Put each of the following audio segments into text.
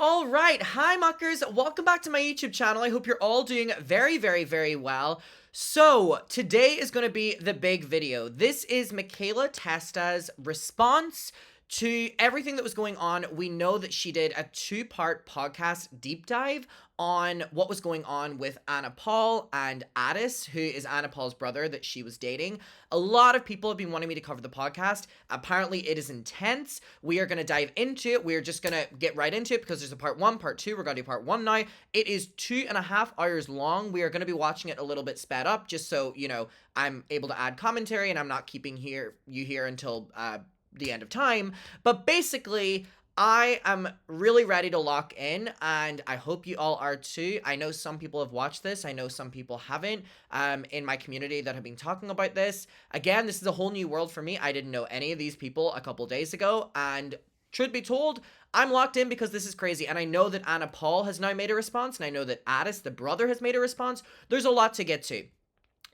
All right, hi muckers, welcome back to my YouTube channel. I hope you're all doing very well. So, today is going to be the big video. This is Michaela Testa's response to everything that was going on. We know that she did a two-part podcast deep dive on what was going on with Anna Paul and Addis, who is Anna Paul's brother that she was dating. A lot of people have been wanting me to cover the podcast. Apparently, it is intense. We are going to dive into it. We're just going to get right into it because there's a part one, part two. We're going to do part one now. It is 2.5 hours long. We are going to be watching it a little bit sped up just so, I'm able to add commentary and I'm not keeping you here until the end of time. But basically, I am really ready to lock in, and I hope you all are too. I know some people have watched this. I know some people haven't in my community that have been talking about this. Again, this is a whole new world for me. I didn't know any of these people a couple days ago, and truth be told, I'm locked in because this is crazy. And I know that Anna Paul has now made a response, and I know that Addis, the brother, has made a response. There's a lot to get to.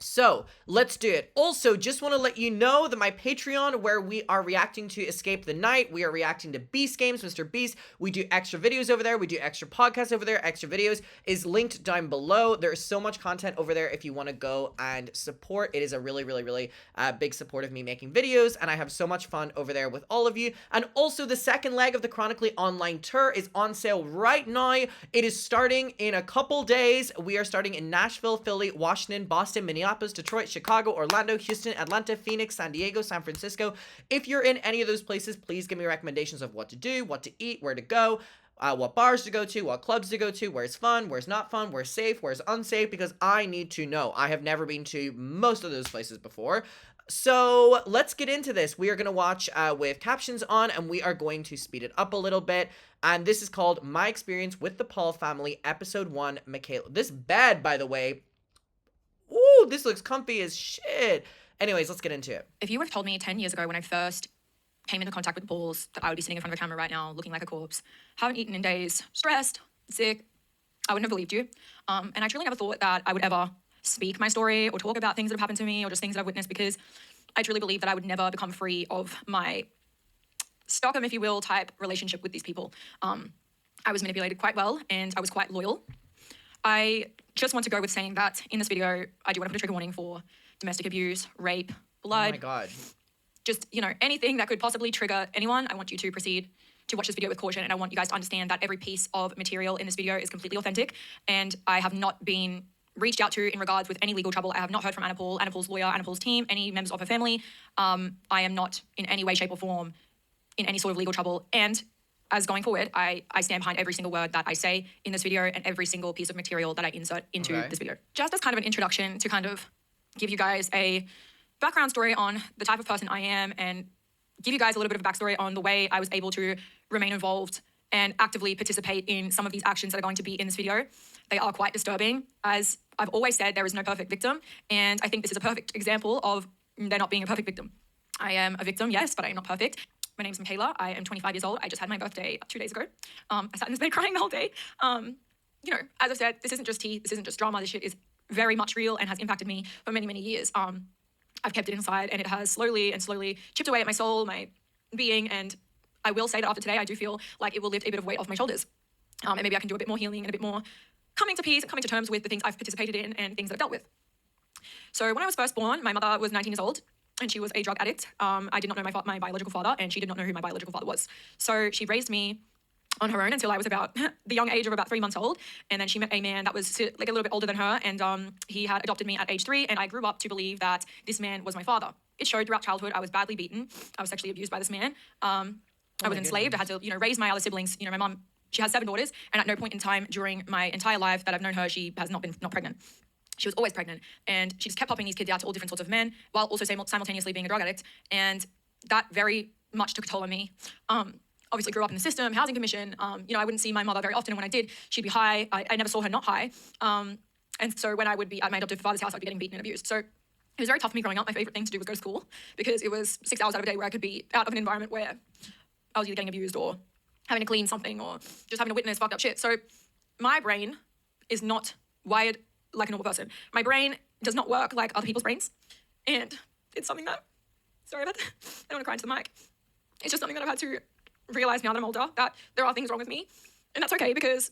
So, let's do it. Also, just want to let you know that my Patreon, where we are reacting to Escape the Night, we are reacting to Beast games, Mr. Beast, we do extra videos over there, we do extra podcasts over there, extra videos is linked down below. There is so much content over there if you want to go and support. It is a really big support of me making videos, and I have so much fun over there with all of you. And also, the second leg of the Chronically online tour is on sale right now. It is starting in a couple days. We are starting in Nashville, Philly, Washington, Boston, Minneapolis, Detroit, Chicago, Orlando, Houston, Atlanta, Phoenix, San Diego, San Francisco. If you're in any of those places, please give me recommendations of what to do, what to eat, where to go, what bars to go to, what clubs to go to, where's fun, where's not fun, where's safe, where's unsafe, because I need to know. I have never been to most of those places before. So let's get into this. We are going to watch with captions on, and we are going to speed it up a little bit. And this is called My Experience with the Paul Family, Episode 1, Michaela. This bed, by the way, ooh, this looks comfy as shit. Anyways, let's get into it. If you would have told me 10 years ago when I first came into contact with the Pauls that I would be sitting in front of a camera right now looking like a corpse, haven't eaten in days, stressed, sick, I wouldn't have believed you. And I truly never thought that I would ever speak my story or talk about things that have happened to me or just things that I've witnessed, because I truly believe that I would never become free of my Stockholm, if you will, type relationship with these people. I was manipulated quite well and I was quite loyal. I just want to go with saying that in this video, I do want to put a trigger warning for domestic abuse, rape, blood. Oh my God. Just, anything that could possibly trigger anyone. I want you to proceed to watch this video with caution, and I want you guys to understand that every piece of material in this video is completely authentic, and I have not been reached out to in regards with any legal trouble. I have not heard from Anna Paul, Anna Paul's lawyer, Anna Paul's team, any members of her family. I am not in any way, shape or form in any sort of legal trouble, and as going forward, I stand behind every single word that I say in this video and every single piece of material that I insert into this video. Just as kind of an introduction to kind of give you guys a background story on the type of person I am and give you guys a little bit of a backstory on the way I was able to remain involved and actively participate in some of these actions that are going to be in this video. They are quite disturbing. As I've always said, there is no perfect victim, and I think this is a perfect example of there not being a perfect victim. I am a victim, yes, but I am not perfect. My name's Michaela. I am 25 years old. I just had my birthday 2 days ago. I sat in this bed crying the whole day. As I said, this isn't just tea. This isn't just drama. This shit is very much real and has impacted me for many years. I've kept it inside, and it has slowly chipped away at my soul, my being. And I will say that after today, I do feel like it will lift a bit of weight off my shoulders. And maybe I can do a bit more healing and a bit more coming to peace and coming to terms with the things I've participated in and things that I've dealt with. So when I was first born, my mother was 19 years old. And she was a drug addict. I did not know my biological father, and she did not know who my biological father was. So she raised me on her own until I was about the young age of about 3 months old. And then she met a man that was like a little bit older than her, and he had adopted me at age 3, and I grew up to believe that this man was my father. It showed throughout childhood. I was badly beaten. I was sexually abused by this man. I was enslaved. I had to, raise my other siblings. My mom, she has 7 daughters, and at no point in time during my entire life that I've known her, she has not been pregnant. She was always pregnant, and she just kept popping these kids out to all different sorts of men while also simultaneously being a drug addict. And that very much took a toll on me. Obviously grew up in the system, housing commission. I wouldn't see my mother very often, and when I did, she'd be high. I never saw her not high. And so when I would be at my adoptive father's house, I'd be getting beaten and abused. So it was very tough for me growing up. My favorite thing to do was go to school, because it was 6 hours out of a day where I could be out of an environment where I was either getting abused or having to clean something or just having to witness fucked up shit. So my brain is not wired like a normal person. My brain does not work like other people's brains. And it's something that, sorry about that, I don't want to cry into the mic. It's just something that I've had to realize now that I'm older, that there are things wrong with me. And that's okay because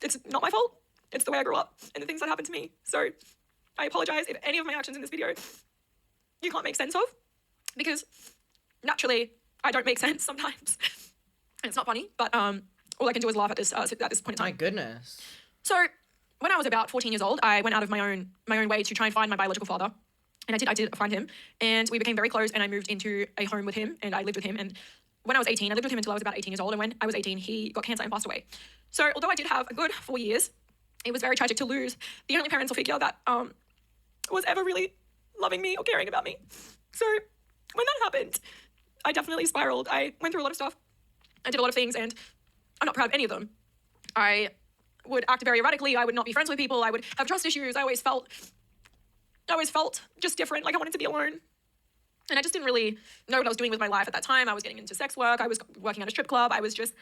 it's not my fault. It's the way I grew up and the things that happened to me. So I apologize if any of my actions in this video you can't make sense of, because naturally I don't make sense sometimes. And it's not funny, but all I can do is laugh at this point in time. My goodness. So when I was about 14 years old, I went out of my own way to try and find my biological father. And I did find him, and we became very close, and I moved into a home with him, and I lived with him. And when I was 18, I lived with him until I was about 18 years old, and when I was 18, he got cancer and passed away. So although I did have a good 4 years, it was very tragic to lose the only parental figure that was ever really loving me or caring about me. So when that happened, I definitely spiraled. I went through a lot of stuff. I did a lot of things, and I'm not proud of any of them. I would act very erratically. I would not be friends with people. I would have trust issues. I always felt just different, like I wanted to be alone. And I just didn't really know what I was doing with my life at that time. I was getting into sex work. I was working at a strip club. I was just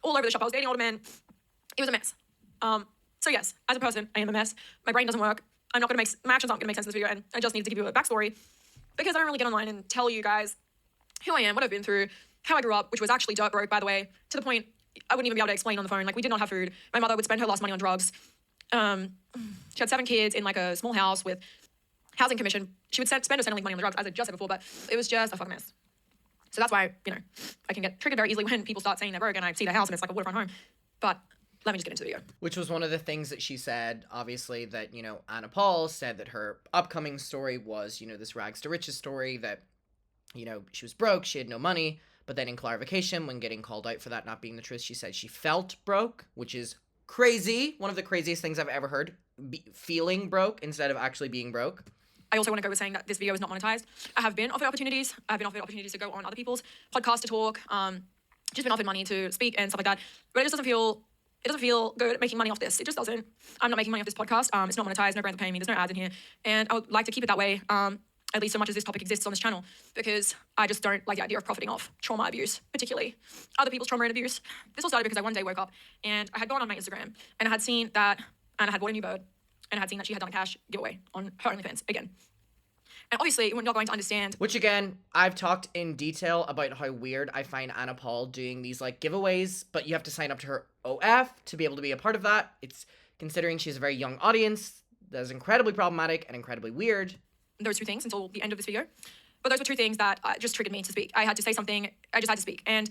all over the shop. I was dating older men. It was a mess. So yes, as a person, I am a mess. My brain doesn't work. My actions aren't gonna make sense in this video, and I just needed to give you a backstory because I don't really get online and tell you guys who I am, what I've been through, how I grew up, which was actually dirt broke, by the way, to the point I wouldn't even be able to explain on the phone. Like, we did not have food. My mother would spend her last money on drugs. She had 7 kids in like a small house with housing commission. She would spend a cent of money on the drugs, as I just said before, but it was just a fucking mess. So that's why, I can get triggered very easily when people start saying they're broke and I see their house and it's like a waterfront home. But let me just get into the video. Which was one of the things that she said, obviously, that, Anna Paul said that her upcoming story was, this rags to riches story, that, she was broke, she had no money, but then in clarification, when getting called out for that not being the truth, she said she felt broke, which is crazy. One of the craziest things I've ever heard, feeling broke instead of actually being broke. I also want to go with saying that this video is not monetized. I have been offered opportunities. I've been offered opportunities to go on other people's podcasts to talk, just been offered money to speak and stuff like that. But it doesn't feel good making money off this. It just doesn't. I'm not making money off this podcast. It's not monetized. No brands are paying me. There's no ads in here. And I would like to keep it that way, at least so much as this topic exists on this channel, because I just don't like the idea of profiting off trauma abuse, particularly other people's trauma and abuse. This all started because I one day woke up and I had gone on my Instagram and I had seen that Anna had bought a new bird, and I had seen that she had done a cash giveaway on her OnlyFans again. And obviously, we're not going to understand. Which, again, I've talked in detail about how weird I find Anna Paul doing these, giveaways, but you have to sign up to her OF to be able to be a part of that. It's, considering she's a very young audience, that is incredibly problematic and incredibly weird. Those 2 things until the end of this video. But those were 2 things that just triggered me to speak. I had to say something. I just had to speak. And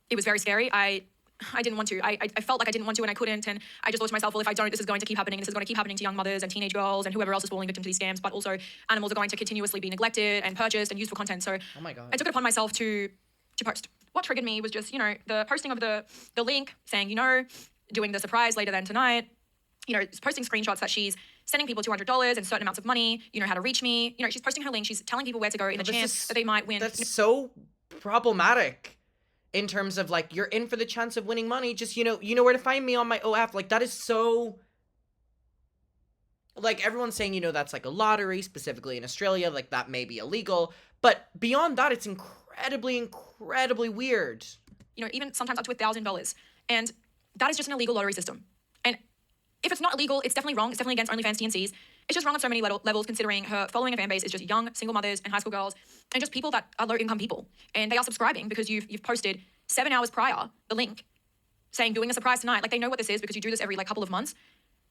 it was very scary. I didn't want to. I felt like I didn't want to and I couldn't. And I just thought to myself, well, if I don't, this is going to keep happening. This is going to keep happening to young mothers and teenage girls and whoever else is falling victim to these scams. But also, animals are going to continuously be neglected and purchased and used for content. So oh my God. I took it upon myself to post. What triggered me was just, the posting of the link saying, doing the surprise later than tonight. Posting screenshots that she's sending people $200 and certain amounts of money, how to reach me. She's posting her link. She's telling people where to go in the chance that they might win. That's so problematic in terms of, you're in for the chance of winning money. Just, you know where to find me on my OF. That is so... everyone's saying, that's a lottery, specifically in Australia. That may be illegal. But beyond that, it's incredibly, incredibly weird. Even sometimes up to $1,000. And that is just an illegal lottery system. And if it's not illegal, it's definitely wrong. It's definitely against OnlyFans TNCs. It's just wrong on so many levels, considering her following a fan base is just young, single mothers and high school girls and just people that are low-income people. And they are subscribing because you've posted 7 hours prior the link saying doing a surprise tonight. They know what this is because you do this every, couple of months.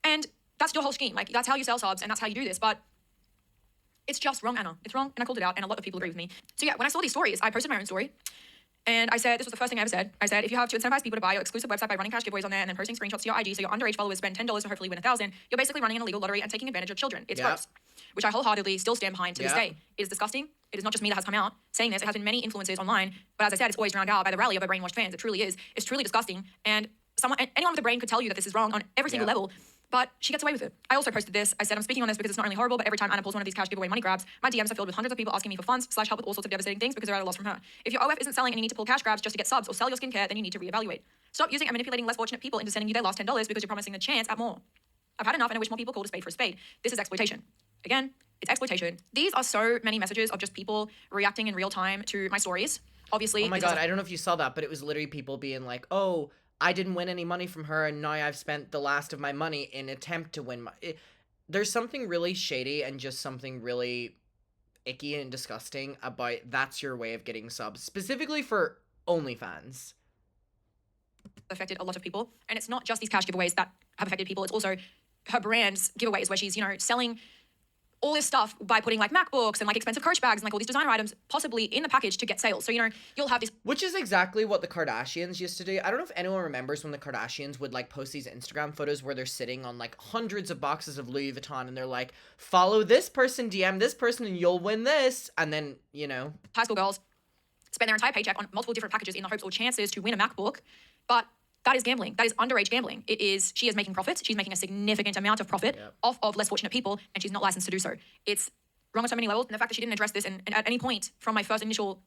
And that's your whole scheme. That's how you sell subs and that's how you do this. But it's just wrong, Anna. It's wrong, and I called it out, and a lot of people agree with me. So yeah, when I saw these stories, I posted my own story. And I said, this was the first thing I ever said. I said, if you have to incentivize people to buy your exclusive website by running cash giveaways on there and then posting screenshots to your IG so your underage followers spend $10 to hopefully win 1,000, you're basically running an illegal lottery and taking advantage of children. It's gross. Which I wholeheartedly still stand behind to this day. It is disgusting. It is not just me that has come out saying this. It has been many influencers online. But as I said, it's always drowned out by the rally of our brainwashed fans. It truly is. It's truly disgusting. And anyone with a brain could tell you that this is wrong on every single level. But she gets away with it. I also posted this. I said, I'm speaking on this because it's not only horrible, but every time Anna pulls one of these cash giveaway money grabs, my DMs are filled with hundreds of people asking me for funds / help with all sorts of devastating things because they're at a loss from her. If your OF isn't selling and you need to pull cash grabs just to get subs or sell your skincare, then you need to reevaluate. Stop using and manipulating less fortunate people into sending you their last $10 because you're promising a chance at more. I've had enough and I wish more people called a spade for a spade. This is exploitation. Again, it's exploitation. These are so many messages of just people reacting in real time to my stories. Obviously. Oh my God, I don't know if you saw that, but it was literally people being like, oh, I didn't win any money from her, and now I've spent the last of my money in attempt to win. There's something really shady and just something really icky and disgusting about that's your way of getting subs, specifically for OnlyFans. affected a lot of people. And it's not just these cash giveaways that have affected people. It's also her brand's giveaways where she's, selling all this stuff by putting like MacBooks and like expensive Coach bags and like all these designer items possibly in the package to get sales. So, you'll have this. Which is exactly what the Kardashians used to do. I don't know if anyone remembers when the Kardashians would like post these Instagram photos where they're sitting on like hundreds of boxes of Louis Vuitton and they're like, follow this person, DM this person and you'll win this. And then, High school girls spend their entire paycheck on multiple different packages in the hopes or chances to win a MacBook. But that is gambling. That is underage gambling. She is making profits. She's making a significant amount of profit off of less fortunate people, and she's not licensed to do so. It's wrong on so many levels. And the fact that she didn't address this and at any point from my first initial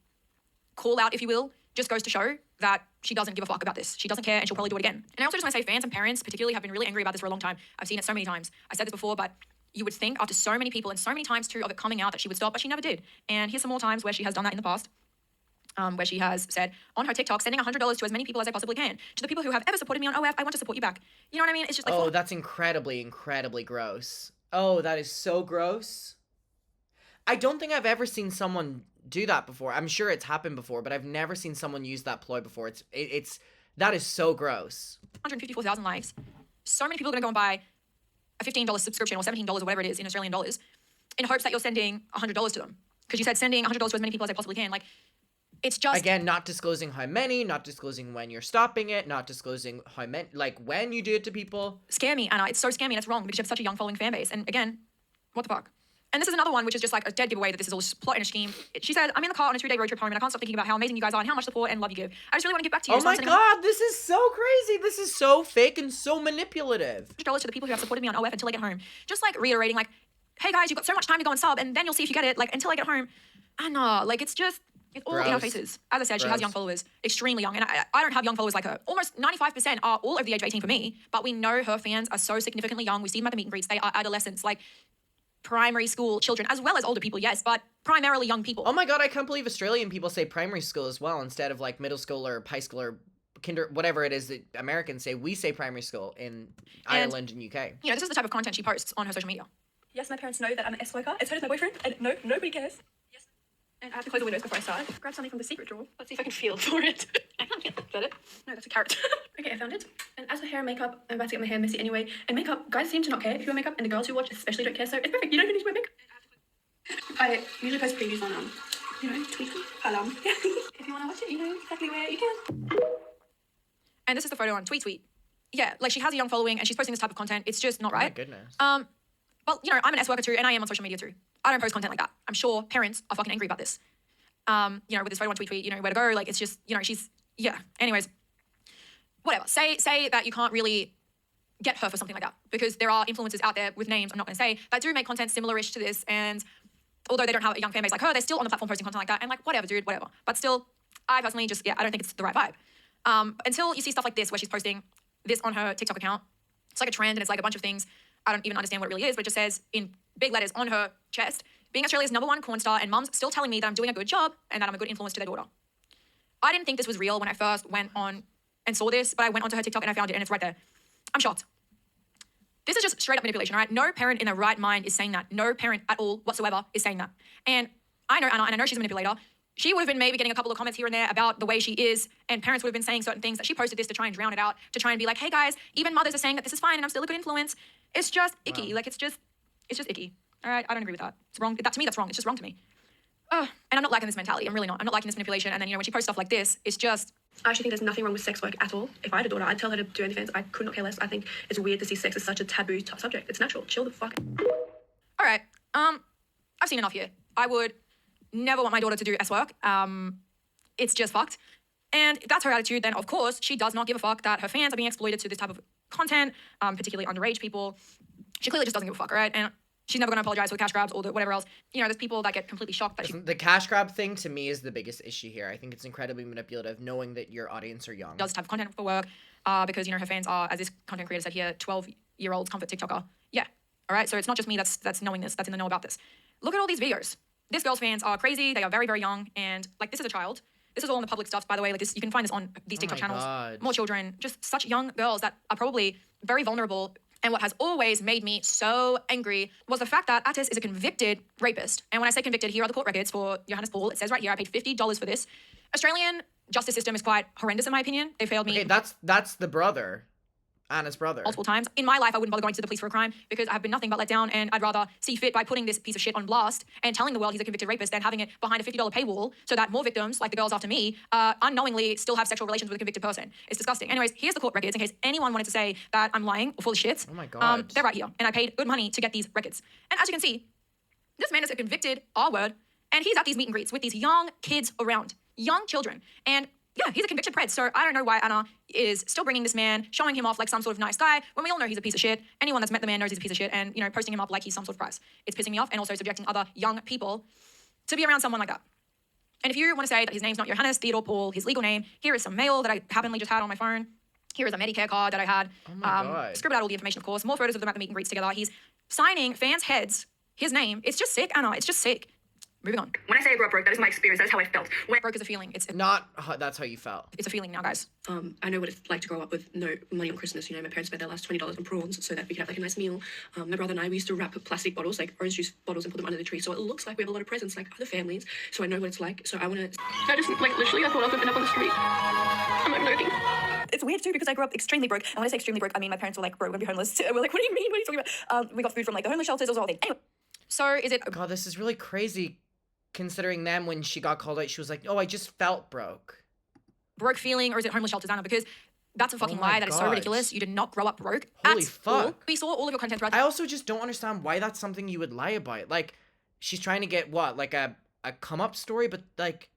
call out, if you will, just goes to show that she doesn't give a fuck about this. She doesn't care, and she'll probably do it again. And I also just want to say fans and parents particularly have been really angry about this for a long time. I've seen it so many times. I said this before, but you would think after so many people and so many times too of it coming out that she would stop, but she never did. And here's some more times where she has done that in the past. Where she has said on her TikTok, sending $100 to as many people as I possibly can. To the people who have ever supported me on OF, I want to support you back. You know what I mean? It's just like... Oh, that's incredibly, incredibly gross. Oh, that is so gross. I don't think I've ever seen someone do that before. I'm sure it's happened before, but I've never seen someone use that ploy before. That is so gross. 154,000 likes. So many people are going to go and buy a $15 subscription or $17 or whatever it is in Australian dollars in hopes that you're sending $100 to them. Because you said sending $100 to as many people as I possibly can. Like, it's just... Again, not disclosing how many, not disclosing when you're stopping it, not disclosing how many, like when you do it to people. Scare me, Anna. It's so scammy and it's wrong because you have such a young following fan base. And again, what the fuck? And this is another one which is just like a dead giveaway that this is all just plot and a scheme. She said, I'm in the car on a 2-day road trip home and I can't stop thinking about how amazing you guys are and how much support and love you give. I just really want to get back to you. Oh my God, this is so crazy. This is so fake and so manipulative. $100 to the people who have supported me on OF until I get home. Just like reiterating like, hey guys, you've got so much time to go and sub and then you'll see if you get it. Like until I get home. Anna, like it's all Gross. in our faces. As I said, she has young followers, extremely young. And I don't have young followers like her. Almost 95% are all over the age of 18 for me. But we know her fans are so significantly young. We see them at the meet and greets. They are adolescents, like primary school children, as well as older people, yes, but primarily young people. Oh my God, I can't believe Australian people say primary school as well instead of like middle school or high school or whatever it is that Americans say. We say primary school in Ireland and UK. This is the type of content she posts on her social media. Yes, my parents know that I'm an S-worker, and so does my boyfriend, and no, nobody cares. Yes. And I have to close the windows before I start. Grab something from the secret drawer. Let's see if I can feel for it. I can't feel it. Is that it? No, that's a carrot. Okay, I found it. And as for hair and makeup, I'm about to get my hair messy anyway. And makeup, guys seem to not care if you wear makeup, and the girls who watch especially don't care, so it's perfect. You don't even need to wear makeup. I usually post previews on, Tweaky. If you want to watch it, you know exactly where you can. And this is the photo on Tweet. Yeah, like she has a young following and she's posting this type of content. It's just not right. Oh my goodness. Well, I'm an S-worker too, and I am on social media too. I don't post content like that. I'm sure parents are fucking angry about this. With this photo on Tweet, where to go, like, it's just, anyways, whatever. Say that you can't really get her for something like that, because there are influencers out there with names, I'm not going to say, that do make content similar-ish to this, and although they don't have a young fan base like her, they're still on the platform posting content like that, and like, whatever, dude, whatever. But still, I personally just, I don't think it's the right vibe. Until you see stuff like this, where she's posting this on her TikTok account, it's like a trend, and it's like a bunch of things. I don't even understand what it really is, but it just says in big letters on her chest, being Australia's #1 corn star and mums still telling me that I'm doing a good job and that I'm a good influence to their daughter. I didn't think this was real when I first went on and saw this, but I went onto her TikTok and I found it and it's right there. I'm shocked. This is just straight up manipulation, all right? No parent in their right mind is saying that. No parent at all whatsoever is saying that. And I know Anna, and I know she's a manipulator. She would have been maybe getting a couple of comments here and there about the way she is, and parents would have been saying certain things that she posted this to try and drown it out, to try and be like, hey guys, even mothers are saying that this is fine and I'm still a good influence. It's just icky. Wow. Like, it's just icky. All right, I don't agree with that. It's wrong. To me, that's wrong. It's just wrong to me. And I'm not liking this mentality. I'm really not. I'm not liking this manipulation. And then, when she posts stuff like this, it's just... I actually think there's nothing wrong with sex work at all. If I had a daughter, I'd tell her to do OnlyFans. I could not care less. I think it's weird to see sex as such a taboo subject. It's natural. Chill the fuck. All right. I've seen enough here. I would never want my daughter to do S work. It's just fucked. And if that's her attitude, then of course she does not give a fuck that her fans are being exploited to this type of content, particularly underage people. She clearly just doesn't give a fuck, right? And she's never going to apologize for the cash grabs or the whatever else. There's people that get completely shocked that the cash grab thing to me is the biggest issue here. I think it's incredibly manipulative, knowing that your audience are young. Does type of content for work, because her fans are, as this content creator said here, 12-year-old comfort TikToker. Yeah, all right. So it's not just me that's knowing this, that's in the know about this. Look at all these videos. This girl's fans are crazy. They are very, very young, and like this is a child. This is all in the public stuff, by the way. Like this, you can find this on these TikTok channels. God. More children, just such young girls that are probably very vulnerable. And what has always made me so angry was the fact that Addis is a convicted rapist. And when I say convicted, here are the court records for Johannes Paul. It says right here, I paid $50 for this. Australian justice system is quite horrendous in my opinion. They failed me. Okay, that's the brother. Anna's brother. Multiple times. In my life, I wouldn't bother going to the police for a crime because I have been nothing but let down, and I'd rather see fit by putting this piece of shit on blast and telling the world he's a convicted rapist than having it behind a $50 paywall so that more victims, like the girls after me, unknowingly still have sexual relations with a convicted person. It's disgusting. Anyways, here's the court records in case anyone wanted to say that I'm lying or full of shit. Oh my God. They're right here, and I paid good money to get these records. And as you can see, this man is a convicted R-word, and he's at these meet and greets with these young kids around, young children, and yeah, he's a convicted pred, so I don't know why Anna is still bringing this man, showing him off like some sort of nice guy, when we all know he's a piece of shit. Anyone that's met the man knows he's a piece of shit, and, you know, posting him up like he's some sort of prize. It's pissing me off, and also subjecting other young people to be around someone like that. And if you want to say that his name's not Johannes Theodore Paul, his legal name, here is some mail that I happenly just had on my phone. Here is a Medicare card that I had. Oh my God. Scribbled out all the information, of course. More photos of them at the meet and greets together. He's signing fans' heads, his name. It's just sick, Anna. It's just sick. Moving on. When I say I grew up broke, that is my experience. That is how I felt. Broke is a feeling. It's That's how you felt. a feeling now, guys. I know what it's like to grow up with no money on Christmas. You know, my parents spent their last $20 on prawns so that we could have like a nice meal. My brother and I, we used to wrap plastic bottles, like orange juice bottles, and put them under the tree. So it looks like we have a lot of presents like other families. So I know what it's like. So I want to... I just, like, literally, I thought I was living up on the street. I'm not joking. It's weird too because I grew up extremely broke. And when I say extremely broke, I mean my parents were like, bro, we're gonna be homeless. We're like, what do you mean? What are you talking about? We got food from like the homeless shelters, it was all thing. Anyway. So is it... God, this is really crazy considering them when she got called out, she was like, oh, I just felt broke. Broke feeling, or is it homeless shelters, Anna? Because that's a fucking Oh my lie. That is so God. ridiculous. You did not grow up broke. Holy at fuck. all. We saw all of your content throughout. I also just don't understand why that's something you would lie about. Like, she's trying to get what? Like a come up story, but like,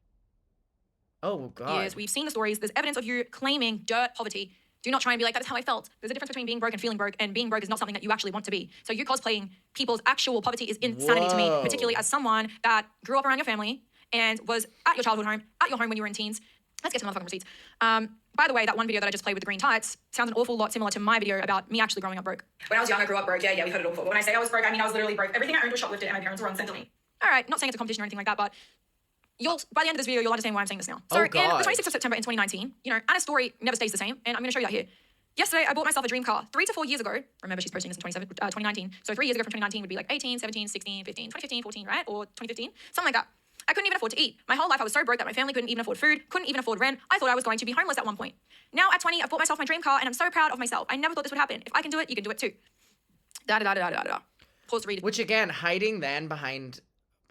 oh God. Years. We've seen the stories. There's evidence of you claiming dirt poverty. Do not try and be like, that is how I felt. There's a difference between being broke and feeling broke, and being broke is not something that you actually want to be. So you cosplaying people's actual poverty is insanity to me, Whoa. particularly as someone that grew up around your family and was at your childhood home, at your home when you were in teens. Let's get some motherfucking receipts. By the way, that one video that I just played with the green tights sounds an awful lot similar to my video about me actually growing up broke. When I was young, I grew up broke. Yeah, we've heard it all before. But when I say I was broke, I mean I was literally broke. Everything I owned was shoplifted, and my parents were unsent to me. All right, not saying it's a competition or anything like that, but by the end of this video, you'll understand why I'm saying this now. So Oh, in God. the 26th of September in 2019, you know, Anna's story never stays the same, and I'm going to show you that here. Yesterday, I bought myself a dream car 3 to 4 years ago. Remember, she's posting this in 2019. So 3 years ago from 2019 would be like 18, 17, 16, 15, 2015, 14, right? Or 2015, something like that. I couldn't even afford to eat. My whole life, I was so broke that my family couldn't even afford food, couldn't even afford rent. I thought I was going to be homeless at one point. Now at 20, I've bought myself my dream car, and I'm so proud of myself. I never thought this would happen. If I can do it, you can do it too. Da-da-da-da-da-da-da. Pause to read. Which again, hiding then behind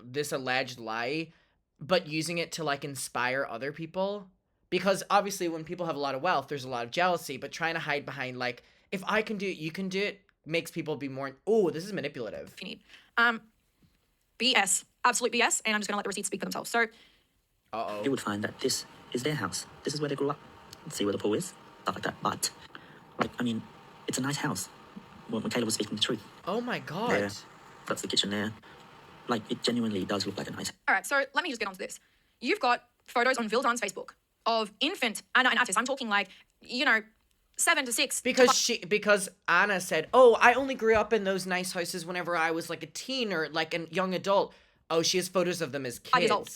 this alleged lie, but using it to like inspire other people. Because obviously when people have a lot of wealth, there's a lot of jealousy, but trying to hide behind like, if I can do it, you can do it, makes people be more, oh, this is manipulative. If you need. BS. Absolute BS, and I'm just gonna let the receipts speak for themselves. So, You would find that this is their house. This is where they grew up. See where the pool is, stuff like that. But, like, I mean, it's a nice house. Well, Michaela was speaking the truth. Oh my God. There, that's the kitchen there. Like, it genuinely does look like a nice. all right, so let me just get onto this. You've got photos on Vildan's Facebook of infant Anna and Addis. I'm talking like, you know, 7 to 6. Because Anna said, oh, I only grew up in those nice houses whenever I was like a teen or like a young adult. Oh, she has photos of them as kids. 5 years old.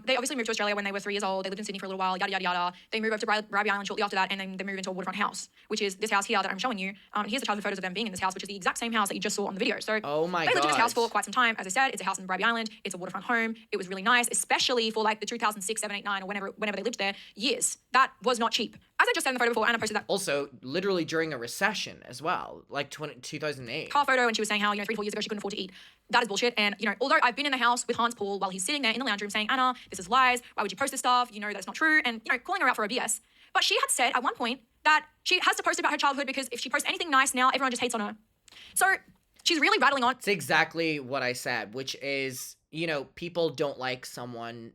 They obviously moved to Australia when they were 3 years old. They lived in Sydney for a little while, yada, yada, yada. They moved over to Raby Island shortly after that, and then they moved into a waterfront house, which is this house here that I'm showing you. Here's the childhood photos of them being in this house, which is the exact same house that you just saw on the video. So Oh my they lived in this house gosh. for quite some time. As I said, it's a house in Raby Island. It's a waterfront home. It was really nice, especially for like the 2006, 7, 8, 9, or whenever they lived there years. That was not cheap. As I just said in the photo before, Anna posted that Also, literally during a recession as well, like 2008. car photo, and she was saying how, you know, 3 to 4 years ago she couldn't afford to eat. That is bullshit. And, you know, although I've been in the house with Hans Paul while he's sitting there in the lounge room saying, Anna, this is lies. Why would you post this stuff? You know that's not true. And, you know, calling her out for a BS. But she had said at one point that she has to post about her childhood because if she posts anything nice now, everyone just hates on her. So she's really rattling on. It's exactly what I said, which is, you know, people don't like someone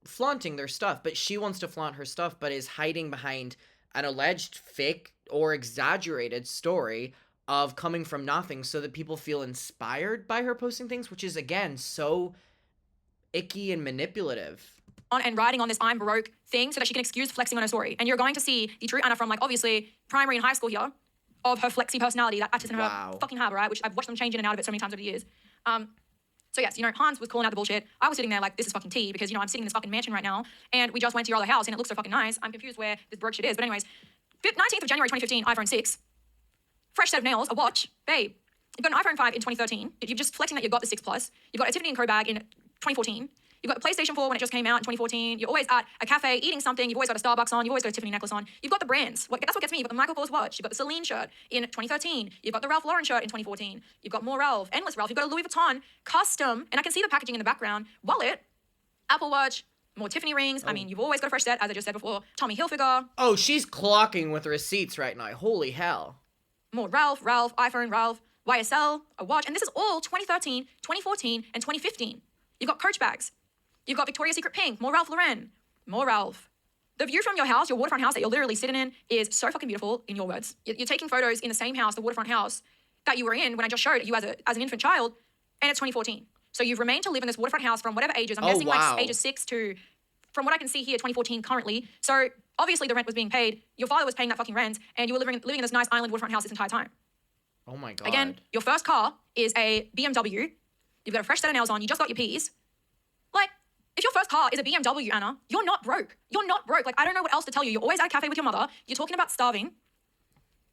flaunting their stuff, but she wants to flaunt her stuff, but is hiding behind an alleged fake or exaggerated story of coming from nothing so that people feel inspired by her posting things, which is, again, so icky and manipulative. And riding on this I'm broke thing so that she can excuse flexing on her story. And you're going to see the true Anna from, like, obviously primary and high school here of her flexy personality that Addis and her Wow. fucking have, right? Which I've watched them change in and out of it so many times over the years. So yes, you know, Hans was calling out the bullshit. I was sitting there like, this is fucking tea because, you know, I'm sitting in this fucking mansion right now and we just went to your other house and it looks so fucking nice. I'm confused where this broke shit is. But anyways, 19th of January 2015, iPhone 6. Fresh set of nails, a watch. Babe, you've got an iPhone 5 in 2013. You're just flexing that you've got the 6 Plus. You've got a Tiffany & Co bag in 2014. You've got the PlayStation 4 when it just came out in 2014. You're always at a cafe eating something. You've always got a Starbucks on. You've always got a Tiffany necklace on. You've got the brands. That's what gets me. You've got the Michael Kors watch. You've got the Celine shirt in 2013. You've got the Ralph Lauren shirt in 2014. You've got more Ralph, endless Ralph. You've got a Louis Vuitton custom, and I can see the packaging in the background. Wallet, Apple Watch, more Tiffany rings. I mean, you've always got a fresh set, as I just said before. Tommy Hilfiger. Oh, she's clocking with receipts right now. Holy hell. More Ralph, iPhone, Ralph, YSL, a watch. And this is all 2013, 2014, and 2015. You've got Coach bags. You've got Victoria's Secret Pink, more Ralph Lauren, more Ralph. The view from your house, your waterfront house that you're literally sitting in, is so fucking beautiful, in your words. You're taking photos in the same house, the waterfront house, that you were in when I just showed you as an infant child, and it's 2014. So you've remained to live in this waterfront house from whatever ages. I'm guessing wow. like ages 6 to, from what I can see here, 2014 currently. So obviously the rent was being paid. Your father was paying that fucking rent, and you were living in this nice island waterfront house this entire time. Oh my God. Again, your first car is a BMW. You've got a fresh set of nails on. You just got your P's. Like, if your first car is a BMW, Anna, you're not broke. You're not broke. Like, I don't know what else to tell you. You're always at a cafe with your mother. You're talking about starving.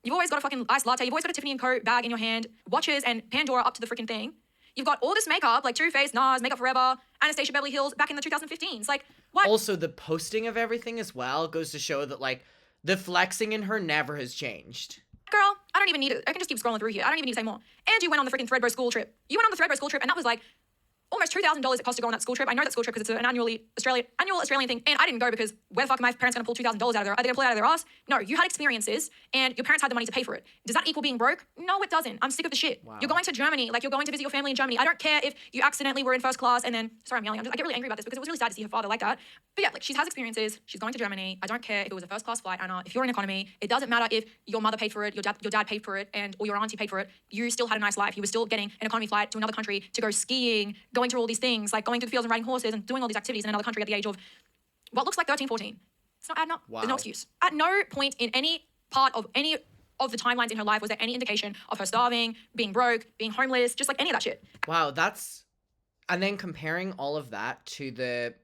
You've always got a fucking iced latte. You've always got a Tiffany & Co. bag in your hand, watches and Pandora up to the freaking thing. You've got all this makeup, like Too Faced, NARS, Makeup Forever, Anastasia Beverly Hills, back in the 2015s. Like, what? Also, the posting of everything as well goes to show that, like, the flexing in her never has changed. Girl, I don't even need it. I can just keep scrolling through here. I don't even need to say more. And you went on the freaking Threadbro school trip. You went on the Threadbro school trip, and that was like almost $2,000 it cost to go on that school trip. I know that school trip because it's an annual Australian thing, and I didn't go because where the fuck are my parents going to pull $2,000 out of there? Are they going to pull it out of their ass? No, you had experiences, and your parents had the money to pay for it. Does that equal being broke? No, it doesn't. I'm sick of the shit. Wow. You're going to Germany, like you're going to visit your family in Germany. I don't care if you accidentally were in first class and then, sorry, I'm yelling. I get really angry about this because it was really sad to see her father like that. But yeah, like she has experiences. She's going to Germany. I don't care if it was a first class flight, Anna. If you're in economy, it doesn't matter if your mother paid for it, your dad paid for it, or your auntie paid for it. You still had a nice life. You were still getting an economy flight to another country to go skiing, going through all these things, like going through the fields and riding horses and doing all these activities in another country at the age of what looks like 13, 14. It's not adding up. Wow. There's no excuse. At no point in any part of any of the timelines in her life was there any indication of her starving, being broke, being homeless, just like any of that shit. Wow, that's... And then comparing all of that to the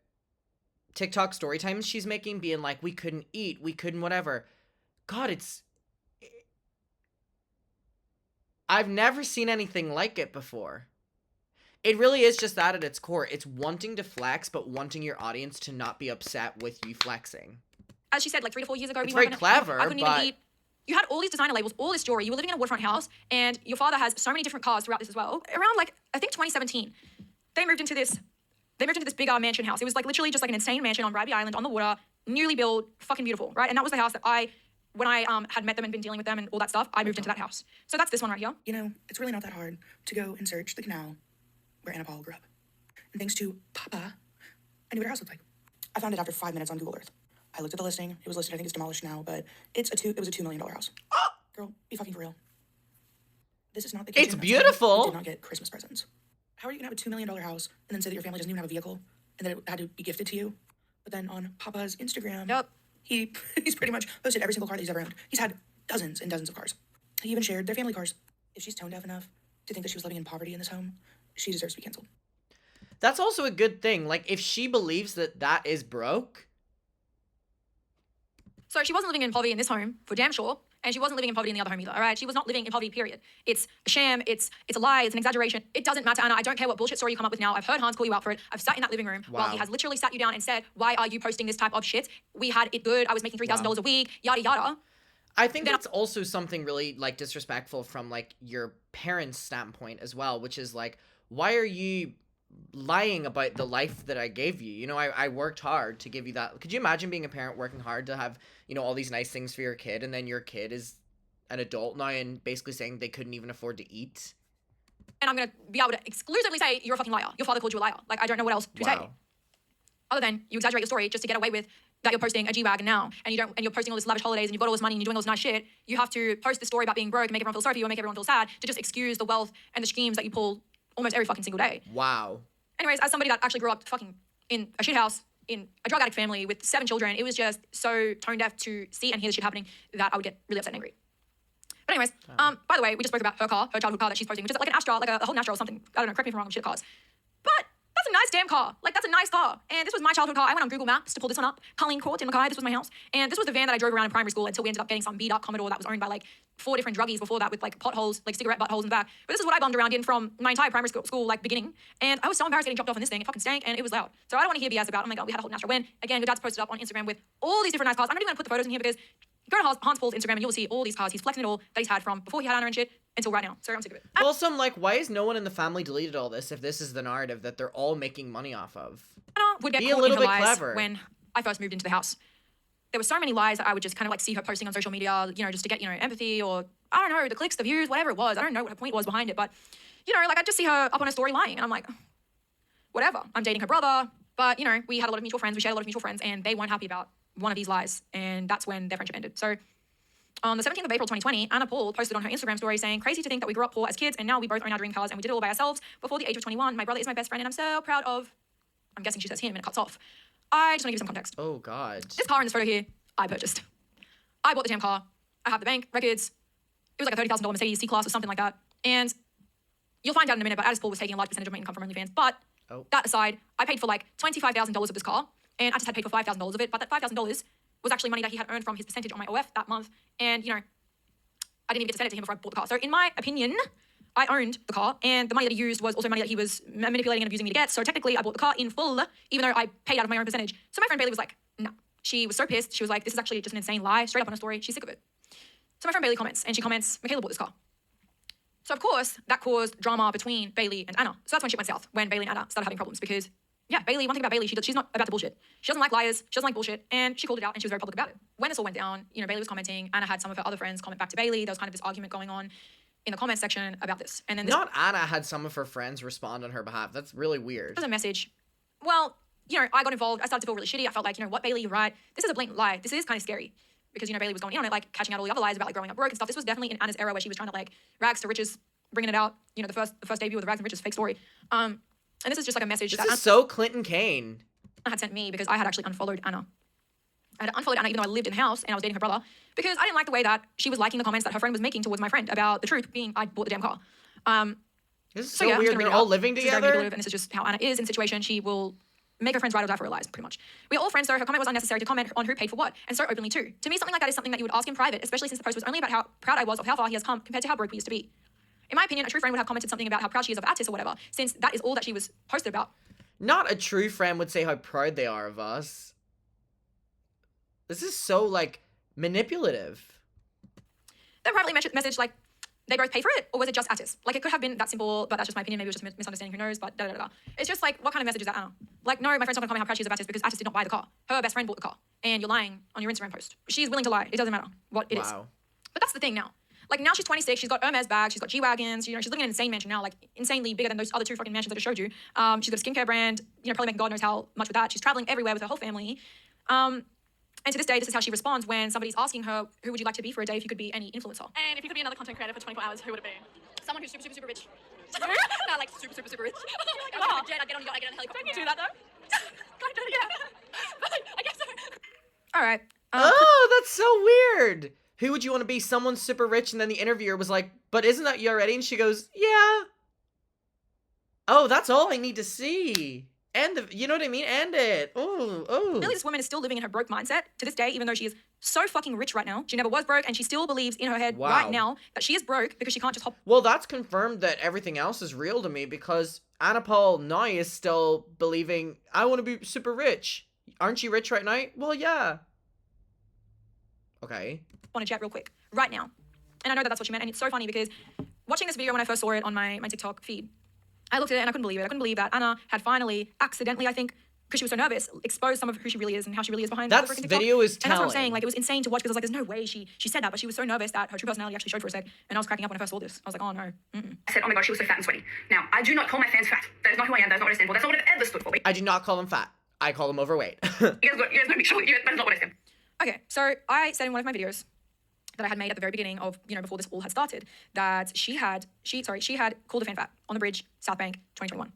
TikTok story times she's making, being like, we couldn't eat, we couldn't whatever. God, it's... I've never seen anything like it before. It really is just that at its core. It's wanting to flex, but wanting your audience to not be upset with you flexing. As she said, like 3 to 4 years ago, It's we very clever, I couldn't but... even eat. You had all these designer labels, all this jewelry. You were living in a waterfront house, and your father has so many different cars throughout this as well. Around like I think 2017, they moved into this big mansion house. It was like literally just like an insane mansion on Bribey Island on the water, newly built, fucking beautiful, right? And that was the house that when I had met them and been dealing with them and all that stuff, I moved into that house. So that's this one right here. You know, it's really not that hard to go and search the canal where Anna Paul grew up. And thanks to Papa, I knew what her house looked like. I found it after 5 minutes on Google Earth. I looked at the listing. It was listed. I think it's demolished now, but it was a $2 million house. Girl, be fucking for real. This is not the kitchen. It's beautiful. You did not get Christmas presents. How are you gonna have a $2 million house and then say that your family doesn't even have a vehicle and that it had to be gifted to you? But then on Papa's Instagram, Yep. he's pretty much posted every single car that he's ever owned. He's had dozens and dozens of cars. He even shared their family cars. If she's tone deaf enough to think that she was living in poverty in this home, she deserves to be canceled. That's also a good thing. Like, if she believes that that is broke... So she wasn't living in poverty in this home, for damn sure. And she wasn't living in poverty in the other home either, all right? She was not living in poverty, period. It's a sham, it's a lie, it's an exaggeration. It doesn't matter, Anna. I don't care what bullshit story you come up with now. I've heard Hans call you out for it. I've sat in that living room while he has literally sat you down and said, why are you posting this type of shit? We had it good. I was making $3,000 a week, yada, yada. I think that's also something really, like, disrespectful from, like, your parents' standpoint as well, which is, like, why are you lying about the life that I gave you? You know, I worked hard to give you that. Could you imagine being a parent working hard to have, you know, all these nice things for your kid, and then your kid is an adult now and basically saying they couldn't even afford to eat? And I'm going to be able to exclusively say you're a fucking liar. Your father called you a liar. Like, I don't know what else to say. Other than you exaggerate your story just to get away with that you're posting a G-Wagon now and you're posting all this lavish holidays and you've got all this money and you're doing all this nice shit. You have to post this story about being broke and make everyone feel sorry for you and make everyone feel sad to just excuse the wealth and the schemes that you pull almost every fucking single day. Wow. Anyways, as somebody that actually grew up fucking in a shit house, in a drug addict family with 7 children, it was just so tone deaf to see and hear the shit happening that I would get really upset and angry. But anyways, by the way, we just spoke about her car, her childhood car that she's posting, which is like an Astra, like a whole Astra or something. I don't know, correct me if I'm wrong, shit cars. But that's a nice nice damn car. Like, that's a nice car. And this was my childhood car. I went on Google Maps to pull this one up. Colleen Court in Mackay, this was my house. And this was the van that I drove around in primary school until we ended up getting some beat up Commodore that was owned by like 4 different druggies before that with like potholes, like cigarette buttholes in the back. But this is what I bummed around in from my entire primary school like beginning. And I was so embarrassed getting dropped off in this thing. It fucking stank and it was loud. So I don't want to hear BS about, oh my God, we had a whole Nashville win. Again, your dad's posted up on Instagram with all these different nice cars. I'm not even going to put the photos in here because go to Hans Paul's Instagram and you'll see all these cars. He's flexing it all that he's had from before he had Anna and shit until right now. So I'm sick of it. Also, I'm like, why is no one in the family deleted all this if this is the narrative that they're all making money off of? Anna would get Be a caught in little her bit lies clever. when I first moved into the house. There were so many lies that I would just kind of like see her posting on social media, you know, just to get, you know, empathy or, I don't know, the clicks, the views, whatever it was. I don't know what her point was behind it, but, you know, like I'd just see her up on a story lying and I'm like, whatever. I'm dating her brother, but, you know, we had a lot of mutual friends. We shared a lot of mutual friends and they weren't happy about one of these lies. And that's when their friendship ended. So on the 17th of April 2020, Anna Paul posted on her Instagram story saying, crazy to think that we grew up poor as kids and now we both own our dream cars and we did it all by ourselves before the age of 21. My brother is my best friend and I'm so proud of, I'm guessing she says him and it cuts off. I just want to give you some context. Oh, God. This car in this photo here, I purchased. I bought the damn car. I have the bank records. It was like a $30,000 Mercedes C-Class or something like that. And you'll find out in a minute, but Addis Paul was taking a large percentage of my income from OnlyFans. But that aside, I paid for like $25,000 of this car and I just had paid for $5,000 of it. But that $5,000 was actually money that he had earned from his percentage on my OF that month. And, you know, I didn't even get to send it to him before I bought the car. So in my opinion, I owned the car and the money that he used was also money that he was manipulating and abusing me to get. So technically I bought the car in full, even though I paid out of my own percentage. So my friend Bailey was like, no. She was so pissed. She was like, this is actually just an insane lie, straight up on a story. She's sick of it. So my friend Bailey comments and she comments, Michaela bought this car. So of course that caused drama between Bailey and Anna. So that's when shit went south, when Bailey and Anna started having problems because yeah, Bailey, one thing about Bailey, she's not about the bullshit. She doesn't like liars, she doesn't like bullshit, and she called it out and she was very public about it. When this all went down, you know, Bailey was commenting, Anna had some of her other friends comment back to Bailey. There was kind of this argument going on in the comment section about this. And then this Not Anna had some of her friends respond on her behalf. That's really weird. was a message. Well, you know, I got involved. I started to feel really shitty. I felt like, you know what, Bailey, you're right. This is a blatant lie. This is kind of scary. Because, you know, Bailey was going in on it, like catching out all the other lies about like growing up broke and stuff. This was definitely in Anna's era where she was trying to like rags to riches, bringing it out, you know, the first debut of the rags and riches fake story. And this is just like a message This that is so Clinton Kane. Anna had sent me because I had actually unfollowed Anna. I had unfollowed Anna even though I lived in the house and I was dating her brother because I didn't like the way that she was liking the comments that her friend was making towards my friend about the truth being I bought the damn car. This is So so yeah, I'm just weird. gonna read They're it all out. living This is very together. manipulative, and this is just how Anna is in the situation. She will make her friends ride or die for her lies, pretty much. We are all friends, though. Her comment was unnecessary to comment on who paid for what, and so openly too. To me, something like that is something that you would ask in private, especially since the post was only about how proud I was of how far he has come compared to how broke we used to be. In my opinion, a true friend would have commented something about how proud she is of Addis or whatever, since that is all that she was posted about. Not a true friend would say how proud they are of us. This is so, like, manipulative. Then privately messaged like, they both paid for it, or was it just Addis? Like, it could have been that simple, but that's just my opinion. Maybe it was just misunderstanding, who knows, but da-da-da-da. It's just like, what kind of message is that, Anna? Like, no, my friend's not gonna comment how proud she is of Addis because Addis did not buy the car. Her best friend bought the car, and you're lying on your Instagram post. She's willing to lie. It doesn't matter what it is. Wow. But that's the thing now. Like, now she's 26, she's got Hermes bags, she's got G-Wagons, you know, she's living in an insane mansion now, like, insanely bigger than those other 2 fucking mansions I just showed you. She's got a skincare brand, you know, probably making God knows how much with that. She's traveling everywhere with her whole family. And to this day, this is how she responds when somebody's asking her, who would you like to be for a day if you could be any influencer? And if you could be another content creator for 24 hours, who would it be? Someone who's super, super, super rich. No, like super, super, super rich. I'd get on a jet, I'd get on a yacht, I'd get on a helicopter. Don't you do that though? Kind of, yeah. But I guess so. All right. Oh, that's so weird. Who would you want to be? Someone super rich, and then the interviewer was like, but isn't that you already? And she goes, yeah. Oh, that's all I need to see. And you know what I mean? And it. Oh. Really, this woman is still living in her broke mindset to this day, even though she is so fucking rich right now. She never was broke, and she still believes in her head Wow. right now that she is broke because she can't just hop. Well, that's confirmed that everything else is real to me because Anna Paul now is still believing, I want to be super rich. Aren't you rich right now? Well, yeah. Okay. On a jet real quick right now. And I know that that's what she meant. And it's so funny because watching this video when I first saw it on my TikTok feed, I looked at it and I couldn't believe it. I couldn't believe that Anna had finally, accidentally, I think, because she was so nervous, exposed some of who she really is and how she really is behind That the freaking TikTok. video is And that's what I'm telling. saying. Like, it was insane to watch because I was like, there's no way she said that, but she was so nervous that her true personality actually showed for a sec. And I was cracking up when I first saw this. I was like, oh no. I said, oh my god, she was so fat and sweaty. Now, I do not call my fans fat. That is not who I am, that is not what I stand for. That's not what I've ever stood for. I do not call them fat. I call them overweight. You guys know me, surely. That is not what I stand for. Okay, so I said in one of my videos that I had made at the very beginning of, you know, before this all had started, that she had called a fan fat on the bridge, South Bank, 2021.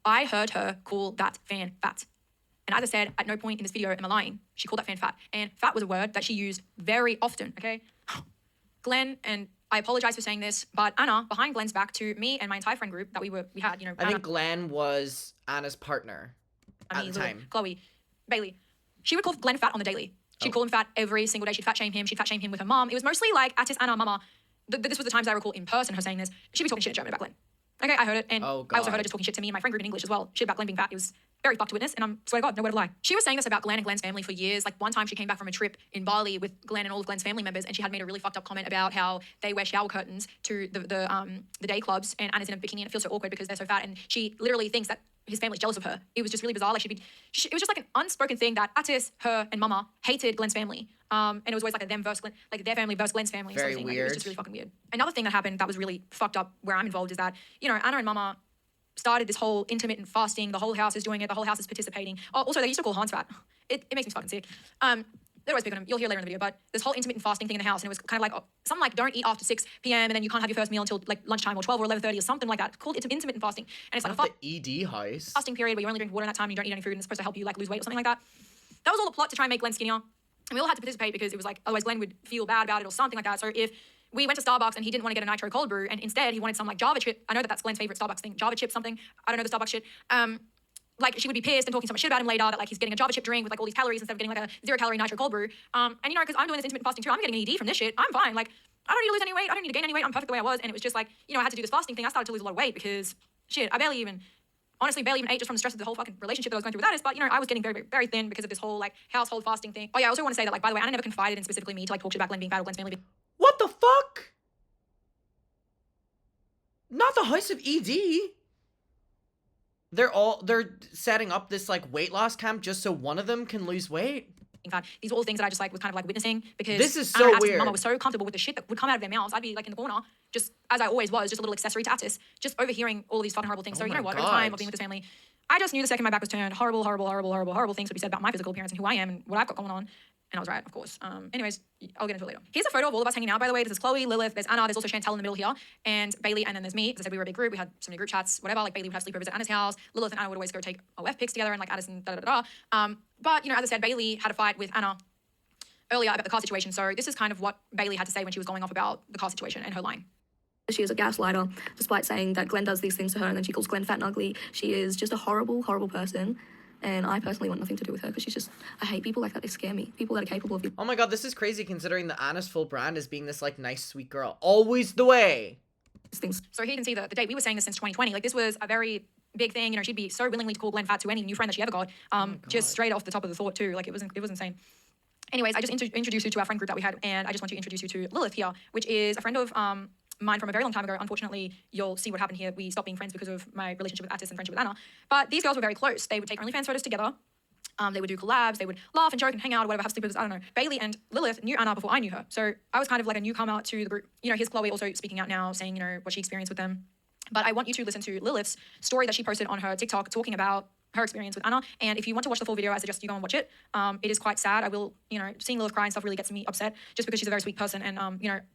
I heard her call that fan fat. And as I said, at no point in this video am I lying. She called that fan fat. And fat was a word that she used very often, okay? Glenn and I apologize for saying this, but Anna, behind Glenn's back to me and my entire friend group that we had, I think Glenn was Anna's partner at the time. Chloe, Bailey. She would call Glenn fat on the daily. She'd call him fat every single day. She'd fat shame him. She'd fat shame him with her mom. It was mostly like Addis, Anna, Mama. This was the times I recall in person her saying this. She'd be talking shit in German about Glenn. Okay, I heard it, and I also heard her just talking shit to me and my friend group in English as well. Shit about Glenn being fat. It was very fucked to witness, and I'm swear to God, no word to lie. She was saying this about Glenn and Glenn's family for years. Like one time she came back from a trip in Bali with Glenn and all of Glenn's family members, and she had made a really fucked up comment about how they wear shower curtains to the day clubs, and Anna's in a bikini and it feels so awkward because they're so fat, and she literally thinks that his family's jealous of her. It was just really bizarre. Like it was just like an unspoken thing that Addis, her, and Mama hated Glenn's family. And it was always like a them versus Glenn, like their family versus Glenn's family. Very weird. weird. Like, it was just really fucking weird. Another thing that happened that was really fucked up where I'm involved is that, Anna and Mama started this whole intermittent fasting. The whole house is doing it. The whole house is participating. Oh, also, they used to call Hans fat. It makes me fucking sick. They'd always pick on him. You'll hear later in the video, but this whole intermittent fasting thing in the house, and it was kind of like something like don't eat after 6 p.m. and then you can't have your first meal until like lunchtime or 12 or 11:30 or something like that. Called it intermittent fasting, and it's like the ED house fasting period where you only drink water in that time and you don't eat any food, and it's supposed to help you like lose weight or something like that. That was all the plot to try and make Glenn skinnier, and we all had to participate because it was like otherwise Glenn would feel bad about it or something like that. So if we went to Starbucks and he didn't want to get a nitro cold brew and instead he wanted some like Java chip, I know that's Glenn's favorite Starbucks thing, Java chip something. I don't know the Starbucks shit. Like she would be pissed and talking so much shit about him later that like he's getting a Java chip drink with like all these calories instead of getting like a 0-calorie nitro cold brew. And because I'm doing this intermittent fasting too, I'm getting an ED from this shit. I'm fine. Like I don't need to lose any weight. I don't need to gain any weight. I'm perfect the way I was. And it was just like, I had to do this fasting thing. I started to lose a lot of weight because shit, I honestly barely even ate just from the stress of the whole fucking relationship that I was going through with Addis. But I was getting very, very, very thin because of this whole like household fasting thing. Oh yeah, I also want to say that like by the way, Anna never confided in specifically me to like talk shit about Glenn being fat or Glenn's family. What the fuck? Not the house of ED. They're setting up this like weight loss camp just so one of them can lose weight. In fact, these are all things that I just like was kind of like witnessing because this is so weird. Mama was so comfortable with the shit that would come out of their mouths. I'd be like in the corner, just as I always was, just a little accessory to Addis, just overhearing all of these fucking horrible things. So you know what? Over time of being with this family, I just knew the second my back was turned, horrible things would be said about my physical appearance and who I am and what I've got going on. And I was right, of course. Anyways, I'll get into it later. Here's a photo of all of us hanging out, by the way. This is Chloe, Lilith, there's Anna, there's also Chantel in the middle here, and Bailey, and then there's me. As I said, we were a big group. We had so many group chats, whatever. Like Bailey would have sleepovers at Anna's house. Lilith and Anna would always go take OF pics together and like Addis and da-da-da-da. But, as I said, Bailey had a fight with Anna earlier about the car situation. So this is kind of what Bailey had to say when she was going off about the car situation and her lying. She is a gaslighter, despite saying that Glenn does these things to her and then she calls Glenn fat and ugly. She is just a horrible, horrible person. And I personally want nothing to do with her because I hate people like that. They scare me. People that are capable of... Oh my God, this is crazy considering that Anna's full brand is being this like nice, sweet girl. Always the way. Things. So here you can see the date. We were saying this since 2020. Like this was a very big thing. She'd be so willingly to call Glenn fat to any new friend that she ever got. Just straight off the top of the thought too. Like it was insane. Anyways, I just introduced you to our friend group that we had, and I just want to introduce you to Lilith here, which is a friend of mine from a very long time ago. Unfortunately, you'll see what happened here. We stopped being friends because of my relationship with Addis and friendship with Anna. But these girls were very close. They would take OnlyFans photos together. They would do collabs. They would laugh and joke and hang out or whatever, have sleepovers. I don't know. Bailey and Lilith knew Anna before I knew her. So I was kind of like a newcomer to the group. Here's Chloe also speaking out now, saying, what she experienced with them. But I want you to listen to Lilith's story that she posted on her TikTok talking about her experience with Anna. And if you want to watch the full video, I suggest you go and watch it. It is quite sad. I will, seeing Lilith cry and stuff really gets me upset just because she's a very sweet person. And,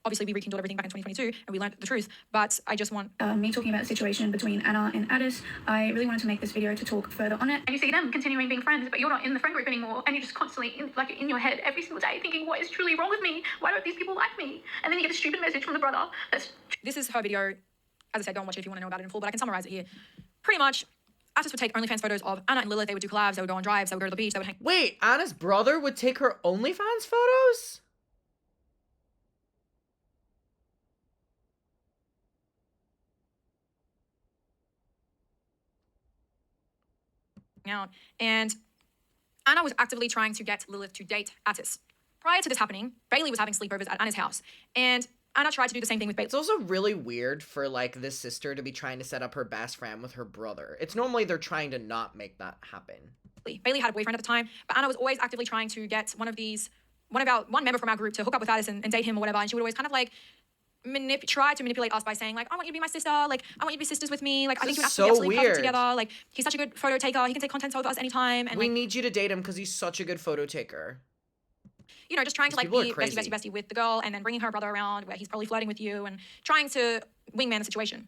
obviously we rekindled everything back in 2022 and we learned the truth. But I just want... me talking about the situation between Anna and Addis, I really wanted to make this video to talk further on it. And you see them continuing being friends, but you're not in the friend group anymore. And you're just constantly in your head every single day thinking, what is truly wrong with me? Why don't these people like me? And then you get a stupid message from the brother that's... This is her video. As I said, go and watch it if you want to know about it in full, but I can summarize it here. Pretty much, Addis would take OnlyFans photos of Anna and Lilith. They would do collabs. They would go on drives. They would go to the beach. They would hang... Wait, Anna's brother would take her OnlyFans photos? Out. And Anna was actively trying to get Lilith to date Addis. Prior to this happening, Bailey was having sleepovers at Anna's house. And Anna tried to do the same thing with Bailey. It's also really weird for, like, this sister to be trying to set up her best friend with her brother. It's normally they're trying to not make that happen. Bailey had a boyfriend at the time, but Anna was always actively trying to get one member from our group to hook up with Addis and date him or whatever. And she would always kind of, like, try to manipulate us by saying, like, I want you to be my sister. Like, I want you to be sisters with me. Like, I think you would absolutely perfect together. Like, he's such a good photo taker. He can take content over us anytime. And we need you to date him because he's such a good photo taker. Just trying to like be bestie with the girl and then bringing her brother around where he's probably flirting with you and trying to wingman the situation.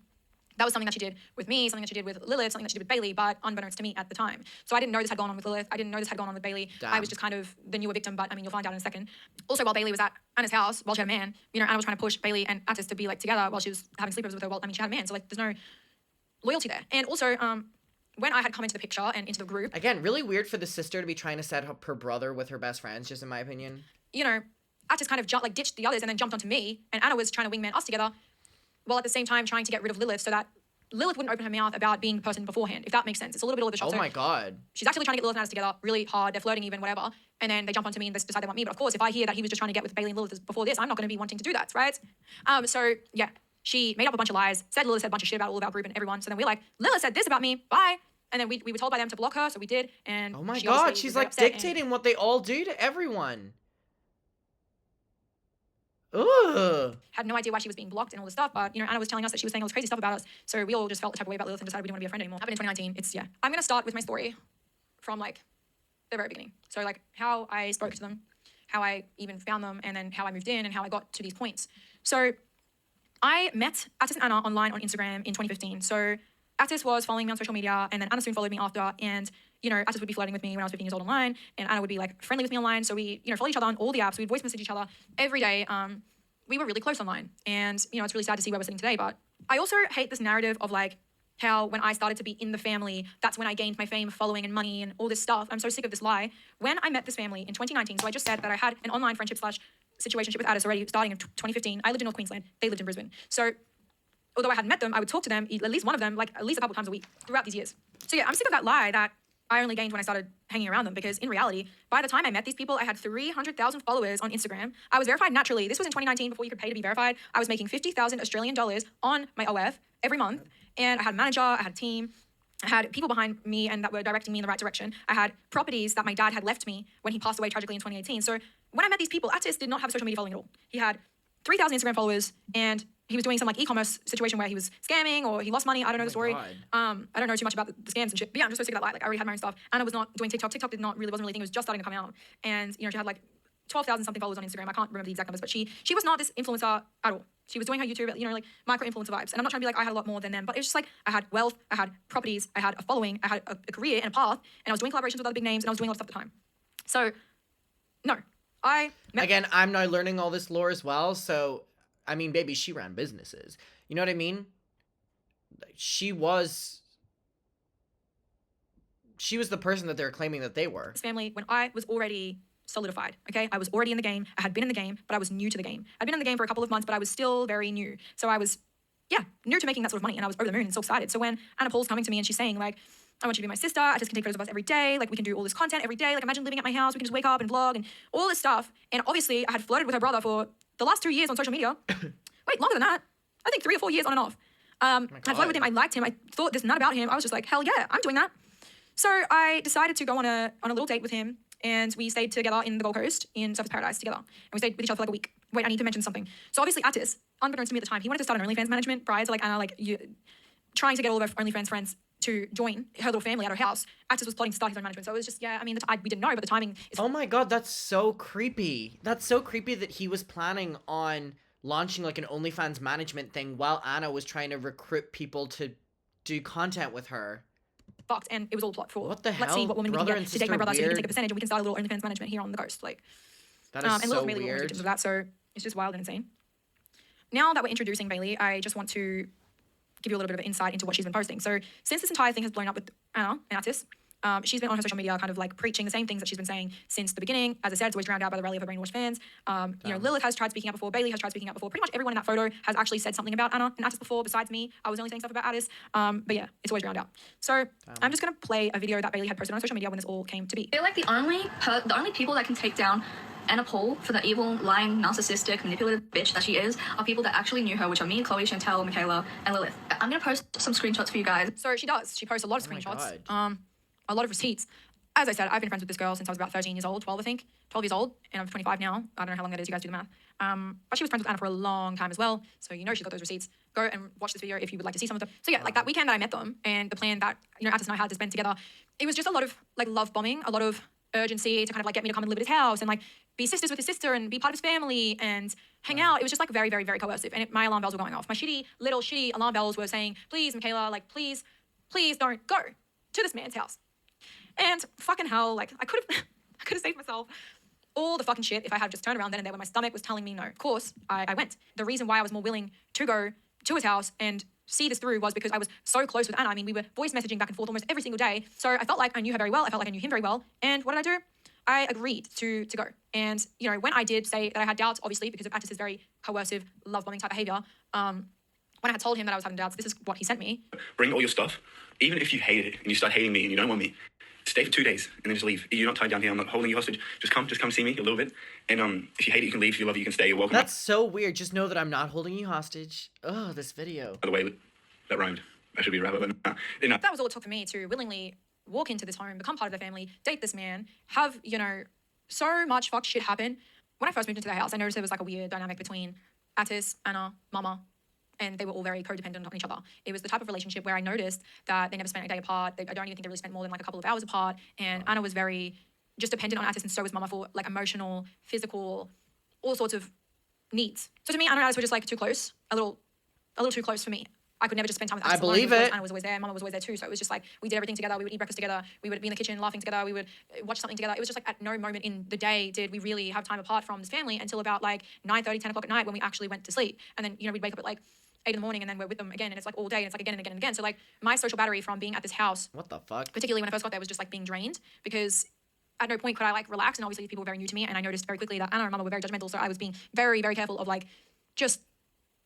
That was something that she did with me, something that she did with Lilith, something that she did with Bailey, but unbeknownst to me at the time. So I didn't know this had gone on with Lilith. I didn't know this had gone on with Bailey. Damn. I was just kind of the newer victim, but I mean, you'll find out in a second. Also, while Bailey was at Anna's house, while she had a man, you know, Anna was trying to push Bailey and Addis to be like together while she was having sleepovers with her. Well, I mean, she had a man, so like there's no loyalty there. And also, when I had come into the picture and into the group, Again, really weird for the sister to be trying to set up her brother with her best friends, just in my opinion. you know, Addis kind of ditched the others and then jumped onto me, and Anna was trying to wingman us together, while at the same time trying to get rid of Lilith so that Lilith wouldn't open her mouth about being the person beforehand, if that makes sense. It's a little bit all of a shot. Oh So my god. she's actually trying to get Lilith and Addis together really hard. They're flirting even, whatever. And then they jump onto me and they decide they want me. But of course, if I hear that he was just trying to get with Bailey and Lilith before this, I'm not going to be wanting to do that, right? So yeah, she made up a bunch of lies, said Lilith said a bunch of shit about all of our group and everyone. So then we're like, Lilith said this about me, bye. And then we were told by them to block her, so we did. And Oh my she god, obviously she's was very like upset and- dictating what they all do to everyone. Ugh. had no idea why she was being blocked and all this stuff, but you know, Anna was telling us that she was saying all this crazy stuff about us, so we all just felt the type of way about Lilith and decided we didn't want to be a friend anymore. Happened in 2019. It's I'm gonna start with my story from like the very beginning. So like how I spoke to them, how I even found them, and then how I moved in and how I got to these points. So I met Addis and Anna online on Instagram in 2015. So Addis was following me on social media, and then Anna soon followed me after, and you know, Addis would be flirting with me when I was 15 years old online, and Anna would be like friendly with me online. So we, you know, followed each other on all the apps. We'd voice message each other every day. We were really close online, and you know, it's really sad to see where we're sitting today. But I also hate this narrative of like how when I started to be in the family, that's when I gained my fame, following, and money, and all this stuff. I'm so sick of this lie. When I met this family in 2019, so I just said that I had an online friendship / situationship with Addis already starting in 2015. I lived in North Queensland. They lived in Brisbane. So although I hadn't met them, I would talk to them, at least one of them, like at least a couple times a week throughout these years. So yeah, I'm sick of that lie that I only gained when I started hanging around them, because in reality, by the time I met these people, I had 300,000 followers on Instagram. I was verified naturally. This was in 2019 before you could pay to be verified. I was making 50,000 Australian dollars on my OF every month. And I had a manager, I had a team, I had people behind me and that were directing me in the right direction. I had properties that my dad had left me when he passed away tragically in 2018. So when I met these people, Addis did not have a social media following at all. He had 3,000 Instagram followers, and he was doing some like e-commerce situation where he was scamming or he lost money. I don't know the story. God. I don't know too much about the scams and shit. But yeah, I'm just so sick of that lie. Like I already had my own stuff. Anna was not doing TikTok. TikTok wasn't really a thing. It was just starting to come out. And you know, she had like 12,000 something followers on Instagram. I can't remember the exact numbers, but she was not this influencer at all. She was doing her YouTube, you know, like micro influencer vibes. And I'm not trying to be like I had a lot more than them, but it was just like I had wealth, I had properties, I had a following, I had a career and a path, and I was doing collaborations with other big names, and I was doing a lot of stuff at the time. So no, Again, I'm now learning all this lore as well, so I mean, baby, she ran businesses. You know what I mean? She was the person that they're claiming that they were. this family when I was already solidified, okay? I was already in the game. I had been in the game, but I was new to the game. I'd been in the game for a couple of months, but I was still very new. So I was, new to making that sort of money, and I was over the moon and so excited. So when Anna Paul's coming to me and she's saying like, I want you to be my sister, I just can take photos of us every day, like we can do all this content every day, like imagine living at my house, we can just wake up and vlog and all this stuff. And obviously I had flirted with her brother for the last 2 years on social media. Wait, longer than that. I think 3 or 4 years on and off. I flirted with him, I liked him, I thought this nut about him. I was just like, hell yeah, I'm doing that. So I decided to go on a little date with him, and we stayed together in the Gold Coast in Surfers Paradise together. And we stayed with each other for like a week. Wait, I need to mention something. So obviously Addis, unbeknownst to me at the time, he wanted to start an OnlyFans management prior to like Anna, trying to get all of her OnlyFans friends to join her little family at her house. Addis was plotting to start his own management. So it was just, we didn't know, but the timing is... Oh my god, that's so creepy. That's so creepy that he was planning on launching like an OnlyFans management thing while Anna was trying to recruit people to do content with her. fucked, and it was all a plot for What the let's see hell? what woman we Brother can and get to date my sister brother so he can weird. take a percentage and we can start a little OnlyFans management here on the coast. Like, That is and so Lilith made weird. of that, so it's just wild and insane. Now that we're introducing Bailey, I just want to give you a little bit of insight into what she's been posting. So since this entire thing has blown up with Anna and Addis, she's been on her social media kind of like preaching the same things that she's been saying since the beginning. As I said, it's always drowned out by the rally of her brainwashed fans. You know, Lilith has tried speaking out before. Bailey has tried speaking out before. Pretty much everyone in that photo has actually said something about Anna and Addis before, besides me. I was only saying stuff about Addis. But yeah, it's always drowned out. So I'm just going to play a video that Bailey had posted on social media when this all came to be. I feel like the only people that can take down Anna Paul for the evil, lying, narcissistic, manipulative bitch that she is are people that actually knew her, which are me, Chloe, Chantel, Michaela, and Lilith. I'm gonna post some screenshots for you guys. So she does. She posts a lot of Oh my screenshots. God. A lot of receipts. As I said, I've been friends with this girl since I was about 13 years old, 12 I think, 12 years old, and I'm 25 now. I don't know how long that is. You guys do the math. But she was friends with Anna for a long time as well, so you know she's got those receipts. Go and watch this video if you would like to see some of them. So yeah, like that weekend that I met them and the plan that Addis and I had to spend together, it was just a lot of like love bombing, a lot of urgency to kind of like get me to come and live at his house and like be sisters with his sister and be part of his family and hang out. It was just like very, very, very coercive. And my alarm bells were going off. My shitty alarm bells were saying, please, Michaela, like, please don't go to this man's house. And fucking hell, like, I could have saved myself all the fucking shit if I had just turned around then and there when my stomach was telling me no. Of course, I went. The reason why I was more willing to go to his house and see this through was because I was so close with Anna. I mean, we were voice messaging back and forth almost every single day. So I felt like I knew her very well. I felt like I knew him very well. And what did I do? I agreed to go. And, you know, when I did say that I had doubts, obviously, because of Addis's very coercive, love-bombing type behavior, when I had told him that I was having doubts, this is what he sent me. Bring all your stuff. Even if you hate it and you start hating me and you don't want me, stay for 2 days and then just leave. You're not tied down here. I'm not holding you hostage. Just come see me a little bit. And if you hate it, you can leave. If you love it, you can stay. You're welcome. That's so weird. Just know that I'm not holding you hostage. Oh, this video. By the way, that rhymed. I should be a rapper, but no. That was all it took for me to willingly walk into this home, become part of the family, date this man, have, you know, so much fucked shit happen. When I first moved into the house, I noticed there was like a weird dynamic between Addis, Anna, Mama, and they were all very codependent on each other. It was the type of relationship where I noticed that they never spent a day apart. I don't even think they really spent more than like a couple of hours apart. And Anna was very just dependent on Addis, and so was Mama for like emotional, physical, all sorts of needs. So to me, Anna and Addis were just like too close, a little too close for me. I could never just spend time with Addis. I believe it. Anna was always there. Mama was always there too. So it was just like we did everything together. We would eat breakfast together. We would be in the kitchen laughing together. We would watch something together. It was just like at no moment in the day did we really have time apart from this family until about like 9:30, 10 o'clock at night when we actually went to sleep. And then, you know, we'd wake up at like 8 in the morning and then we're with them again. And it's like all day and it's like again and again and again. So like my social battery from being at this house, what the fuck? particularly when I first got there, was just like being drained because at no point could I like relax. And obviously these people were very new to me. And I noticed very quickly that Anna and Mama were very judgmental. So I was being very, very careful of like just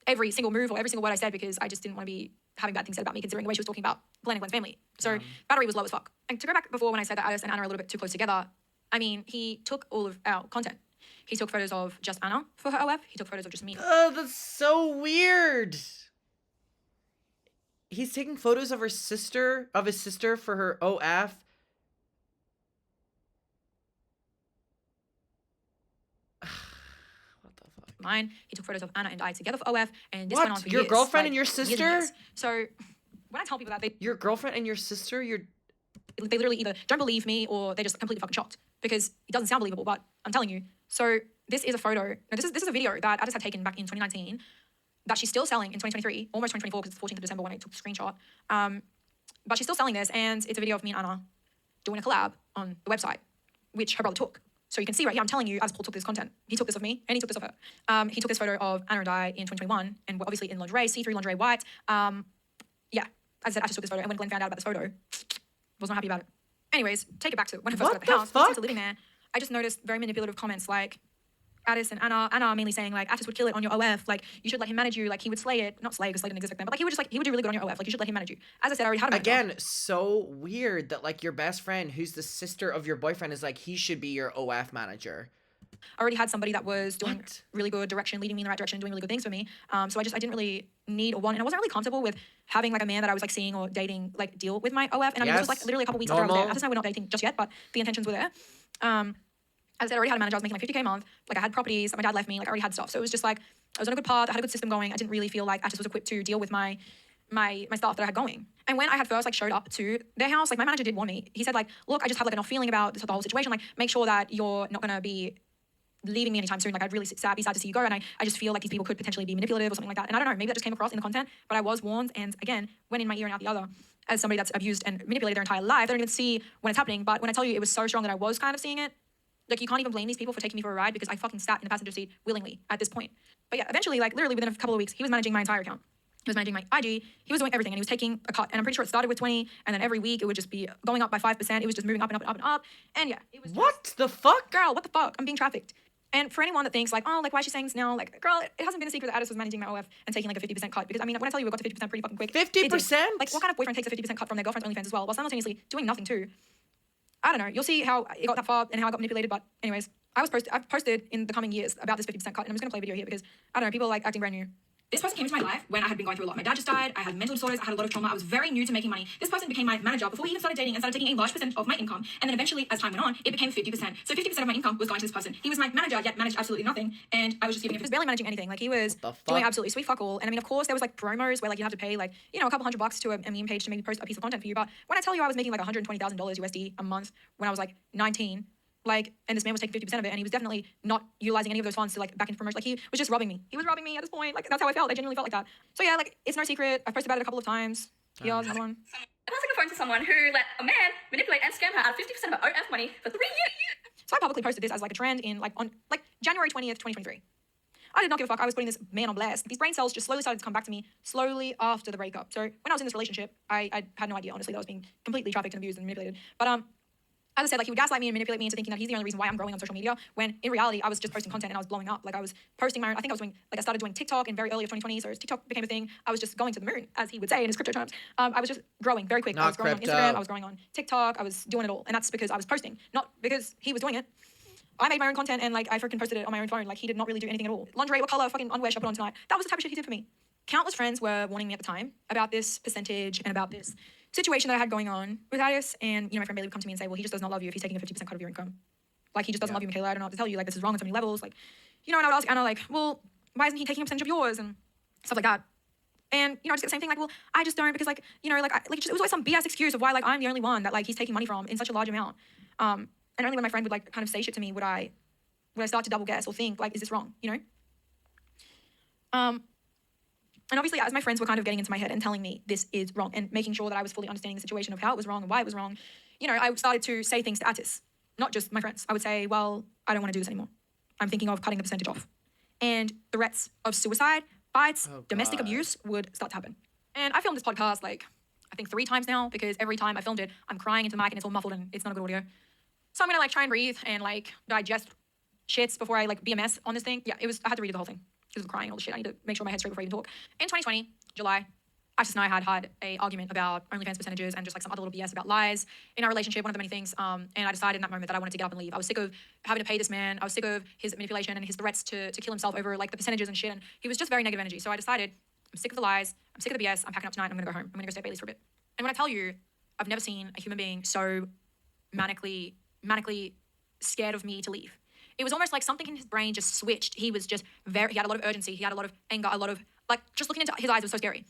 every single move or every single word I said because I just didn't want to be having bad things said about me considering the way she was talking about Glenn and Glenn's family. So battery was low as fuck. And to go back before when I said that Addis and Anna are a little bit too close together, I mean, he took all of our content. He took photos of just Anna for her OF. He took photos of just me. Oh, that's so weird. He's taking photos of his sister for her OF. Mine. He took photos of Anna and I together for OF, and this What? went on for Your years. girlfriend like, and your years sister? years. So when I tell people that, Your girlfriend and your sister? they literally either don't believe me or they're just completely fucking shocked because it doesn't sound believable, but I'm telling you. So this is a photo. No, this is a video that Addis had taken back in 2019 that she's still selling in 2023, almost 2024 because it's 14th of December when I took the screenshot. But she's still selling this, and it's a video of me and Anna doing a collab on the website, which her brother took. So you can see right here, I'm telling you, as Paul took this content, he took this of me and he took this of her. He took this photo of Anna and I in 2021, and we're obviously in lingerie, see-through lingerie, white. Yeah, as I said, I just took this photo, and when Glenn found out about this photo, was not happy about it. Anyways, take it back to when I first got at the house. Since living there, I just noticed very manipulative comments like Addis and Anna mainly saying like Addis would kill it on your OF, like you should let him manage you, like he would slay it, not slay because slay didn't exist back then, but like he would do really good on your OF, like you should let him manage you. As I said, I already had a manager. Again, so weird that like your best friend, who's the sister of your boyfriend, is like he should be your OF manager. I already had somebody that was doing really good direction, leading me in the right direction, doing really good things for me. So I didn't really need or want, and I wasn't really comfortable with having like a man that I was like seeing or dating like deal with my OF. And I mean, this was like literally a couple weeks after I was there. At this time, we're not dating just yet, but the intentions were there. As I said, I already had a manager. I was making like 50K a month. Like I had properties that my dad left me. Like I already had stuff. So it was just like I was on a good path. I had a good system going. I didn't really feel like I just was equipped to deal with my stuff that I had going. And when I had first like showed up to their house, like my manager did warn me. He said like, look, I just have like an off feeling about the whole situation. Like make sure that you're not gonna be leaving me anytime soon. Like I'd really be sad to see you go. And I just feel like these people could potentially be manipulative or something like that. And I don't know, maybe that just came across in the content, but I was warned, and again, went in my ear and out the other as somebody that's abused and manipulated their entire life. They don't even see when it's happening. But when I tell you it was so strong that I was kind of seeing it, like you can't even blame these people for taking me for a ride because I fucking sat in the passenger seat willingly at this point. But yeah, eventually, like literally within a couple of weeks, he was managing my entire account. He was managing my IG. He was doing everything, and he was taking a cut. And I'm pretty sure it started with 20, and then every week it would just be going up by 5%. It was just moving up and up and up and up. And yeah, it was What the fuck? Girl, what the fuck? I'm being trafficked. And for anyone that thinks like, oh, like why is she saying this now? Like, girl, it hasn't been a secret that Addis was managing my OF and taking like a 50% cut. Because I mean, when I tell you we got to 50% pretty fucking quick. 50%? Like, what kind of boyfriend takes a 50% cut from their girlfriend's OnlyFans as well, while simultaneously doing nothing too? I don't know. You'll see how it got that far and how I got manipulated. But anyways, I've posted in the coming years about this 50% cut, and I'm just gonna play a video here because I don't know, people are like acting brand new. This person came into my life when I had been going through a lot. My dad just died, I had mental disorders, I had a lot of trauma, I was very new to making money. This person became my manager before we even started dating and started taking a large percent of my income. And then eventually, as time went on, it became 50%. So 50% of my income was going to this person. He was my manager, yet managed absolutely nothing. And I was just giving him. He was barely managing anything. Like he was doing absolutely sweet fuck all. And I mean, of course, there was like promos where like you have to pay like, you know, a couple $100 to a meme page to maybe post a piece of content for you. But when I tell you I was making like $120,000 USD a month when I was like 19, Like, and this man was taking 50% of it, and he was definitely not utilizing any of those funds to like back into promotion. Like, he was just robbing me. He was robbing me at this point. Like, that's how I felt. I genuinely felt like that. So yeah, like, it's no secret. I've posted about it a couple of times. Yeah, another one. I passing the phone to someone who let a man manipulate and scam her out of 50% of her OF money for 3 years. So I publicly posted this as like a trend in like on like January 20th, 2023. I did not give a fuck. I was putting this man on blast. These brain cells just slowly started to come back to me slowly after the breakup. So when I was in this relationship, I had no idea, honestly, that I was being completely trafficked and abused and manipulated. But as I said, like, he would gaslight me and manipulate me into thinking that he's the only reason why I'm growing on social media, when in reality I was just posting content and I was blowing up. Like, I was posting my own, I think I was doing, like, I started doing TikTok in very early of 2020, so as TikTok became a thing, I was just going to the moon, as he would say in his crypto terms. I was just growing very quick. I was growing on Instagram, I was growing on TikTok, I was doing it all, and that's because I was posting, not because he was doing it. I made my own content and like I freaking posted it on my own phone. Like, he did not really do anything at all. Lingerie, what color fucking underwear should I put on tonight? That was the type of shit he did for me. Countless friends were warning me at the time about this percentage and about this situation that I had going on with Addis. And, you know, my friend Bailey would come to me and say, well, he just does not love you if he's taking a 50% cut of your income. Like, he just doesn't love you, Michaela. I don't know what to tell you. Like, this is wrong on so many levels. Like, you know, and I would ask Anna, like, well, why isn't he taking a percentage of yours? And stuff like that. And, you know, I just get the same thing, like, well, I just don't, because, like, you know, like, it was always some BS excuse of why, like, I'm the only one that, like, he's taking money from in such a large amount. And only when my friend would, like, kind of say shit to me would I start to double guess or think, like, is this wrong, you know? And obviously, as my friends were kind of getting into my head and telling me this is wrong and making sure that I was fully understanding the situation of how it was wrong and why it was wrong, you know, I started to say things to Addis, not just my friends. I would say, well, I don't want to do this anymore. I'm thinking of cutting the percentage off. And threats of suicide, fights, domestic abuse would start to happen. And I filmed this podcast, like, I think 3 times now, because every time I filmed it, I'm crying into the mic and it's all muffled and it's not a good audio. So I'm going to, like, try and breathe and, like, digest shits before I, like, be a mess on this thing. Yeah, I had to read the whole thing. Because of crying and all the shit. I need to make sure my head's straight before I even talk. In 2020, July, Isis and I had a argument about OnlyFans percentages and just like some other little BS about lies in our relationship, one of the many things. And I decided in that moment that I wanted to get up and leave. I was sick of having to pay this man. I was sick of his manipulation and his threats to kill himself over like the percentages and shit. And he was just very negative energy. So I decided, I'm sick of the lies. I'm sick of the BS. I'm packing up tonight. I'm going to go home. I'm going to go stay at Bailey's for a bit. And when I tell you, I've never seen a human being so manically scared of me to leave. It was almost like something in his brain just switched. He was just he had a lot of urgency. He had a lot of anger, a lot of, like, just looking into his eyes was so scary.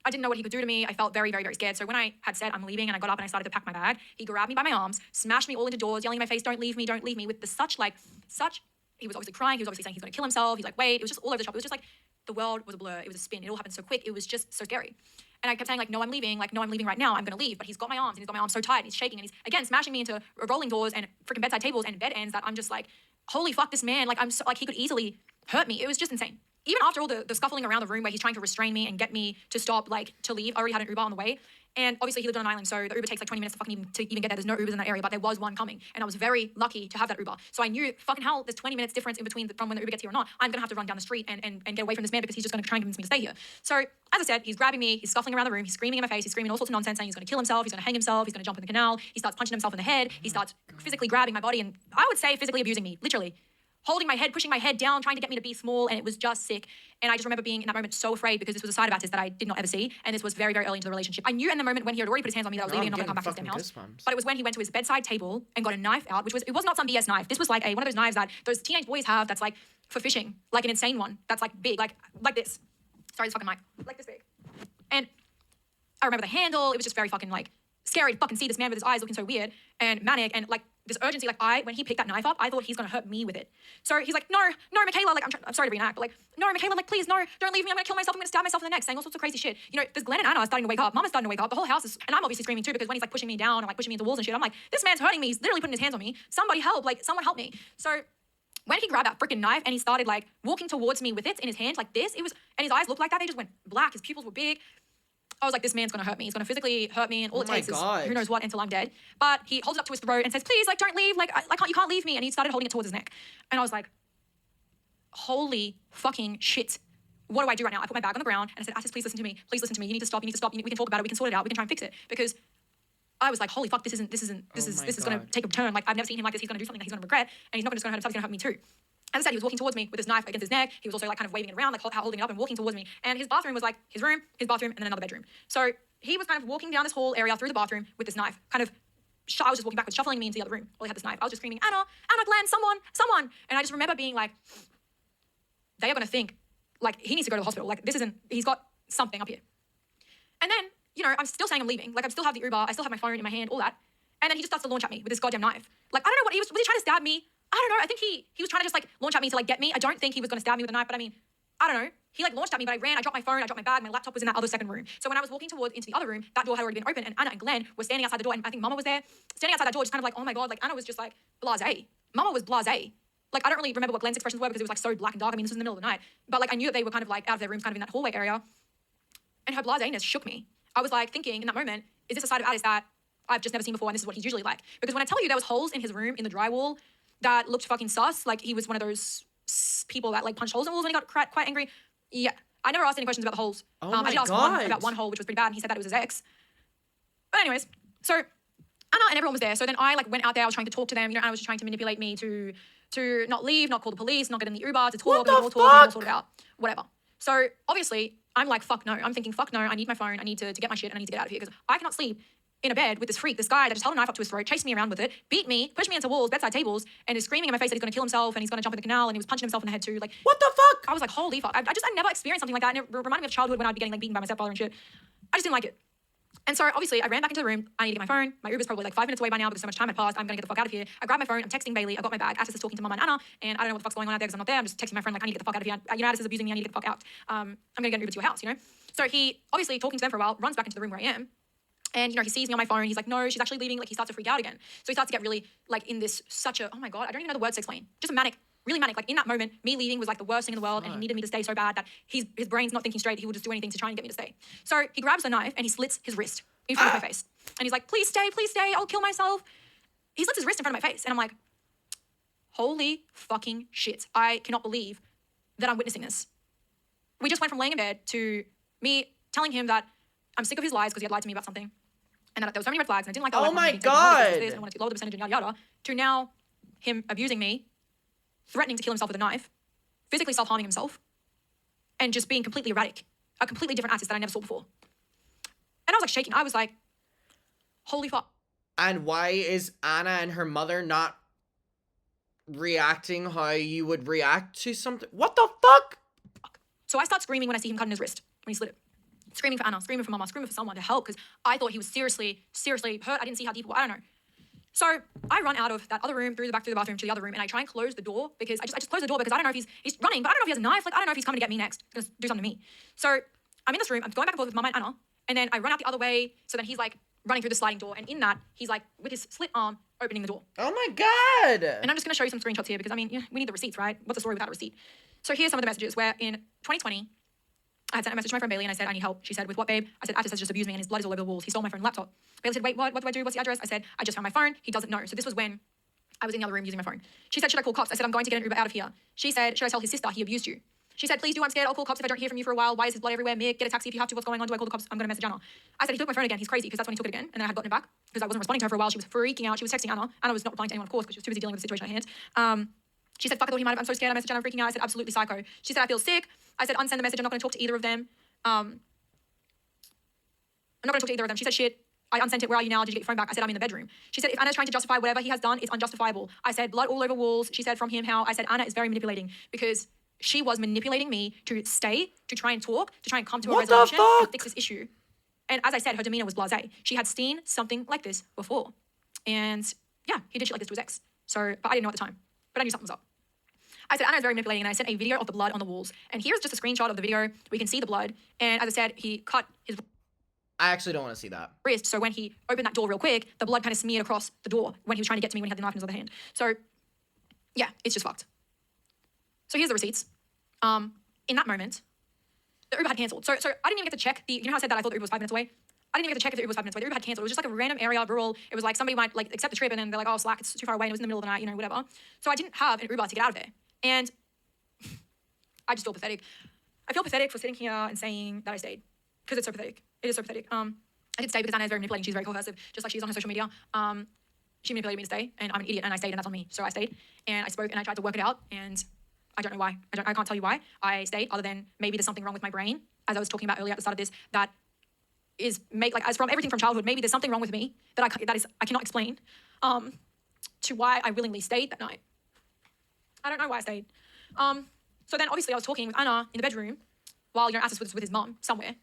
I didn't know what he could do to me. I felt very, very, very scared. So when I had said I'm leaving and I got up and I started to pack my bag, he grabbed me by my arms, smashed me all into doors, yelling in my face, don't leave me, with the he was obviously crying. He was obviously saying he's going to kill himself. He's like, wait, it was just all over the shop. It was just like the world was a blur. It was a spin. It all happened so quick. It was just so scary. And I kept saying, like, no, I'm leaving. Like, no, I'm leaving right now. I'm going to leave. But he's got my arms and he's got my arms so tight and he's shaking and he's, again, smashing me into rolling doors and freaking bedside tables and bed ends that I'm just like, holy fuck, this man, like, I'm so, like, he could easily hurt me. It was just insane. Even after all the scuffling around the room where he's trying to restrain me and get me to stop, like, to leave, I already had an Uber on the way. And obviously he lived on an island, so the Uber takes like 20 minutes to even get there. There's no Ubers in that area, but there was one coming. And I was very lucky to have that Uber. So I knew, fucking hell, there's 20 minutes difference in between from when the Uber gets here or not. I'm going to have to run down the street and get away from this man because he's just going to try and convince me to stay here. So, as I said, he's grabbing me, he's scuffling around the room, he's screaming in my face, he's screaming all sorts of nonsense, saying he's going to kill himself, he's going to hang himself, he's going to jump in the canal, he starts punching himself in the head, he starts physically grabbing my body and I would say physically abusing me, literally. Holding my head, pushing my head down, trying to get me to be small, and it was just sick. And I just remember being in that moment so afraid because this was a side of Addis that I did not ever see, and this was very, very early into the relationship. I knew in the moment when he had already put his hands on me that I was leaving and not going to come back to his damn house. But it was when he went to his bedside table and got a knife out, it was not some BS knife. This was like one of those knives that those teenage boys have that's like for fishing, like an insane one that's like big, like this. Sorry, this fucking mic, like this big. And I remember the handle. It was just very fucking like scary to fucking see this man with his eyes looking so weird and manic and like this urgency. Like when he picked that knife up, I thought he's gonna hurt me with it. So he's like, no, Michaela, like I'm sorry to reenact, but like, no, Michaela, like please, no, don't leave me. I'm gonna kill myself. I'm gonna stab myself in the neck, saying all sorts of crazy shit. You know, there's Glenn and Anna are starting to wake up. Mama's starting to wake up. The whole house is, and I'm obviously screaming too because when he's like pushing me down and like pushing me into walls and shit, I'm like, this man's hurting me. He's literally putting his hands on me. Somebody help! Like someone help me. So when he grabbed that freaking knife and he started like walking towards me with it in his hand like this, it was, and his eyes looked like that. They just went black. His pupils were big. I was like, this man's gonna hurt me. He's gonna physically hurt me, and all it takes is who knows what until I'm dead. But he holds it up to his throat and says, please, like, don't leave. Like, you can't leave me. And he started holding it towards his neck. And I was like, holy fucking shit. What do I do right now? I put my bag on the ground and I said, Addis, please listen to me. Please listen to me. You need to stop. We can talk about it. We can sort it out. We can try and fix it. Because I was like, holy fuck, this is gonna take a turn. Like, I've never seen him like this. He's gonna do something that he's gonna regret. And he's not just gonna hurt himself, he's gonna hurt me too. As I said, he was walking towards me with his knife against his neck. He was also like kind of waving it around, like holding it up and walking towards me. And his bathroom was like his room, his bathroom, and then another bedroom. So he was kind of walking down this whole area through the bathroom with this knife, kind of, I was just walking backwards, shuffling me into the other room while he had this knife. I was just screaming, Anna, Glenn, someone. And I just remember being like, they are gonna think, like, he needs to go to the hospital. Like, he's got something up here. And then, you know, I'm still saying I'm leaving. Like, I still have the Uber, I still have my phone in my hand, all that. And then he just starts to launch at me with this goddamn knife. Like, I don't know what, was he trying to stab me? I don't know. I think he was trying to just like launch at me to like get me. I don't think he was going to stab me with a knife, but I mean, I don't know. He like launched at me, but I ran, I dropped my phone, I dropped my bag, my laptop was in that other second room. So when I was walking into the other room, that door had already been open, and Anna and Glenn were standing outside the door, and I think Mama was there, standing outside that door, just kind of like, oh my God, like Anna was just like blasé. Mama was blasé. Like, I don't really remember what Glenn's expressions were because it was like so black and dark. I mean, this was in the middle of the night, but like I knew that they were kind of like out of their rooms, kind of in that hallway area. And her blaséness shook me. I was like thinking in that moment, is this a side of Addis that I've just never seen before, and this is what he's usually like? Because when I tell you there was holes in his room in the drywall that looked fucking sus, like he was one of those people that like punched holes in walls when he got quite angry. Yeah, I never asked any questions about the holes. I did ask one about one hole, which was pretty bad, and he said that it was his ex. But anyways, so Anna and everyone was there. So then I like went out there. I was trying to talk to them. You know, Anna was just trying to manipulate me to not leave, not call the police, not get in the Uber, to talk, What the and all fuck? sort it out, whatever. So obviously I'm like, fuck no. I'm thinking, fuck no. I need my phone. I need to get my shit. And I need to get out of here because I cannot sleep in a bed with this freak, this guy that just held a knife up to his throat, chased me around with it, beat me, pushed me into walls, bedside tables, and is screaming in my face that he's going to kill himself and he's going to jump in the canal, and he was punching himself in the head too. Like, What the fuck? I was like, holy fuck. I never experienced something like that. And it reminded me of childhood when I'd be getting like beaten by my stepfather and shit. I just didn't like it. And so obviously I ran back into the room. I need to get my phone. My Uber's probably like 5 minutes away by now because so much time had passed. I'm going to get the fuck out of here. I grab my phone. I'm texting Bailey. I got my bag. Addis is talking to Mama and Anna, and I don't know what the fuck's going on out there because I'm not there. I'm just texting my friend like, I need to get the fuck out of here. You know, Addis is abusing me. I need to get the fuck out. I'm going to get an Uber to your house, you know? So he, obviously talking to them for a while, runs back into the room where I am. And, you know, he sees me on my phone. He's like, no, she's actually leaving. Like, he starts to freak out again. So he starts to get really, like, in this such a, oh my God, I don't even know the words to explain. Just a manic, really manic. Like, in that moment, me leaving was like the worst thing in the world, and he needed me to stay so bad that his brain's not thinking straight. He will just do anything to try and get me to stay. So he grabs the knife and he slits his wrist in front of my face. And he's like, please stay, I'll kill myself. He slits his wrist in front of my face. And I'm like, holy fucking shit. I cannot believe that I'm witnessing this. We just went from laying in bed to me telling him that I'm sick of his lies because he had lied to me about something. And that there were so many red flags, and I didn't like that. Oh my God. And I wanted to lower the percentage and yada yada. To now him abusing me, threatening to kill himself with a knife, physically self-harming himself, and just being completely erratic. A completely different artist that I never saw before. And I was like shaking. I was like, holy fuck. And why is Anna and her mother not reacting how you would react to something? What the fuck? So I start screaming when I see him cutting his wrist, when he slit it. Screaming for Anna, screaming for Mama, screaming for someone to help because I thought he was seriously hurt. I didn't see how deep, I don't know. So I run out of that other room, through the bathroom to the other room, and I try and close the door because I just close the door because I don't know if he's running, but I don't know if he has a knife. Like, I don't know if he's coming to get me next, going to do something to me. So I'm in this room, I'm going back and forth with Mama and Anna, and then I run out the other way, so then he's like running through the sliding door, and in that, he's like with his split arm opening the door. Oh my God. And I'm just going to show you some screenshots here because, I mean, yeah, we need the receipts, right? What's the story without a receipt? So here's some of the messages where in 2020, I had sent a message to my friend Bailey and I said, I need help. She said, with what, babe? I said, Addis has just abused me and his blood is all over the walls. He stole my phone and laptop. Bailey said, wait, what? What do I do? What's the address? I said, I just found my phone. He doesn't know. So this was when I was in the other room using my phone. She said, should I call cops? I said, I'm going to get an Uber out of here. She said, should I tell his sister he abused you? She said, please do. I'm scared. I'll call cops if I don't hear from you for a while. Why is his blood everywhere? Mick, get a taxi if you have to. What's going on? Do I call the cops? I'm going to message Anna. I said, he took my phone again. He's crazy because that's when he took it again. And then I had gotten it back because I wasn't responding to her for a while. She was freaking out. She was texting Anna. Anna was not replying to anyone, of course, because she was too busy dealing with the situation at hand. She said, fuck, I thought he might have. I'm so scared. I messaged Anna, I'm freaking out. I said, absolutely psycho. She said, I feel sick. I said, unsend the message. I'm not going to talk to either of them. I'm not going to talk to either of them. She said, shit, I unsent it. Where are you now? Did you get your phone back? I said, I'm in the bedroom. She said, if Anna's trying to justify whatever he has done, it's unjustifiable. I said, blood all over walls. She said, from him, how? I said, Anna is very manipulating because she was manipulating me to stay, to try and talk, to try and come to a resolution and fix this issue. And as I said, her demeanor was blasé. She had seen something like this before. And yeah, he did shit like this to his ex. So, but I didn't know at the time. But I knew something was up. I said, Anna is very manipulating, and I sent a video of the blood on the walls. And here's just a screenshot of the video. We can see the blood. And as I said, he cut his I actually don't want to see that. wrist. So when he opened that door real quick, the blood kind of smeared across the door when he was trying to get to me when he had the knife in his other hand. So yeah, it's just fucked. So here's the receipts. In that moment, the Uber had cancelled. So I didn't even get to check you know how I said that I thought the Uber was 5 minutes away? I didn't even get to check if the Uber was 5 minutes away. The Uber had cancelled. It was just like a random area, rural. It was like somebody might like accept the trip and then they're like, oh, slack, it's too far away and it was in the middle of the night, you know, whatever. So I didn't have an Uber to get out of there. And I just feel pathetic. I feel pathetic for sitting here and saying that I stayed. Because it's so pathetic. It is so pathetic. I did stay because Anna is very manipulating. She's very coercive, just like she is on her social media. She manipulated me to stay, and I'm an idiot, and I stayed, and that's on me. So I stayed, and I spoke, and I tried to work it out, and I don't know why. I can't tell you why I stayed, other than maybe there's something wrong with my brain, as I was talking about earlier at the start of this, that is as from everything from childhood, maybe there's something wrong with me that I cannot explain, to why I willingly stayed that night. I don't know why I stayed. So then obviously I was talking with Anna in the bedroom while Addis was with his mum somewhere.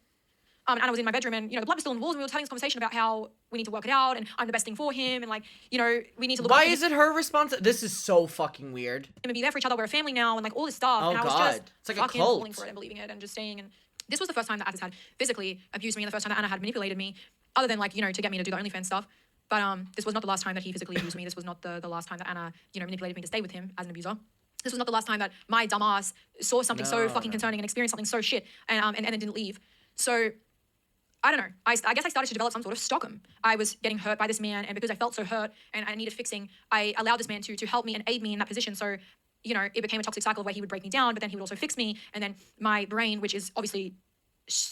And Anna was in my bedroom, and the blood was still on the walls, and we were having this conversation about how we need to work it out, and I'm the best thing for him, and we need to look. Why is it her response? This is so fucking weird. And be there for each other. We're a family now, and all this stuff. Oh and I was God, just it's like a fucking cult. falling for it and believing it and just staying. And this was the first time that Addis had physically abused me, and the first time that Anna had manipulated me, other than to get me to do the OnlyFans stuff. But this was not the last time that he physically abused me. This was not the last time that Anna manipulated me to stay with him as an abuser. This was not the last time that my dumbass saw something so fucking concerning and experienced something so shit and then didn't leave. So I don't know. I guess I started to develop some sort of Stockholm. I was getting hurt by this man, and because I felt so hurt and I needed fixing, I allowed this man to help me and aid me in that position. So, it became a toxic cycle where he would break me down, but then he would also fix me. And then my brain, which is obviously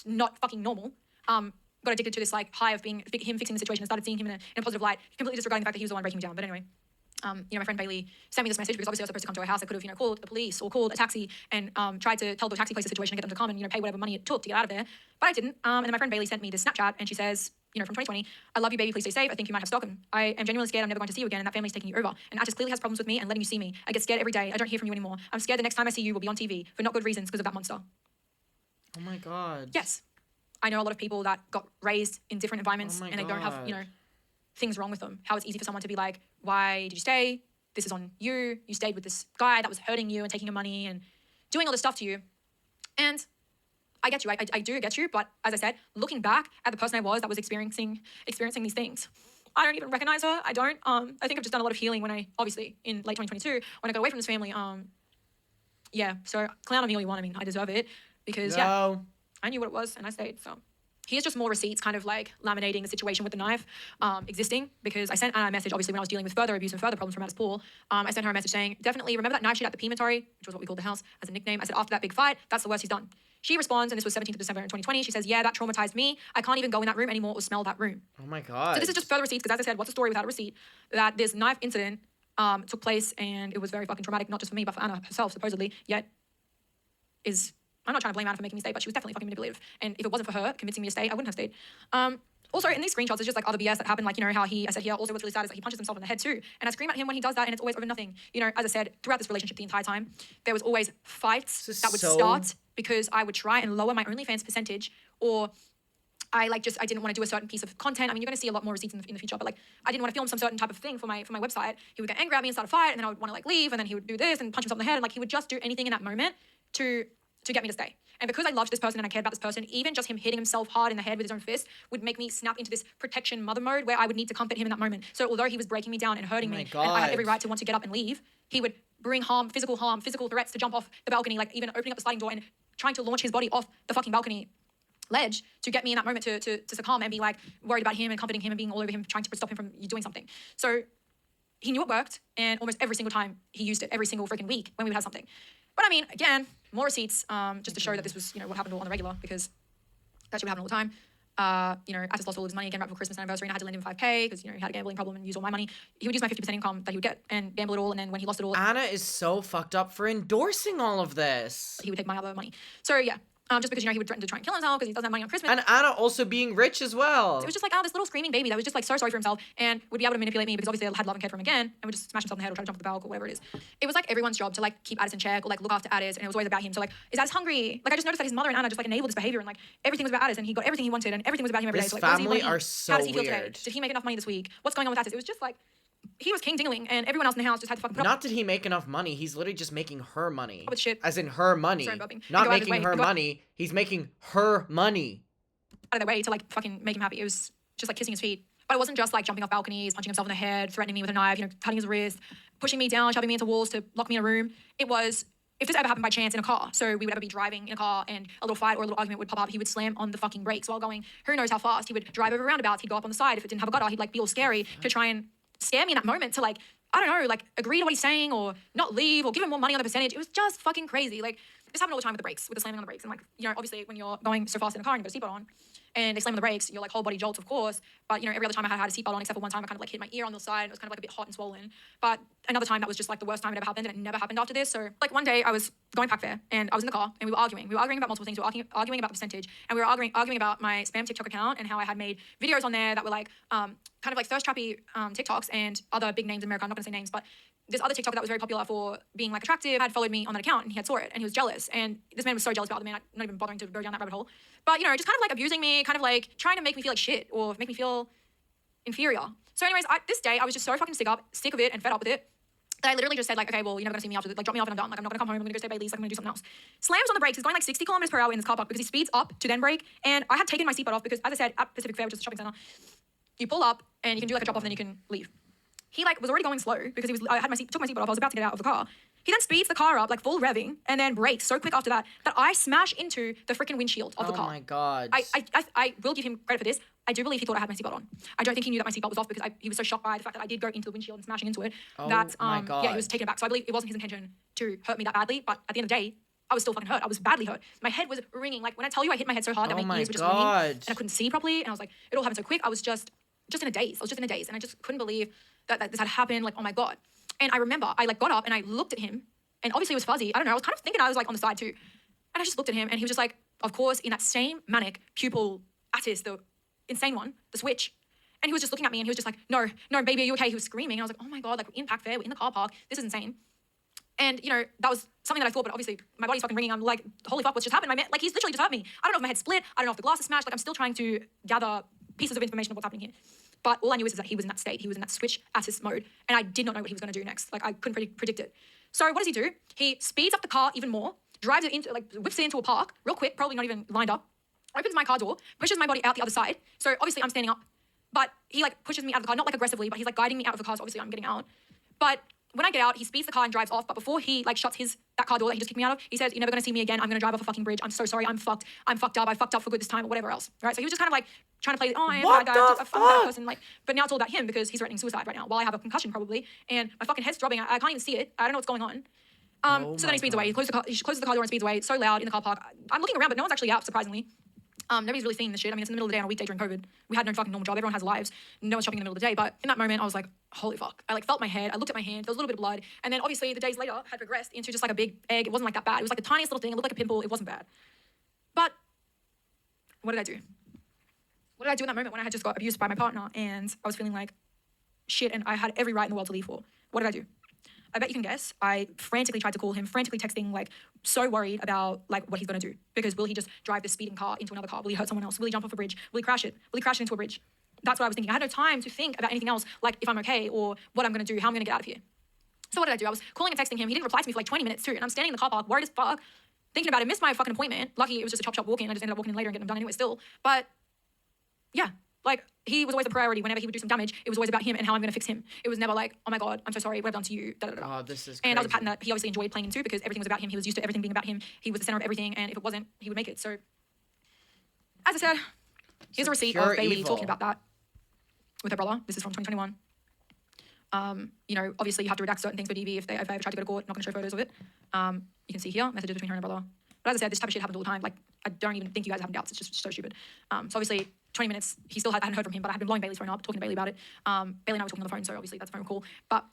not fucking normal, got addicted to this high of being him fixing the situation and started seeing him in a positive light, completely disregarding the fact that he was the one breaking me down. But anyway, my friend Bailey sent me this message because obviously I was supposed to come to her house. I could have, called the police or called a taxi and tried to tell the taxi place the situation and get them to come and, pay whatever money it took to get out of there. But I didn't. And then my friend Bailey sent me this Snapchat and she says, from 2020, I love you, baby. Please stay safe. I think you might have Stockholm. I am genuinely scared. I'm never going to see you again, and that family's taking you over. And Addis clearly has problems with me and letting you see me. I get scared every day. I don't hear from you anymore. I'm scared the next time I see you will be on TV for not good reasons because of that monster. Oh my God. Yes. I know a lot of people that got raised in different environments and they don't have, things wrong with them. How it's easy for someone to be like, why did you stay? This is on you. You stayed with this guy that was hurting you and taking your money and doing all this stuff to you. And I get you. I do get you. But as I said, looking back at the person I was that was experiencing these things, I don't even recognize her. I don't. I think I've just done a lot of healing when obviously in late 2022, when I got away from this family. Yeah. So clown on me all you want. I mean, I deserve it because I knew what it was and I stayed. So here's just more receipts kind of laminating the situation with the knife existing, because I sent Anna a message, obviously, when I was dealing with further abuse and further problems from Addis Pool. I sent her a message saying, definitely remember that knife shoot at the Pimentory, which was what we called the house as a nickname. I said, after that big fight, that's the worst he's done. She responds, and this was 17th of December in 2020. She says, yeah, that traumatized me. I can't even go in that room anymore or smell that room. Oh my God. So this is just further receipts, because as I said, what's a story without a receipt? That this knife incident took place, and it was very fucking traumatic, not just for me, but for Anna herself, supposedly, yet I'm not trying to blame Anna for making me stay, but she was definitely fucking manipulative. And if it wasn't for her convincing me to stay, I wouldn't have stayed. Also, in these screenshots, it's just other BS that happened, how I said here, also what's really sad is that he punches himself in the head too. And I scream at him when he does that, and it's always over nothing. As I said, throughout this relationship the entire time, there was always fights that would start because I would try and lower my OnlyFans percentage, or I didn't want to do a certain piece of content. I mean, you're going to see a lot more receipts in the future, but I didn't want to film some certain type of thing for my website. He would get angry at me and start a fight, and then I would want to leave, and then he would do this and punch himself in the head, and he would just do anything in that moment to get me to stay. And because I loved this person and I cared about this person, even just him hitting himself hard in the head with his own fist would make me snap into this protection mother mode where I would need to comfort him in that moment. So although he was breaking me down and hurting me, and I had every right to want to get up and leave, he would bring physical threats to jump off the balcony, even opening up the sliding door and trying to launch his body off the fucking balcony ledge to get me in that moment to succumb and be worried about him and comforting him and being all over him, trying to stop him from doing something. So he knew it worked, and almost every single time he used it, every single freaking week when we would have something. But I mean, again, more receipts just to show that this was, what happened all on the regular, because that should happen all the time. Addis lost all of his money again right before Christmas anniversary, and I had to lend him $5,000 because, he had a gambling problem and used all my money. He would use my 50% income that he would get and gamble it all, and then when he lost it all, Anna is so fucked up for endorsing all of this. he would take my other money. So yeah. Just because, he would threaten to try and kill himself because he doesn't have money on Christmas. And Anna also being rich as well. So it was just this little screaming baby that was just so sorry for himself and would be able to manipulate me because obviously I had love and cared for him again and would just smash himself in the head or try to jump off the balcony or whatever it is. It was everyone's job to keep Addis in check or look after Addis, and it was always about him. So is Addis hungry? I just noticed that his mother and Anna just enabled this behavior, and everything was about Addis, and he got everything he wanted and everything was about him every day. This So family are so how does he feel weird. today? Did he make enough money this week? What's going on with Addis? It was just he was king dingling, and everyone else in the house just had to fucking put up. Not did he make enough money, he's literally just making her money. With shit. As in her money. Sorry, Bobbing. Not Go out of his making way. her money, he's making her money. Out of their way to fucking make him happy. It was just kissing his feet. But it wasn't just jumping off balconies, punching himself in the head, threatening me with a knife, cutting his wrist, pushing me down, shoving me into walls to lock me in a room. It was, if this ever happened by chance in a car, so we would ever be driving in a car and a little fight or a little argument would pop up, he would slam on the fucking brakes while going who knows how fast. He would drive over roundabouts, he'd go up on the side. If it didn't have a gutter, he'd be all scary to try and scare me in that moment to I don't know, agree to what he's saying or not leave or give him more money on the percentage. It was just fucking crazy. This happened all the time with the brakes, with the slamming on the brakes. And obviously when you're going so fast in a car and you've got a seatbelt on and they slam on the brakes, your whole body jolts, of course. But every other time I had a seatbelt on, except for one time I kind of hit my ear on the side and it was kind of a bit hot and swollen. But another time that was just the worst time it ever happened, and it never happened after this. So one day I was going pack fair and I was in the car and we were arguing. We were arguing about multiple things. We were arguing about the percentage, and we were arguing about my spam TikTok account and how I had made videos on there that were kind of thirst trappy TikToks and other big names in America. I'm not gonna say names, but this other TikToker that was very popular for being like attractive had followed me on that account, and he had saw it and he was jealous. And this man was so jealous about the man, I'm not even bothering to go down that rabbit hole. But, you know, just kind of like abusing me, kind of like trying to make me feel like shit or make me feel inferior. So anyways, this day I was just so fucking sick of it and fed up with it, that I literally just said like, okay, well, you're never gonna see me after, like, drop me off and I'm done. Like, I'm not gonna come home, I'm gonna go stay Bailey's, like, I'm gonna do something else. Slams on the brakes, he's going like 60 kilometers per hour in this car park because he speeds up to then brake. And I had taken my seatbelt off because, as I said, at Pacific Fair, which is a shopping center, you pull up and you can do like a drop off and then you can leave. He like was already going slow because I had took my seatbelt off, I was about to get out of the car. He then speeds the car up like full revving and then brakes so quick after that that I smash into the freaking windshield of the car. Oh my God. I will give him credit for this. I do believe he thought I had my seatbelt on. I don't think he knew that my seatbelt was off because he was so shocked by the fact that I did go into the windshield and smashing into it that my God. yeah, he was taken aback. So I believe it wasn't his intention to hurt me that badly, but at the end of the day, I was still fucking hurt. I was badly hurt. My head was ringing. Like when I tell you I hit my head so hard that my ears were just ringing and I couldn't see properly, and I was like, it all happened so quick. I was just in a daze. I was just in a daze and I just couldn't believe that this had happened. Like, oh my God. And I remember I like got up and I looked at him, and obviously it was fuzzy. I don't know. I was kind of thinking I was like on the side too. And I just looked at him and he was just like, of course, in that same manic pupil Addis, the insane one, the switch. And he was just looking at me and he was just like, no, baby, are you okay? He was screaming. And I was like, oh my God, like we're in Pac Fair, we're in the car park. This is insane. And, you know, that was something that I thought, but obviously my body's fucking ringing. I'm like, holy fuck, what's just happened? Like, he's literally just hurt me. I don't know if my head split. I don't know if the glass is smashed. Like, I'm still trying to gather pieces of information of what's happening here. But all I knew is that he was in that state. He was in that switch Addis mode. And I did not know what he was going to do next. Like, I couldn't predict it. So what does he do? He speeds up the car even more, drives it into, like, whips it into a park real quick, probably not even lined up, opens my car door, pushes my body out the other side. So obviously I'm standing up, but he, like, pushes me out of the car, not, like, aggressively, but he's, like, guiding me out of the car, so obviously I'm getting out. But when I get out, he speeds the car and drives off, but before he, like, shuts that car door that he just kicked me out of, he says, you're never gonna see me again, I'm gonna drive off a fucking bridge, I'm so sorry, I'm fucked up, I fucked up for good this time, or whatever else, right? So he was just kind of, like, trying to play, oh, I am a bad guy, I'm a bad person, like, but now it's all about him because he's threatening suicide right now, while I have a concussion probably, and my fucking head's throbbing, I can't even see it, I don't know what's going on. So then he speeds away, he closes the car door and speeds away, so loud in the car park. I'm looking around, but no one's actually out, surprisingly. Nobody's really seeing this shit. I mean, it's in the middle of the day on a weekday during COVID. We had no fucking normal job. Everyone has lives. No one's shopping in the middle of the day. But in that moment, I was like, holy fuck. I like felt my head. I looked at my hand. There was a little bit of blood. And then obviously the days later had progressed into just like a big egg. It wasn't like that bad. It was like the tiniest little thing. It looked like a pimple. It wasn't bad. But what did I do? What did I do in that moment when I had just got abused by my partner and I was feeling like shit and I had every right in the world to leave for? What did I do? I bet you can guess. I frantically tried to call him, frantically texting, like, so worried about, like, what he's going to do. Because will he just drive this speeding car into another car? Will he hurt someone else? Will he jump off a bridge? Will he crash it? Will he crash it into a bridge? That's what I was thinking. I had no time to think about anything else, like, if I'm okay or what I'm going to do, how I'm going to get out of here. So what did I do? I was calling and texting him. He didn't reply to me for, like, 20 minutes, too. And I'm standing in the car park, worried as fuck, thinking about it. Missed my fucking appointment. Lucky it was just a chop walk-in. I just ended up walking in later and getting them done anyway still. But, yeah. Like, he was always a priority. Whenever he would do some damage, it was always about him and how I'm going to fix him. It was never like, oh my God, I'm so sorry, what I've done to you, da da da. Oh, this is crazy. And that was a pattern that he obviously enjoyed playing into because everything was about him. He was used to everything being about him. He was the center of everything, and if it wasn't, he would make it. So, as I said, here's a receipt of Bailey talking about that with her brother. This is from 2021. You know, obviously you have to redact certain things for DV if I ever tried to go to court. I'm not going to show photos of it. You can see here, messages between her and her brother. But as I said, this type of shit happens all the time. Like, I don't even think you guys are having doubts. It's just so stupid. So obviously, 20 minutes, he still hadn't heard from him, but I had been blowing Bailey's phone up, talking to Bailey about it. Bailey and I were talking on the phone, so obviously that's a phone call. But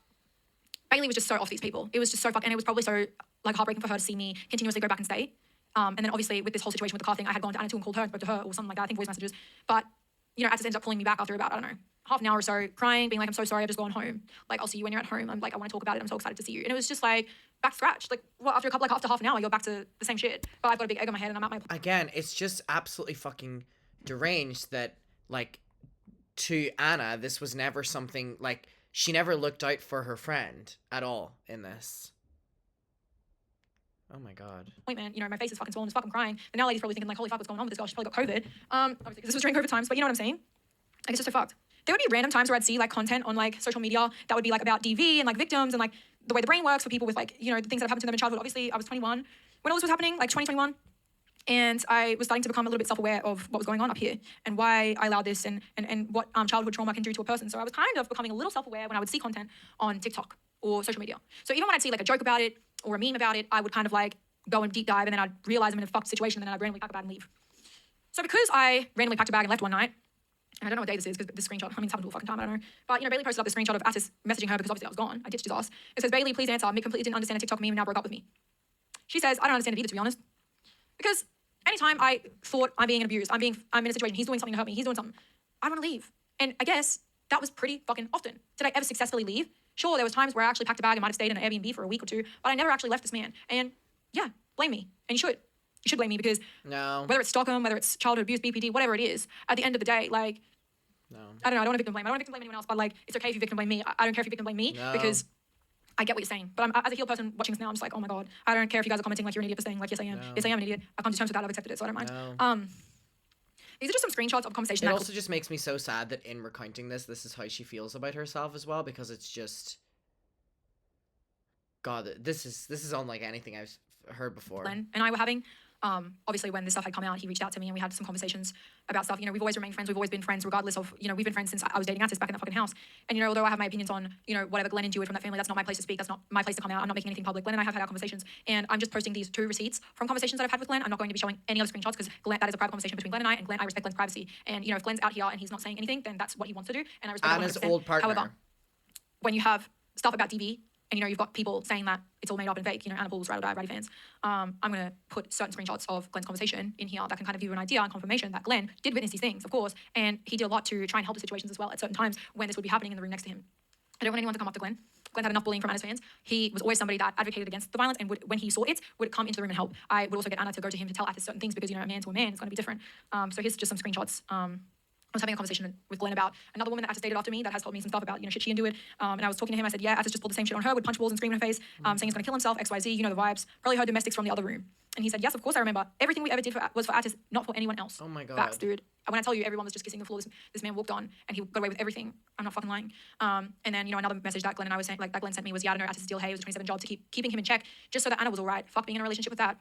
Bailey was just so off these people. It was just so fucking, and it was probably so, like, heartbreaking for her to see me continuously go back and stay. And then obviously with this whole situation with the car thing, I had gone to Anna and called her and spoke to her or something like that, I think voice messages. But, you know, Addis ended up pulling me back after about, I don't know, half an hour or so, crying, being like, I'm so sorry, I've just gone home. Like, I'll see you when you're at home. I'm like, I want to talk about it. I'm so excited to see you. And it was just like, back to scratch. Like, well, after half an hour, you're back to the same shit. But I've got a big egg on my head and I'm at my... Again, it's just absolutely fucking deranged that, like, to Anna, this was never something, like, she never looked out for her friend at all in this. Oh my God. Appointment, you know, my face is fucking swollen, I'm fucking crying. And now lady's probably thinking like, holy fuck, what's going on with this girl? She's probably got COVID. Obviously, 'cause this was during COVID times, but you know what I'm saying? Like, it's just so fucked. There would be random times where I'd see like content on like social media that would be like about DV and like victims and like the way the brain works for people with like, you know, the things that have happened to them in childhood. Obviously, I was 21 when all this was happening, like 2021. And I was starting to become a little bit self-aware of what was going on up here and why I allowed this and what childhood trauma can do to a person. So I was kind of becoming a little self-aware when I would see content on TikTok or social media. So even when I'd see like a joke about it or a meme about it, I would kind of like go and deep dive and then I'd realize I'm in a fucked situation and then I'd randomly pack a bag and leave. So because I randomly packed a bag and left one night, and I don't know what day this is because this screenshot, I mean, it's happened all fucking time, I don't know. But, you know, Bailey posted up this screenshot of Addis messaging her because obviously I was gone. I ditched his ass. It says, Bailey, please answer. Mick completely didn't understand a TikTok meme and now broke up with me. She says, I don't understand it either, to be honest. Because anytime I thought I'm being abused, I'm in a situation, he's doing something to hurt me, he's doing something, I want to leave. And I guess that was pretty fucking often. Did I ever successfully leave? Sure, there was times where I actually packed a bag and might have stayed in an Airbnb for a week or two, but I never actually left this man. And yeah, blame me. And you should. You should blame me because whether it's Stockholm, whether it's childhood abuse, BPD, whatever it is, at the end of the day, like, I don't know, I don't want to victim blame. I don't want to victim blame anyone else, but like, it's okay if you victim blame me. I don't care if you victim blame me because I get what you're saying. But as a healed person watching this now, I'm just like, oh my God, I don't care if you guys are commenting like you're an idiot for saying like, yes, I am. Yes, I am an idiot. I've come to terms with that. I've accepted it, so I don't mind. These are just some screenshots of conversation. It also just makes me so sad that in recounting this is how she feels about herself as well, because it's just, God, this is unlike anything I've heard before. Glenn and I were having. Obviously, when this stuff had come out, he reached out to me and we had some conversations about stuff. You know, we've always remained friends. We've always been friends, regardless of, you know, we've been friends since I was dating Addis back in that fucking house. And, you know, although I have my opinions on, you know, whatever Glenn endured from that family, that's not my place to speak. That's not my place to come out. I'm not making anything public. Glenn and I have had our conversations, and I'm just posting these 2 receipts from conversations that I've had with Glenn. I'm not going to be showing any other screenshots because that is a private conversation between Glenn and I, and Glenn, I respect Glenn's privacy. And, you know, if Glenn's out here and he's not saying anything, then that's what he wants to do, and I respect that 100%. Anna's old partner. However, when you have stuff about DV, and, you know, you've got people saying that it's all made up and fake, you know, Anna Paul's Ride or Die, Ratty fans. I'm going to put certain screenshots of Glenn's conversation in here that can kind of give you an idea and confirmation that Glenn did witness these things, of course, and he did a lot to try and help the situations as well at certain times when this would be happening in the room next to him. I don't want anyone to come up to Glenn. Glenn had enough bullying from Anna's fans. He was always somebody that advocated against the violence and would, when he saw it, would come into the room and help. I would also get Anna to go to him to tell Addis certain things because, you know, a man to a man is going to be different. So here's just some screenshots. I was having a conversation with Glenn about another woman that Addis dated after me that has told me some stuff about, you know, shit she endured. And I was talking to him. I said, yeah, Addis just pulled the same shit on her, would punch walls and scream in her face, saying he's going to kill himself, XYZ, you know the vibes. Probably heard domestics from the other room. And he said, yes, of course I remember. Everything we ever did was for Addis, not for anyone else. Oh my God. Facts, dude. When I tell you everyone was just kissing the floor, this man walked on and he got away with everything. I'm not fucking lying. And then, you know, another message that Glenn and I was saying, like that Glenn sent me was, yeah, I don't know, Addis' deal, hey, it was a 27 job to keeping him in check just so that Anna was all right. Fuck being in a relationship with that.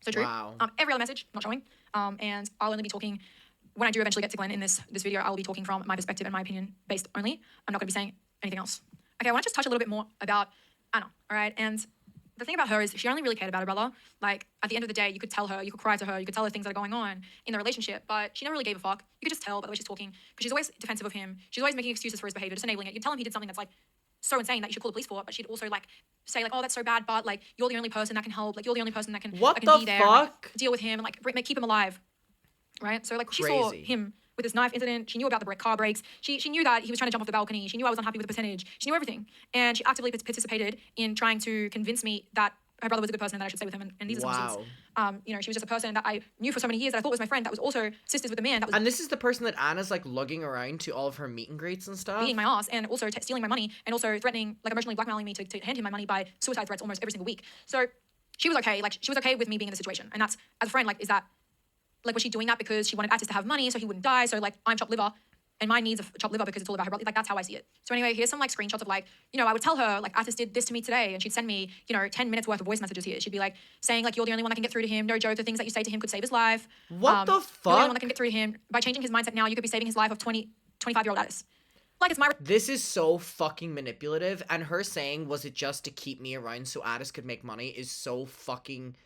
So true. Wow. Every other message, not showing. And I'll only be talking when I do eventually get to Glenn in this video. I will be talking from my perspective and my opinion based only. I'm not going to be saying anything else. Okay, I want to just touch a little bit more about Anna, all right? And the thing about her is she only really cared about her brother. Like, at the end of the day, you could tell her, you could cry to her, you could tell her things that are going on in the relationship, but she never really gave a fuck. You could just tell by the way she's talking, because she's always defensive of him. She's always making excuses for his behavior, just enabling it. You tell him he did something that's, like, so insane that you should call the police for it, but she'd also, like, say, like, oh, that's so bad, but, like, you're the only person that can help. Like, you're the only person that can, what that the can be there fuck? and, like, deal with him and, like, keep him alive. Right? So, like, she saw him with this knife incident. She knew about the car brakes. She knew that he was trying to jump off the balcony. She knew I was unhappy with the percentage. She knew everything. And she actively participated in trying to convince me that her brother was a good person and that I should stay with him. And these are some reasons. You know, she was just a person that I knew for so many years that I thought was my friend that was also sisters with a man that was... And this is the person that Anna's, like, lugging around to all of her meet and greets and stuff? Beating my ass and also stealing my money and also threatening, like, emotionally blackmailing me to hand him my money by suicide threats almost every single week. So she was okay. Like, she was okay with me being in the situation. And that's, as a friend, like, is that... Like, was she doing that because she wanted Addis to have money so he wouldn't die? So, like, I'm chopped liver and my needs of chopped liver because it's all about her brother. Like, that's how I see it. So anyway, here's some, like, screenshots of, like, you know, I would tell her, like, Addis did this to me today, and she'd send me, you know, 10 minutes worth of voice messages here. She'd be, like, saying, like, you're the only one that can get through to him. No joke, the things that you say to him could save his life. What the fuck? You're the only one that can get through to him. By changing his mindset now, you could be saving his life of 25-year-old Addis. Like, it's my... This is so fucking manipulative, and her saying, was it just to keep me around so Addis could make money, is so fucking...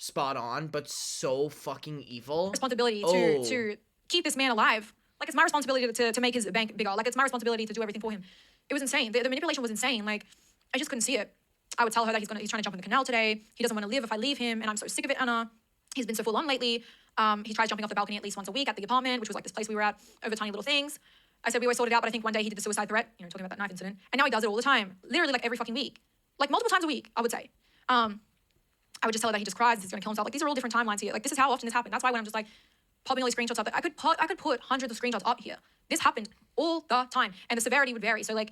spot on, but so fucking evil. Responsibility to keep this man alive. Like, it's my responsibility to make his bank bigger. Like, it's my responsibility to do everything for him. It was insane. The manipulation was insane. Like, I just couldn't see it. I would tell her that he's trying to jump in the canal today. He doesn't want to live if I leave him, and I'm so sick of it, Anna. He's been so full on lately. He tries jumping off the balcony at least once a week at the apartment, which was like this place we were at, over tiny little things. I said we always sorted it out, but I think one day he did the suicide threat, you know, talking about that knife incident, and now he does it all the time. Literally, like, every fucking week. Like, multiple times a week, I would say. I would just tell her that he just cries, he's gonna kill himself. Like, these are all different timelines here. Like, this is how often this happened. That's why when I'm just, like, popping all these screenshots up, I could put hundreds of screenshots up here. This happened all the time, and the severity would vary. So, like,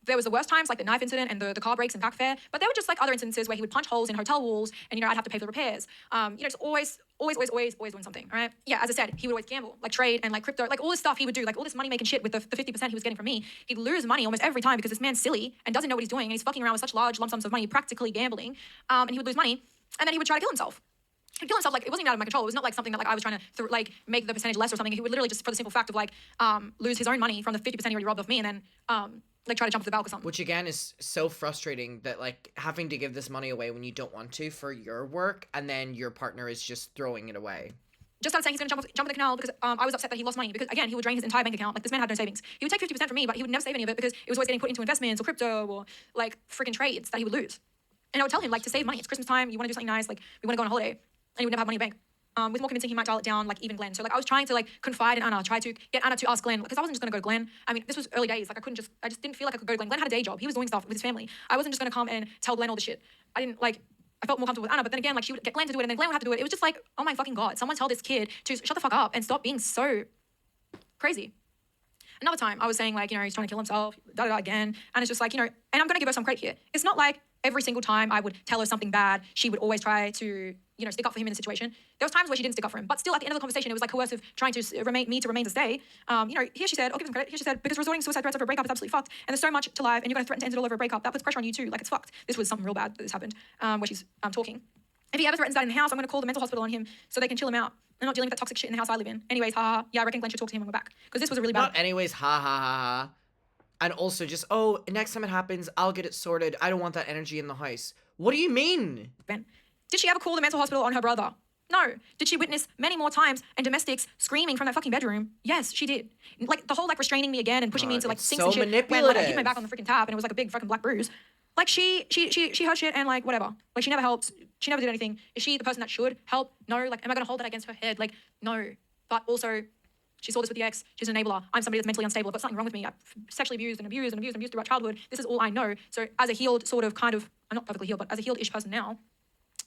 there was the worst times, like the knife incident and the car breaks and pack fair, but there were just, like, other instances where he would punch holes in hotel walls, and, you know, I'd have to pay for the repairs. You know, just always doing something, all right? Yeah, as I said, he would always gamble, like trade and, like, crypto, like, all this stuff he would do, like, all this money-making shit with the 50% he was getting from me. He'd lose money almost every time because this man's silly and doesn't know what he's doing, and he's fucking around with such large lump sums of money, practically gambling, and he would lose money. And then he would try to kill himself. He'd kill himself, like, it wasn't even out of my control. It was not like something that, like, I was trying to, like, make the percentage less or something. He would literally just, for the simple fact of, like, lose his own money from the 50% he already robbed off me and then, like, try to jump off the balcony or something. Which, again, is so frustrating that, like, having to give this money away when you don't want to for your work, and then your partner is just throwing it away. Just started saying he's going to jump in the canal because I was upset that he lost money because, again, he would drain his entire bank account. Like, this man had no savings. He would take 50% from me, but he would never save any of it because it was always getting put into investments or crypto or, like, freaking trades that he would lose. And I would tell him, like, to save money. It's Christmas time. You want to do something nice. Like, we want to go on a holiday. And he would never have money in the bank. with more convincing, he might dial it down, like even Glenn. So like I was trying to like confide in Anna, try to get Anna to ask Glenn, because I wasn't just gonna go to Glenn. I mean, this was early days. Like I just didn't feel like I could go to Glenn. Glenn had a day job. He was doing stuff with his family. I wasn't just gonna come and tell Glenn all the shit. I felt more comfortable with Anna, but then again, like she would get Glenn to do it and then Glenn would have to do it. It was just like, oh my fucking God, someone tell this kid to shut the fuck up and stop being so crazy. Another time I was saying like, he's trying to kill himself, again. And it's just like, and I'm going to give her some credit here. It's not like every single time I would tell her something bad, she would always try to, stick up for him in a situation. There was times where she didn't stick up for him, but still at the end of the conversation, it was like coercive, trying to remain to stay. Here she said, I'll give him credit. Here she said, because resorting suicide threats over a breakup is absolutely fucked. And there's so much to life and you're going to threaten to end it all over a breakup. That puts pressure on you too. Like it's fucked. This was something real bad that this happened, where she's talking. If he ever threatens that in the house, I'm going to call the mental hospital on him so they can chill him out. I'm not dealing with that toxic shit in the house I live in. Anyways, haha. Yeah, I reckon Glenn should talk to him when we're back. Because this was a really bad... Not anyways, ha ha ha ha. And also just, oh, next time it happens, I'll get it sorted. I don't want that energy in the house. What do you mean? Ben, did she ever call the mental hospital on her brother? No. Did she witness many more times and domestics screaming from that fucking bedroom? Yes, she did. Like the whole like restraining me again and pushing me into like sinks and shit. When like, I hit my back on the freaking tap and it was like a big fucking black bruise. Like she heard shit and like whatever. Like she never helped. She never did anything. Is she the person that should help? No. Like am I gonna hold that against her head? Like no. But also, she saw this with the ex. She's an enabler. I'm somebody that's mentally unstable. I've got something wrong with me. I've sexually abused throughout childhood. This is all I know. So as a healed sort of kind of, I'm not perfectly healed, but as a healed-ish person now,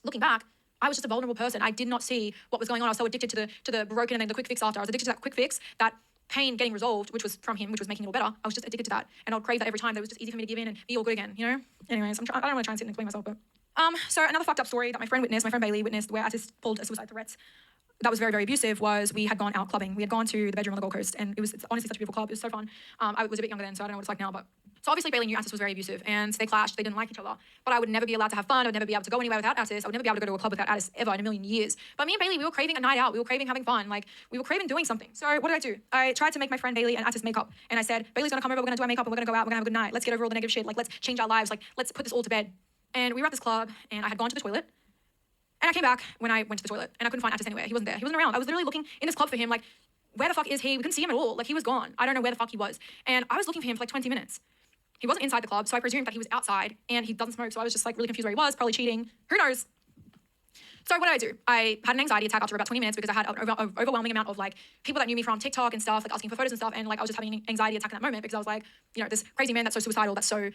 looking back, I was just a vulnerable person. I did not see what was going on. I was so addicted to the broken and then the quick fix after. I was addicted to that quick fix, that pain getting resolved, which was from him, which was making it all better. I was just addicted to that. And I'd crave that every time. That was just easy for me to give in and be all good again, Anyways, I don't want to try and sit and explain myself, but... So another fucked up story that my friend Bailey witnessed, where Addis pulled suicide threats, that was very, very abusive, was we had gone out clubbing. We had gone to the bedroom on the Gold Coast, and it's honestly such a beautiful club. It was so fun. I was a bit younger then, so I don't know what it's like now, but... So obviously Bailey knew Addis was very abusive, and they clashed. They didn't like each other. But I would never be allowed to have fun. I would never be able to go anywhere without Addis. I would never be able to go to a club without Addis ever in a million years. But me and Bailey, we were craving a night out. We were craving having fun. Like, we were craving doing something. So what did I do? I tried to make my friend Bailey and Addis make up. And I said, Bailey's gonna come over, we're gonna do our makeup, and we're gonna go out, we're gonna have a good night. Let's get over all the negative shit. Like, let's change our lives. Like, let's put this all to bed. And we were at this club, and I had gone to the toilet. And I came back when I went to the toilet, and I couldn't find Addis anywhere. He wasn't there. He wasn't around. I was literally looking in this club for him, like, where the fuck is he? We couldn't see him at all. Like, he was gone. I don't know where the fuck he was. And I was looking for him for like 20 minutes. He wasn't inside the club, so I presumed that he was outside, and he doesn't smoke, so I was just like really confused where he was, probably cheating. Who knows? So what did I do? I had an anxiety attack after about 20 minutes because I had an overwhelming amount of like people that knew me from TikTok and stuff, like asking for photos and stuff, and like I was just having an anxiety attack in that moment because I was like, this crazy man that's so suicidal, that's so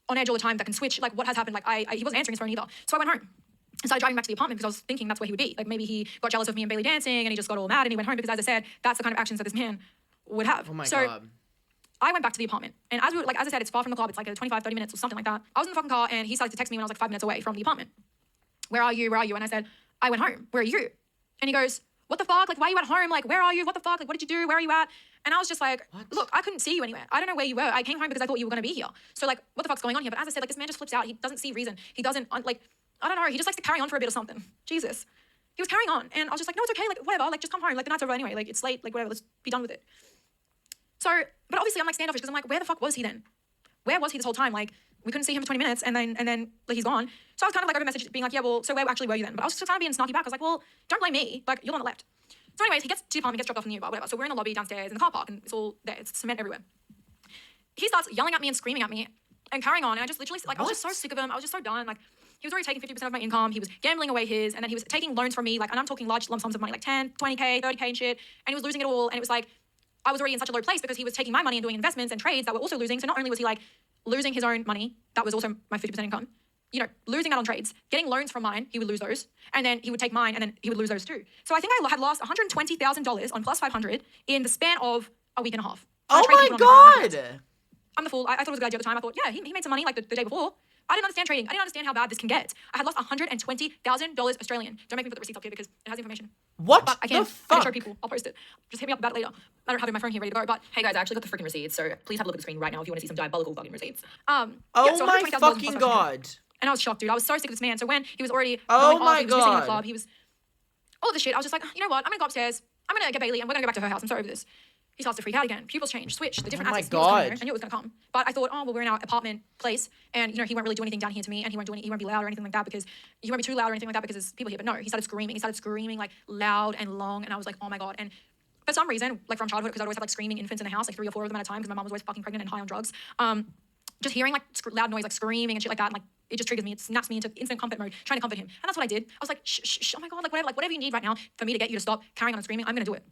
on edge all the time, that can switch, like what has happened? Like he wasn't answering his phone either. So I went home and started driving back to the apartment because I was thinking that's where he would be. Like maybe he got jealous of me and Bailey dancing and he just got all mad and he went home because, as I said, that's the kind of actions that this man would have. Oh my so, God. I went back to the apartment, and as I said, it's far from the club. It's like 25, 30 minutes or something like that. I was in the fucking car, and he started to text me when I was like 5 minutes away from the apartment. Where are you? Where are you? And I said, I went home. Where are you? And he goes, what the fuck? Like, why are you at home? Like, where are you? What the fuck? Like, what did you do? Where are you at? And I was just like, look, I couldn't see you anywhere. I don't know where you were. I came home because I thought you were going to be here. So like, what the fuck's going on here? But as I said, like, this man just flips out. He doesn't see reason. He doesn't, like, I don't know. He just likes to carry on for a bit or something. Jesus. He was carrying on. And I was just like, no, it's okay. Like, whatever. Like, just come home. Like, the night's over anyway. Like, it's late. Like, whatever. Let's be done with it. So, but obviously I'm like standoffish because I'm like, where the fuck was he then? Where was he this whole time? Like, we couldn't see him for 20 minutes and then like he's gone. So I was kind of like over message being like, yeah, well, so where actually were you then? But I was just kind of being snarky back. I was like, well, don't blame me. Like, you're the one that left. So anyways, he gets to the apartment, gets dropped off in the Uber, whatever. So we're in the lobby downstairs in the car park and it's all there. It's cement everywhere. He starts yelling at me and screaming at me and carrying on. And I just literally, like, I was just so sick of him. I was just so done. Like, he was already taking 50% of my income. He was gambling away his, and then he was taking loans from me. Like, and I'm talking large lump sums of money, like 10, 20K, 30K and shit. And he was losing it all. And it was like, I was already in such a low place because he was taking my money and doing investments and trades that were also losing. So not only was he like losing his own money, that was also my 50% income, losing out on trades, getting loans from mine, he would lose those. And then he would take mine and then he would lose those too. So I think I had lost $120,000 on plus 500 in the span of a week and a half. Oh my God. I'm the fool. I thought it was a good idea at the time. I thought, yeah, he made some money like the day before. I didn't understand trading. I didn't understand how bad this can get. I had lost $120,000 Australian. Don't make me put the receipts up here because it has information. What but I the can fuck? show people. I'll post it. Just hit me up about it later. I don't have my phone here ready to go, but hey guys, I actually got the freaking receipts, so please have a look at the screen right now if you want to see some diabolical fucking receipts. Oh so my fucking God. And I was shocked, dude. I was so sick of this man. So when he was already Oh going my off, he was missing in the God. club, he was all of this shit. I was just like, you know what? I'm gonna go upstairs. I'm gonna get Bailey and we're gonna go back to her house. I'm so over this. He starts to freak out again. Pupils change, switch, the different Oh my accents. He was coming God. here. I knew it was gonna come. But I thought, oh well, we're in our apartment place, and he won't really do anything down here to me, and he won't be loud or anything like that because he won't be too loud or anything like that because there's people here. But no, he started screaming. He started screaming like loud and long, and I was like, oh my God. And for some reason, like from childhood, because I'd always have like screaming infants in the house, like 3 or 4 of them at a time, because my mom was always fucking pregnant and high on drugs. Just hearing like loud noise, like screaming and shit like that, and like it just triggers me. It snaps me into instant comfort mode, trying to comfort him. And that's what I did. I was like, shh, shh, shh, oh my God, whatever you need right now for me to get you to stop carrying on and screaming, I'm going to do it.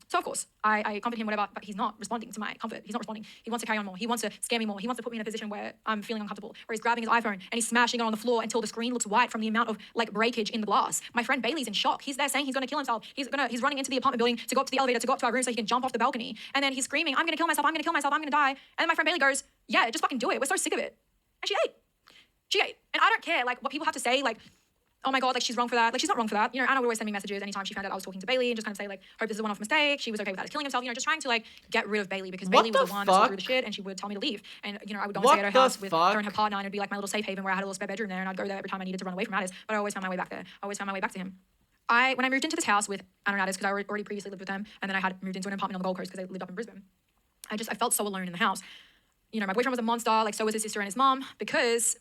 So of course, I comfort him, whatever, but he's not responding to my comfort. He's not responding. He wants to carry on more. He wants to scare me more. He wants to put me in a position where I'm feeling uncomfortable, where he's grabbing his iPhone and he's smashing it on the floor until the screen looks white from the amount of like breakage in the glass. My friend Bailey's in shock. He's there saying he's going to kill himself. He's running into the apartment building to go up to the elevator, to go up to our room so he can jump off the balcony. And then he's screaming, I'm going to kill myself. I'm going to kill myself. I'm going to die. And then my friend Bailey goes, yeah, just fucking do it. We're so sick of it. And she ate. She ate. And I don't care like what people have to say, like, oh my God, like she's wrong for that. Like she's not wrong for that. You know, Anna would always send me messages anytime she found out I was talking to Bailey and just kind of say like, hope this is a one-off mistake. She was okay with that, killing himself. You know, just trying to like get rid of Bailey because Bailey was the one that saw through the shit and she would tell me to leave. And you know, I would go and stay at her house with her and her partner and it'd be like my little safe haven where I had a little spare bedroom there and I'd go there every time I needed to run away from Addis. But I always found my way back there. I always found my way back to him. When I moved into this house with Anna and Addis, because I already previously lived with them, and then I had moved into an apartment on the Gold Coast because I lived up in Brisbane. I felt so alone in the house. You know, my boyfriend was a monster, like so was his sister and his mom, because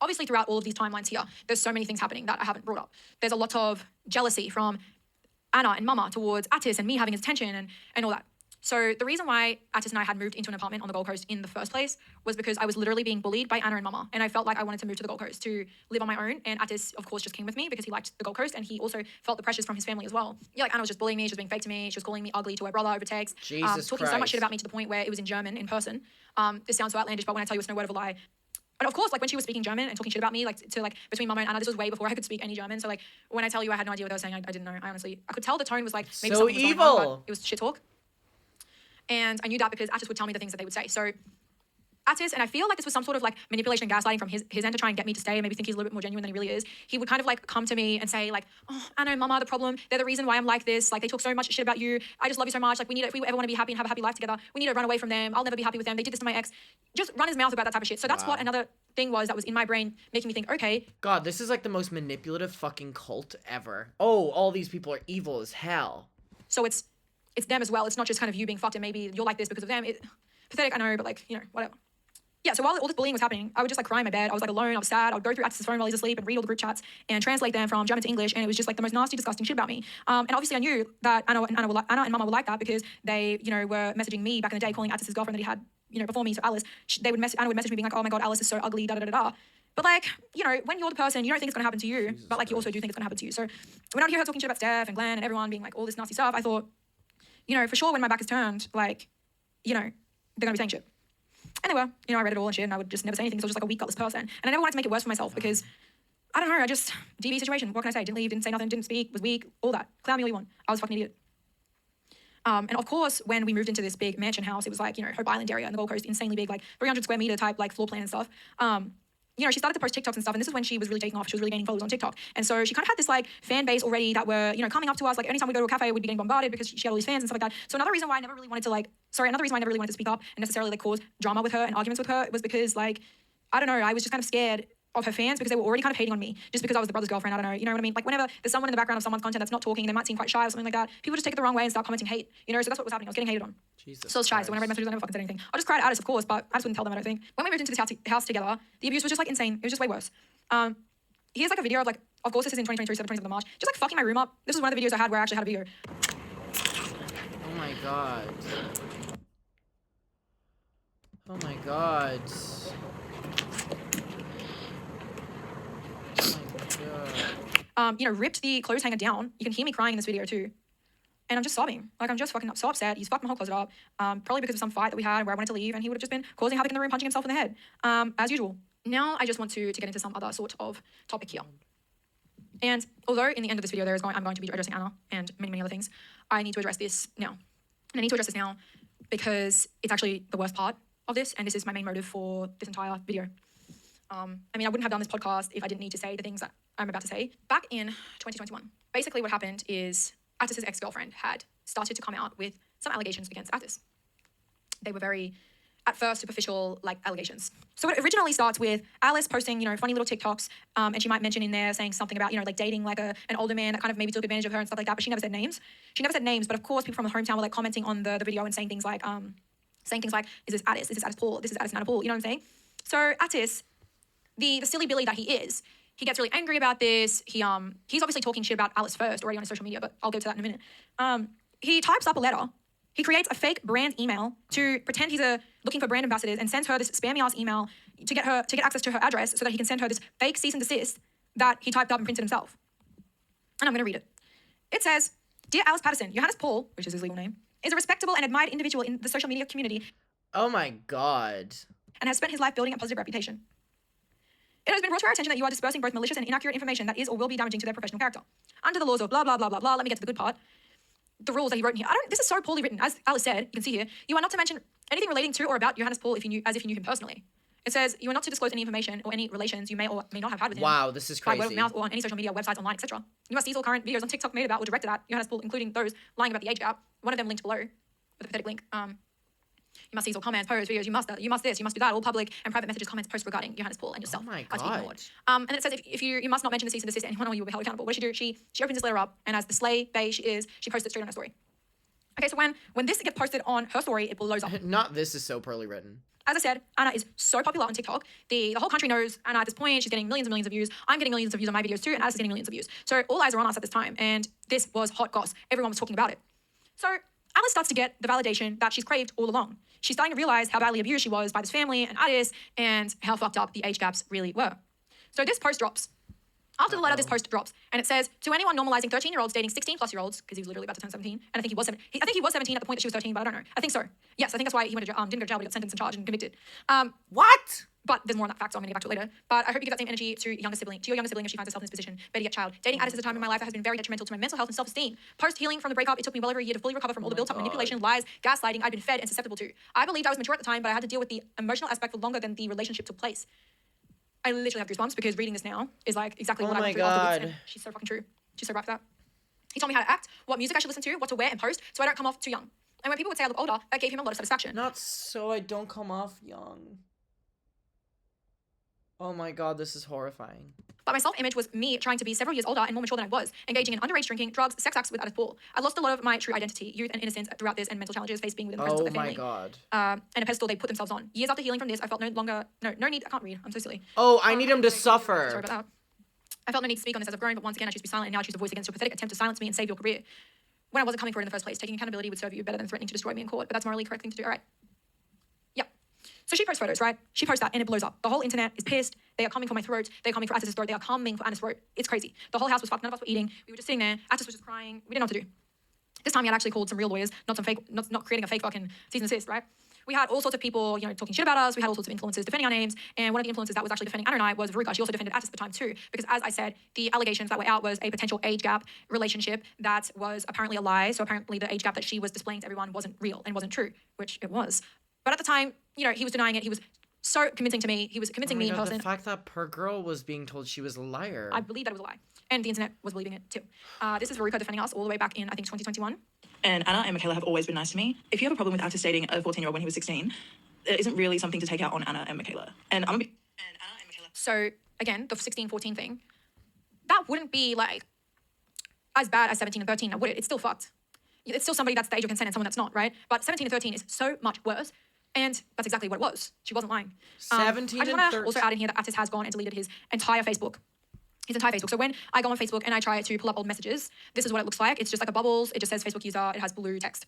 obviously throughout all of these timelines here, there's so many things happening that I haven't brought up. There's a lot of jealousy from Anna and Mama towards Addis and me having his attention and all that. So the reason why Addis and I had moved into an apartment on the Gold Coast in the first place was because I was literally being bullied by Anna and Mama. And I felt like I wanted to move to the Gold Coast to live on my own. And Addis, of course, just came with me because he liked the Gold Coast and he also felt the pressures from his family as well. Yeah, like Anna was just bullying me. She was being fake to me. She was calling me ugly to her brother over text. Talking so much shit about me to the point where it was in German in person. This sounds so outlandish, but when I tell you it's no word of a lie. And of course, like when she was speaking German and talking shit about me, like to like between Mama and Anna, this was way before I could speak any German. So like when I tell you I had no idea what they were saying, I didn't know. I could tell the tone was like maybe so something was evil. going on, but it was shit talk. And I knew that because Addis would tell me the things that they would say. So Addis, and I feel like this was some sort of like manipulation and gaslighting from his end to try and get me to stay and maybe think he's a little bit more genuine than he really is. He would kind of like come to me and say like, oh, Anna and Mama are the problem. They're the reason why I'm like this. Like they talk so much shit about you. I just love you so much. Like if we ever want to be happy and have a happy life together, we need to run away from them. I'll never be happy with them. They did this to my ex. Just run his mouth about that type of shit. So that's what another thing was that was in my brain making me think, okay. God, this is like the most manipulative fucking cult ever. Oh, all these people are evil as hell. So it's them as well. It's not just kind of you being fucked and maybe you're like this because of them. Pathetic, I know, but like, you know, whatever. Yeah, so while all this bullying was happening, I would just like cry in my bed. I was like alone, I was sad. I would go through Addis' phone while he's asleep and read all the group chats and translate them from German to English. And it was just like the most nasty, disgusting shit about me. And obviously I knew that Anna and Mama were like that because they, you know, were messaging me back in the day, calling Addis' girlfriend that he had, you know, before me, so Alice. Anna would message me being like, oh my God, Alice is so ugly, da da da da. But like, you know, when you're the person, you don't think it's gonna happen to you, but like you also do think it's gonna happen to you. So when I hear her talking shit about Steph and Glenn and everyone being like all this nasty stuff, I thought, you know, for sure when my back is turned, like, you know, they're gonna be saying shit. And they were, you know, I read it all and shit and I would just never say anything. So I was just like a weak, gutless person. And I never wanted to make it worse for myself because, I don't know, DV situation, what can I say? Didn't leave, didn't say nothing, didn't speak, was weak, all that. Clown me all you want. I was a fucking idiot. And of course, when we moved into this big mansion house, it was like, you know, Hope Island area in the Gold Coast, insanely big, like 300 square meter type, like floor plan and stuff. You know, she started to post TikToks and stuff, and this is when she was really taking off. She was really gaining followers on TikTok. And so she kind of had this like fan base already that were, you know, coming up to us. Like anytime we go to a cafe, we'd be getting bombarded because she had all these fans and stuff like that. So another reason why I never really wanted to speak up and necessarily like cause drama with her and arguments with her was because like, I don't know, I was just kind of scared of her fans because they were already kind of hating on me just because I was the brother's girlfriend. I don't know, you know what I mean? Like whenever there's someone in the background of someone's content that's not talking, they might seem quite shy or something like that. People just take it the wrong way and start commenting hate, you know? So that's what was happening. I was getting hated on. Jesus so I was shy. So when I read messages, I never fucking said anything. I just cried at Addis, of course, but I just wouldn't tell them, I don't think. When we moved into this house together, the abuse was just like insane. It was just way worse. Here's like a video of like, of course this is in 2023, 27th of March, just like fucking my room up. This was one of the videos I had where I actually had a video. Oh my God. Oh my God. You know, ripped the clothes hanger down. You can hear me crying in this video too. And I'm just sobbing. Like, I'm just fucking up, so upset. He's fucked my whole closet up. Probably because of some fight that we had where I wanted to leave and he would have just been causing havoc in the room, punching himself in the head, as usual. Now I just want to get into some other sort of topic here. And although in the end of this video I'm going to be addressing Anna and many, many other things, I need to address this now. And I need to address this now because it's actually the worst part of this, and this is my main motive for this entire video. I mean, I wouldn't have done this podcast if I didn't need to say the things that I'm about to say. Back in 2021, basically what happened is Addis' ex-girlfriend had started to come out with some allegations against Addis. They were very, at first, superficial, like, allegations. So it originally starts with Alice posting, you know, funny little TikToks, and she might mention in there saying something about, you know, like dating like an older man that kind of maybe took advantage of her and stuff like that, but she never said names. But of course, people from her hometown were like commenting on the video and saying things like, is this Addis? Is this Addis Paul? This is Addis and Anna Paul, you know what I'm saying? So Addis, the silly Billy that he is, he gets really angry about this. He's obviously talking shit about Alice first already on his social media, but I'll go to that in a minute. He types up a letter He creates a fake brand email to pretend he's looking for brand ambassadors and sends her this spammy ass email to get access to her address so that he can send her this fake cease and desist that he typed up and printed himself. And I'm going to read it. It says, "Dear Alice Patterson, Johannes Paul," which is his legal name, "is a respectable and admired individual in the social media community Oh my god. and has spent his life building a positive reputation. It has been brought to our attention that you are dispersing both malicious and inaccurate information that is or will be damaging to their professional character. Under the laws of blah, blah, blah, blah, blah," let me get to the good part. The rules that he wrote in here. this is so poorly written. As Alice said, you can see here, "You are not to mention anything relating to or about Johannes Paul as if you knew him personally." It says, "You are not to disclose any information or any relations you may or may not have had with him. Wow, this is By word of crazy. mouth or on any social media, websites, online, etc. You must cease all current videos on TikTok made about or directed at Johannes Paul, including those lying about the age gap. One of them linked below with a pathetic link. You must cease all comments, posts, videos. You must this, you must do that. All public and private messages, comments, posts regarding Johannes Paul and yourself Oh my are to be God. ignored." And it says if you must not mention the cease and desist to anyone or you will be held accountable. What does she do? She opens this letter up, and as the slay bae she is, she posts it straight on her story. Okay, so when this gets posted on her story, it blows up. Not this is so poorly written. As I said, Anna is so popular on TikTok. The whole country knows Anna at this point. She's getting millions and millions of views. I'm getting millions of views on my videos too, and Alice is getting millions of views. So all eyes are on us at this time, and this was hot goss. Everyone was talking about it. So Alice starts to get the validation that she's craved all along. She's starting to realize how badly abused she was by this family and Addis, and how fucked up the age gaps really were. So this post drops. After the letter, this post drops, and it says, "To anyone normalizing 13-year-olds dating 16-plus-year-olds," because he was literally about to turn 17, and I think he was 17. I think he was 17 at the point that she was 13, but I don't know. I think so. Yes, I think that's why he went to didn't go to jail, but he got sentenced and charged and convicted. What? But there's more on that fact, so I'm going to get back to it later. But I hope you give that same energy to your younger sibling if she finds herself in this position. Better yet, child. Dating Addis is a time in my life that has been very detrimental to my mental health and self-esteem. Post-healing from the breakup, it took me well over a year to fully recover from all the built-up manipulation, lies, gaslighting I'd been fed and susceptible to. I believed I was mature at the time, but I had to deal with the emotional aspect for longer than the relationship took place. I literally have goosebumps because reading this now is like exactly what I my went through afterwards. God. And she's so fucking true. She's so right for that. He told me how to act, what music I should listen to, what to wear and post, so I don't come off too young. And when people would say I look older, that gave him a lot of satisfaction. Not so I don't come off young. Oh my god, this is horrifying. But my self-image was me trying to be several years older and more mature than I was, engaging in underage drinking, drugs, sex acts with Addis Paul. I lost a lot of my true identity, youth and innocence throughout this, and mental challenges faced being within the presence Oh of their my family. god. And a pedestal they put themselves on. Years after healing from this, I felt no need, I can't read, I'm so silly. Oh, I need him to Sorry suffer. about that. I felt no need to speak on this as I've grown, but once again I choose to be silent, and now I choose to voice against your pathetic attempt to silence me and save your career. When I wasn't coming for it in the first place, taking accountability would serve you better than threatening to destroy me in court, but that's morally correct thing to do, all right? Yep. So she posts photos, right? She posts that and it blows up. The whole internet is pissed. They are coming for my throat. They're coming for Addis's throat. They are coming for Anna's throat. It's crazy. The whole house was fucked. None of us were eating. We were just sitting there. Addis was just crying. We didn't know what to do. This time he had actually called some real lawyers, not some fake, not creating a fake fucking cease and desist, right? We had all sorts of people, talking shit about us. We had all sorts of influencers defending our names. And one of the influencers that was actually defending Anna and I was Veruca. She also defended Addis at the time too. Because as I said, the allegations that were out was a potential age gap relationship that was apparently a lie. So apparently the age gap that she was displaying to everyone wasn't real and wasn't true, which it was. But at the time, he was denying it. He was so convincing to me. He was convincing me in person. The fact that per girl was being told she was a liar. I believe that it was a lie. And the internet was believing it too. This is Veruca defending us all the way back in, I think, 2021. And Anna and Michaela have always been nice to me. If you have a problem with Addis dating a 14-year-old when he was 16, it isn't really something to take out on Anna and Michaela. And Anna and Michaela. So again, the 16-14 thing, that wouldn't be like as bad as 17 and 13, now would it? It's still fucked. It's still somebody that's the age of consent and someone that's not, right? But 17 and 13 is so much worse. And that's exactly what it was. She wasn't lying. 17 I just and want to 13. also add in here that Addis has gone and deleted his entire Facebook. So when I go on Facebook and I try to pull up old messages, this is what it looks like. It's just like a bubbles. It just says Facebook user. It has blue text.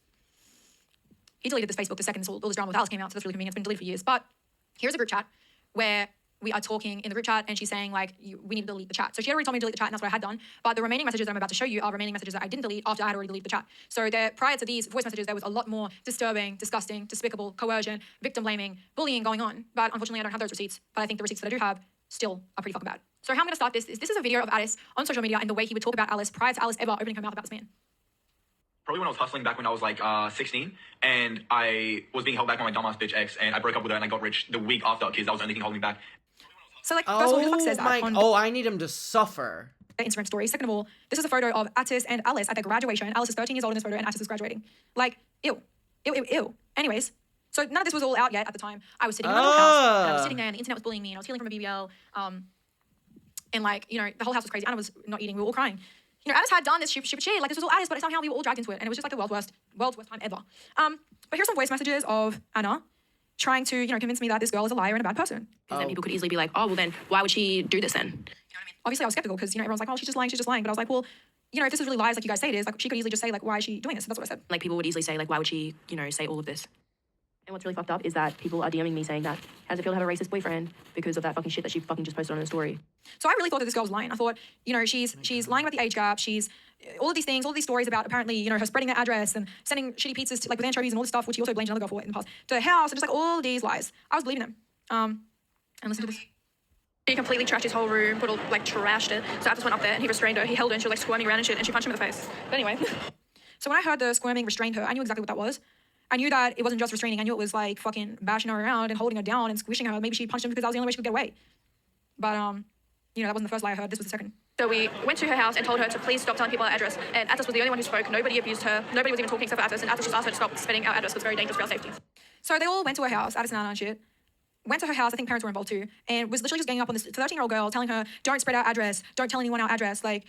He deleted this Facebook the second all this drama with Alice came out, so that's really convenient. It's been deleted for years. But here's a group chat where we are talking in the group chat and she's saying like, we need to delete the chat. So she had already told me to delete the chat and that's what I had done. But the remaining messages that I'm about to show you are remaining messages that I didn't delete after I had already deleted the chat. So prior to these voice messages, there was a lot more disturbing, disgusting, despicable, coercion, victim blaming, bullying going on. But unfortunately, I don't have those receipts. But I think the receipts that I do have still are pretty fucking bad. So how I'm going to start this is a video of Addis on social media and the way he would talk about Alice prior to Alice ever opening her mouth about this man. Probably when I was hustling back when I was like 16 and I was being held back by my dumbass bitch ex and I broke up with her and I got rich the week after because that was the only thing holding me back. So like, first of all, who the fuck says that? I need him to suffer. Instagram story. Second of all, this is a photo of Addis and Alice at their graduation. Alice is 13 years old in this photo and Addis is graduating. Like, ew. Anyways, so none of this was all out yet at the time. I was sitting in my little house and I was sitting there and the internet was bullying me and I was healing from a BBL. And like, the whole house was crazy. Anna was not eating. We were all crying. Addis had done this stupid shit. Like, this was all Addis, but somehow we were all dragged into it. And it was just like the world's worst time ever. But here's some voice messages of Anna trying to, convince me that this girl is a liar and a bad person. Because then people could easily be like, oh, well then, why would she do this then? You know what I mean? Obviously, I was skeptical because, everyone's like, oh, she's just lying. But I was like, well, you know, if this is really lies like you guys say it is, like she could easily just say like, why is she doing this? That's what I said. Like people would easily say like, why would she, you know, say all of this? And what's really fucked up is that people are DMing me saying that, how does it feel to have a racist boyfriend because of that fucking shit that she fucking just posted on her story? So I really thought that this girl was lying. I thought, you know, she's lying about the age gap. She's all of these things, all of these stories about apparently, you know, her spreading their address and sending shitty pizzas to, like with anchovies and all this stuff, which she also blamed another girl for in the past, to her house, and just like all these lies. I was believing them. And listen to this. He completely trashed his whole room, trashed it. So Addis went up there and he restrained her. He held her and she was like squirming around and shit, and she punched him in the face. But anyway. So when I heard the squirming restrained her, I knew exactly what that was. I knew that it wasn't just restraining. I knew it was like fucking bashing her around and holding her down and squishing her. Maybe she punched him because that was the only way she could get away. But you know, that wasn't the first lie I heard. This was the second. So we went to her house and told her to please stop telling people our address. And Addis was the only one who spoke. Nobody abused her. Nobody was even talking except for Addis. And Addis just asked her to stop spitting our address. It was very dangerous for our safety. So they all went to her house, Addis and Anna and shit. Went to her house, I think parents were involved too, and was literally just ganging up on this 13-year-old girl, telling her, don't spread our address, don't tell anyone our address. Like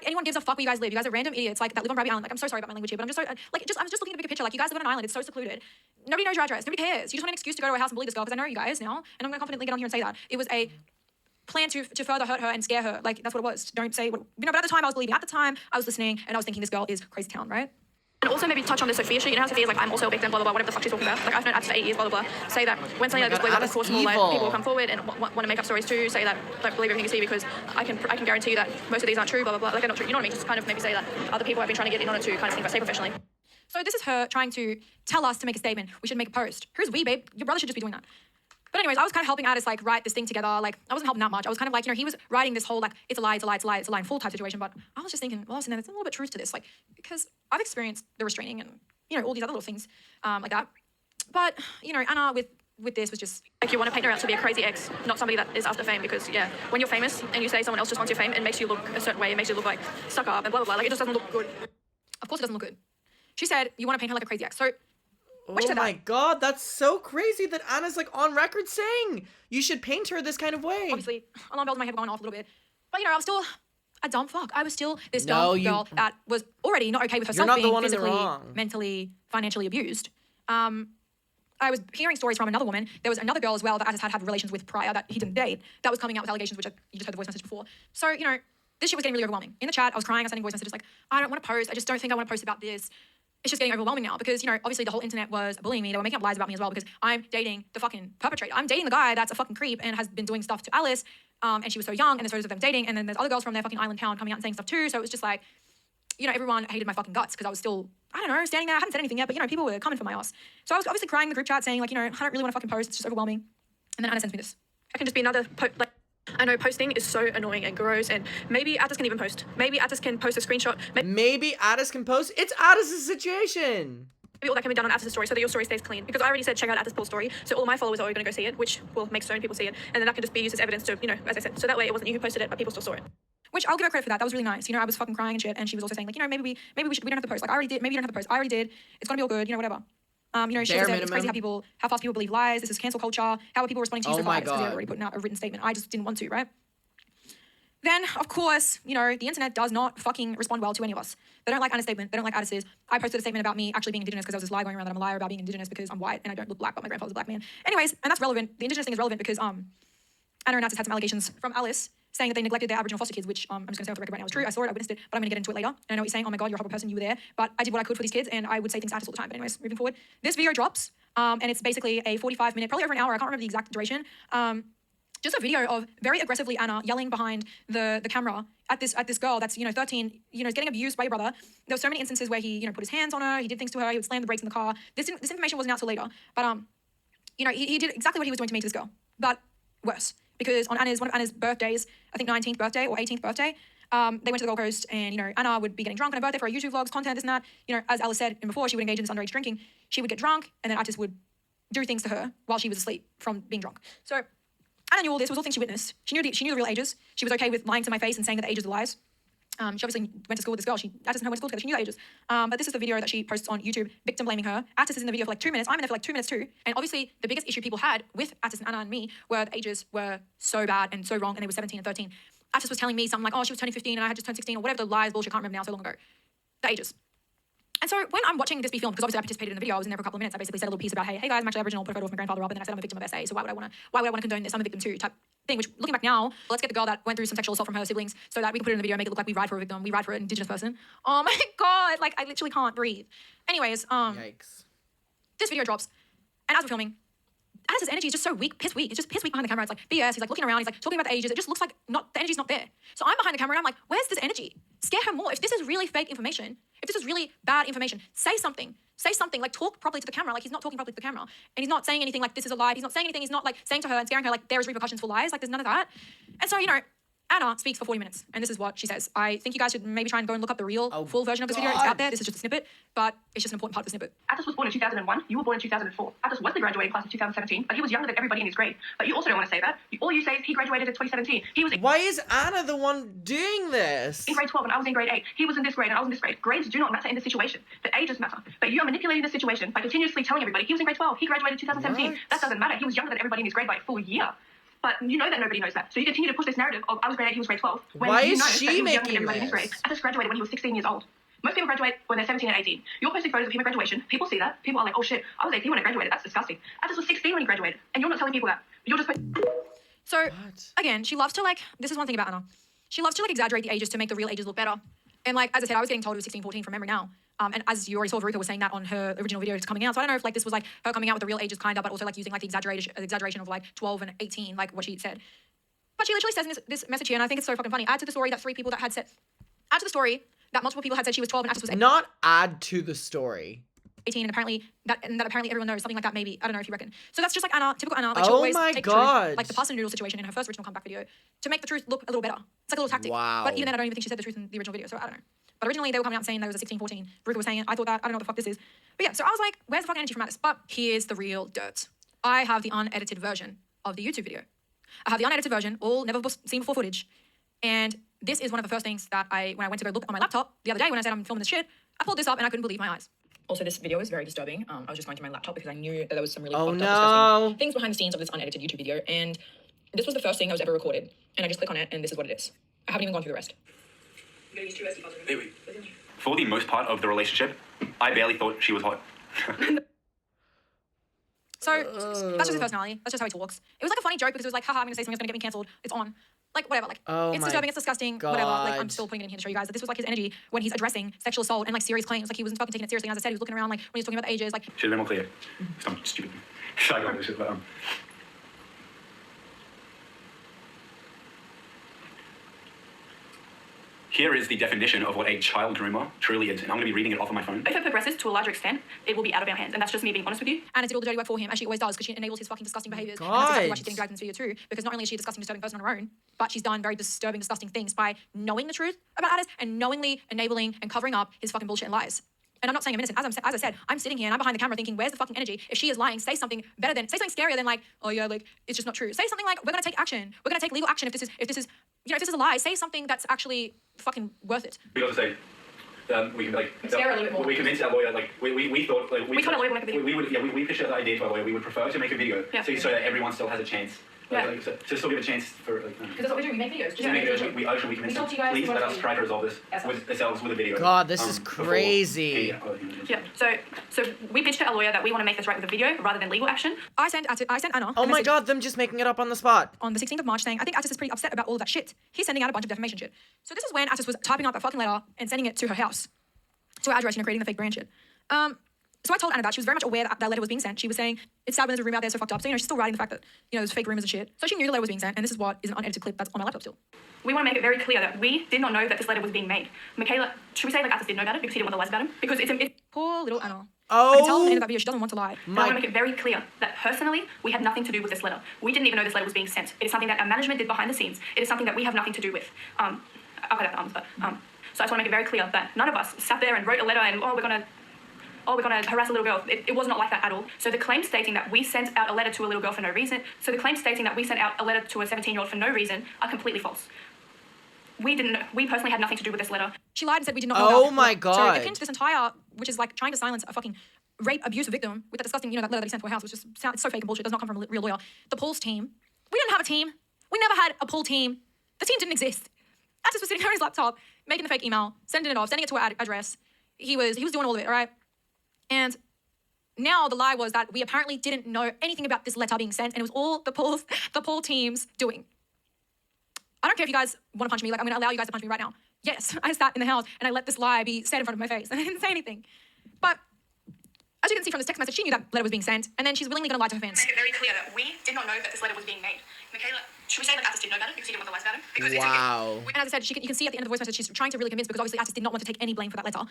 anyone gives a fuck where you guys live. You guys are random idiots like that live on Bradley Island. Like, I'm so sorry about my language here, but I'm just so, I was just looking at the bigger picture. Like, you guys live on an island, it's so secluded. Nobody knows your address, nobody cares. You just want an excuse to go to her house and bully this girl, because I know you guys now, and I'm gonna confidently get on here and say that. It was a plan to further hurt her and scare her. Like, that's what it was. Don't say what, you know, but at the time I was believing. At the time, I was listening, and I was thinking this girl is crazy town, right? And also maybe touch on the Sophia shit. You know how Sophia's like, I'm also a victim, blah, blah, blah, whatever the fuck she's talking about. Like, I've known Addis for 8 years, blah, blah, blah. Say that when something like this blows up, of course, more like people will come forward and want to make up stories too. Say that, don't believe everything you see because I can guarantee you that most of these aren't true, blah, blah, blah. Like, they're not true. You know what I mean? Just kind of maybe say that other people have been trying to get in on it too, kind of think about, say professionally. So this is her trying to tell us to make a statement. We should make a post. Who's we, babe? Your brother should just be doing that. But anyways, I was kind of helping Addis like write this thing together. Like, I wasn't helping that much. I was kind of like, you know, he was writing this whole like, it's a lie, it's a lie, it's a lie, it's a lie, full type situation. But I was just thinking, well, there's a little bit of truth to this, like, because I've experienced the restraining and, you know, all these other little things like that. But, you know, Anna with this was just like, you want to paint her out to be a crazy ex, not somebody that is after fame, because yeah, when you're famous and you say someone else just wants your fame, it makes you look a certain way, it makes you look like stuck up and blah, blah, blah. Like, it just doesn't look good. Of course it doesn't look good. She said, you want to paint her like a crazy ex. So, oh my god, that's so crazy that Anna's like on record saying you should paint her this kind of way. Obviously, alarm bells in my head were going off a little bit. But, you know, I was still a dumb fuck. I was still this dumb girl that was already not okay with herself being physically, mentally, financially abused. I was hearing stories from another woman. There was another girl as well that Addis had relations with prior that he didn't date. That was coming out with allegations, which you just heard the voice message before. So, you know, this shit was getting really overwhelming. In the chat, I was crying. I was sending voice messages like, I don't want to post. I just don't think I want to post about this. It's just getting overwhelming now because, you know, obviously the whole internet was bullying me. They were making up lies about me as well because I'm dating the fucking perpetrator. I'm dating the guy that's a fucking creep and has been doing stuff to Alice. And she was so young, and there's photos of them dating, and then there's other girls from their fucking island town coming out and saying stuff too. So it was just like, you know, everyone hated my fucking guts because I was still, I don't know, standing there. I hadn't said anything yet, but, you know, people were coming for my ass. So I was obviously crying in the group chat saying, like, you know, I don't really want to fucking post. It's just overwhelming. And then Anna sends me this. I can just be another, like, I know posting is so annoying and gross, and maybe Addis can even post. Maybe Addis can post a screenshot. Maybe Addis can post. It's Addis' situation. Maybe all that can be done on Addis' story so that your story stays clean. Because I already said check out Addis' Paul's story, so all my followers are going to go see it, which will make so many people see it, and then that can just be used as evidence to, you know, as I said. So that way it wasn't you who posted it, but people still saw it. Which I'll give her credit for that. That was really nice. You know, I was fucking crying and shit, and she was also saying, like, you know, maybe we don't have to post. Like, I already did. Maybe you don't have to post. I already did. It's gonna be all good. You know, whatever. You know, she said it's crazy how fast people believe lies. This is cancel culture. How are people responding to you so fast? Because they're already putting out a written statement. I just didn't want to, right? Then, of course, you know, the internet does not fucking respond well to any of us. They don't like Anna's statement. They don't like Addis's. I posted a statement about me actually being Indigenous because there was this lie going around that I'm a liar about being Indigenous because I'm white and I don't look black, but my grandfather's a black man. Anyways, and that's relevant. The Indigenous thing is relevant because Anna and Addis had some allegations from Alice saying that they neglected their Aboriginal foster kids, which I'm just going to say off the record right now is true. I saw it, I witnessed it, but I'm going to get into it later. And I know what you're saying. Oh my God, you're a horrible person. You were there. But I did what I could for these kids, and I would say things to Addis all the time. But anyways, moving forward, this video drops, and it's basically a 45-minute, probably over an hour. I can't remember the exact duration. Just a video of very aggressively Anna yelling behind the camera at this girl that's, you know, 13, you know, is getting abused by your brother. There were so many instances where he, you know, put his hands on her, he did things to her, he would slam the brakes in the car. This information wasn't out till later, but you know, he did exactly what he was doing to me to this girl, but worse. Because on one of Anna's birthdays, I think 19th birthday or 18th birthday, they went to the Gold Coast, and, you know, Anna would be getting drunk on her birthday for her YouTube vlogs, content, this and that. You know, as Alice said before, she would engage in this underage drinking. She would get drunk, and then Addis would do things to her while she was asleep from being drunk. So Anna knew all this. It was all things she witnessed. She knew the real ages. She was okay with lying to my face and saying that the ages were lies. She obviously went to school with this girl. Addis and her went to school together. She knew the ages. But this is the video that she posts on YouTube, victim blaming her. Addis is in the video for like 2 minutes. I'm in there for like 2 minutes too. And obviously the biggest issue people had with Addis and Anna and me were the ages were so bad and so wrong, and they were 17 and 13. Addis was telling me something like, oh, she was turning 15 and I had just turned 16 or whatever the lies, bullshit, I can't remember now, so long ago. The ages. And so when I'm watching this be filmed, because obviously I participated in the video, I was in there for a couple of minutes, I basically said a little piece about, hey guys, I'm actually Aboriginal, put a photo of my grandfather up, and then I said I'm a victim of SA, so why would I want to condone this? I'm a victim too, type thing, which looking back now, let's get the girl that went through some sexual assault from her siblings so that we can put it in the video and make it look like we ride for a victim, we ride for an indigenous person. Oh my God, like I literally can't breathe. Anyways, Yikes. this video drops, and as we're filming, Addis's energy is just so weak, piss weak. It's just piss weak behind the camera. It's like BS. He's like looking around. He's like talking about the ages. It just looks like the energy's not there. So I'm behind the camera and I'm like, where's this energy? Scare her more. If this is really fake information, if this is really bad information, say something. Say something. Like talk properly to the camera. Like he's not talking properly to the camera, and he's not saying anything like this is a lie. He's not saying anything. He's not like saying to her and scaring her like there is repercussions for lies. Like there's none of that. And so Anna speaks for 40 minutes, and this is what she says. I think you guys should maybe try and go and look up the real full version of this video. It's out there. This is just a snippet, but it's just an important part of the snippet. Addis was born in 2001. You were born in 2004. Addis was the graduating class of 2017, but he was younger than everybody in his grade. But you also don't want to say that. All you say is he graduated in 2017. He was Why is Anna the one doing this? in grade 12 and I was in grade 8. He was in this grade and I was in this grade. Grades do not matter in this situation. The ages matter. But you are manipulating the situation by continuously telling everybody he was in grade 12. He graduated in 2017. What? That doesn't matter. He was younger than everybody in his grade by a full year. But you know that nobody knows that. So you continue to push this narrative of I was grade 8, he was grade 12. When Why you is know she that he was younger making than everybody in his grade. this? Addis graduated when he was 16 years old. Most people graduate when they're 17 and 18. You're posting photos of him at graduation. People see that. People are like, oh shit, I was 18 when I graduated. That's disgusting. Addis was 16 when he graduated. And you're not telling people that. You're just... So again, she loves to this is one thing about Anna. She loves to exaggerate the ages to make the real ages look better. And like, as I said, I was getting told it was 16, 14 from memory now. And as you already saw, Veruca was saying that on her original video coming out. So I don't know if this was her coming out with the real ages kind of, but also using the exaggeration of 12 and 18, like what she said. But she literally says in this message here, and I think it's so fucking funny. Add to the story that multiple people had said she was 12 and Addis was 18. Not add to the story. 18 and apparently everyone knows something like that maybe. I don't know if you reckon. So that's just Anna, typical Anna. Oh she'll always my take God. truth, like the pasta noodle situation in her first original comeback video, to make the truth look a little better. It's like a little tactic. Wow. But even then, I don't even think she said the truth in the original video, so I don't know. But originally, they were coming out saying there was a 16, 14. Veruca was saying it. I thought that. I don't know what the fuck this is. But yeah, so I was like, where's the fucking energy from Addis? But here's the real dirt. I have the unedited version of the YouTube video. I have the unedited version, all never seen before footage. And this is one of the first things that when I went to go look on my laptop the other day when I said I'm filming this shit, I pulled this up and I couldn't believe my eyes. Also, this video is very disturbing. I was just going through my laptop because I knew that there was some really fucked up, disgusting things behind the scenes of this unedited YouTube video. And this was the first thing that was ever recorded. And I just click on it and this is what it is. I haven't even gone through the rest. For the most part of the relationship, I barely thought she was hot. So that's just his personality. That's just how he talks. It was like a funny joke because it was like, haha, I'm gonna say something that's gonna get me cancelled. It's on. Like whatever. Like it's disturbing, it's disgusting, whatever. Like I'm still putting it in here to show you guys that this was his energy when he's addressing sexual assault and serious claims. Like he wasn't fucking taking it seriously. And as I said, he was looking around when he was talking about the ages. Like should have been more clear. I'm stupid. I got this shit, but Here is the definition of what a child groomer truly is, and I'm going to be reading it off of my phone. If it progresses to a larger extent, it will be out of our hands, and that's just me being honest with you. Anna did all the dirty work for him, as she always does, because she enables his fucking disgusting behaviours. And that's exactly why she's getting dragged in this video too, because not only is she a disgusting, disturbing person on her own, but she's done very disturbing, disgusting things by knowing the truth about Addis and knowingly enabling and covering up his fucking bullshit and lies. And I'm not saying I'm innocent. As I said, I'm sitting here and I'm behind the camera thinking, where's the fucking energy? If she is lying, say something scarier than like, oh yeah, like it's just not true. Say something like, we're gonna take action. We're gonna take legal action if this is a lie. Say something that's actually fucking worth it. We got to say, we can scare a little bit more. We convinced our lawyer, we thought we told our lawyer to make a video. we pitched the idea to our lawyer. We would prefer to make a video, so that everyone still has a chance. To still give a chance for because that's what we do. We make videos. We convince them. Please let us try to resolve this ourselves with a video. God, this is crazy. So we pitched to our lawyer that we want to make this right with a video rather than legal action. I sent Anna. Oh my God, them just making it up on the spot. On the 16th of March saying, I think Addis is pretty upset about all of that shit. He's sending out a bunch of defamation shit. So this is when Addis was typing up a fucking letter and sending it to her house, to her address, creating the fake brand shit. So I told Anna that she was very much aware that that letter was being sent. She was saying, it's sad when there's a rumor out there so fucked up. So, she's still writing the fact that, there's fake rumors and shit. So she knew the letter was being sent, and this is what is an unedited clip that's on my laptop still. We want to make it very clear that we did not know that this letter was being made. Michaela, should we say Addis did know about it because he didn't want to lie about him? Because it's poor little Anna. Oh. I can tell at the end of that video she doesn't want to lie. I want to make it very clear that personally, we had nothing to do with this letter. We didn't even know this letter was being sent. It is something that our management did behind the scenes. It is something that we have nothing to do with. I'll cut out the arms, but so I just want to make it very clear that none of us sat there and wrote a letter and we're gonna harass a little girl. It was not like that at all. So the claim stating that we sent out a letter to a little girl for no reason, so the claim stating that we sent out a letter to a 17-year-old for no reason are completely false. We personally had nothing to do with this letter. She lied and said we did not know about Oh my God. So akin to this entire, which is like trying to silence a fucking rape abuse victim with that disgusting, that letter that he sent to her house, which just it's so fake and bullshit. It does not come from a real lawyer. The Paul's team. We didn't have a team. We never had a Paul team. The team didn't exist. Addis was sitting on his laptop, making the fake email, sending it off, sending it to her address. He was doing all of it, all right? And now the lie was that we apparently didn't know anything about this letter being sent, and it was all the Paul team's doing. I don't care if you guys want to punch me. Like, I'm going to allow you guys to punch me right now. Yes, I sat in the house and I let this lie be said in front of my face and I didn't say anything. But as you can see from this text message, she knew that letter was being sent, and then she's willingly going to lie to her fans. Make it very clear that we did not know that this letter was being made. Michaela, should we say that Addis did know about it because he didn't want the lies about him? Because Wow. And as I said, you can see at the end of the voice message, she's trying to really convince because obviously Addis did not want to take any blame for that letter.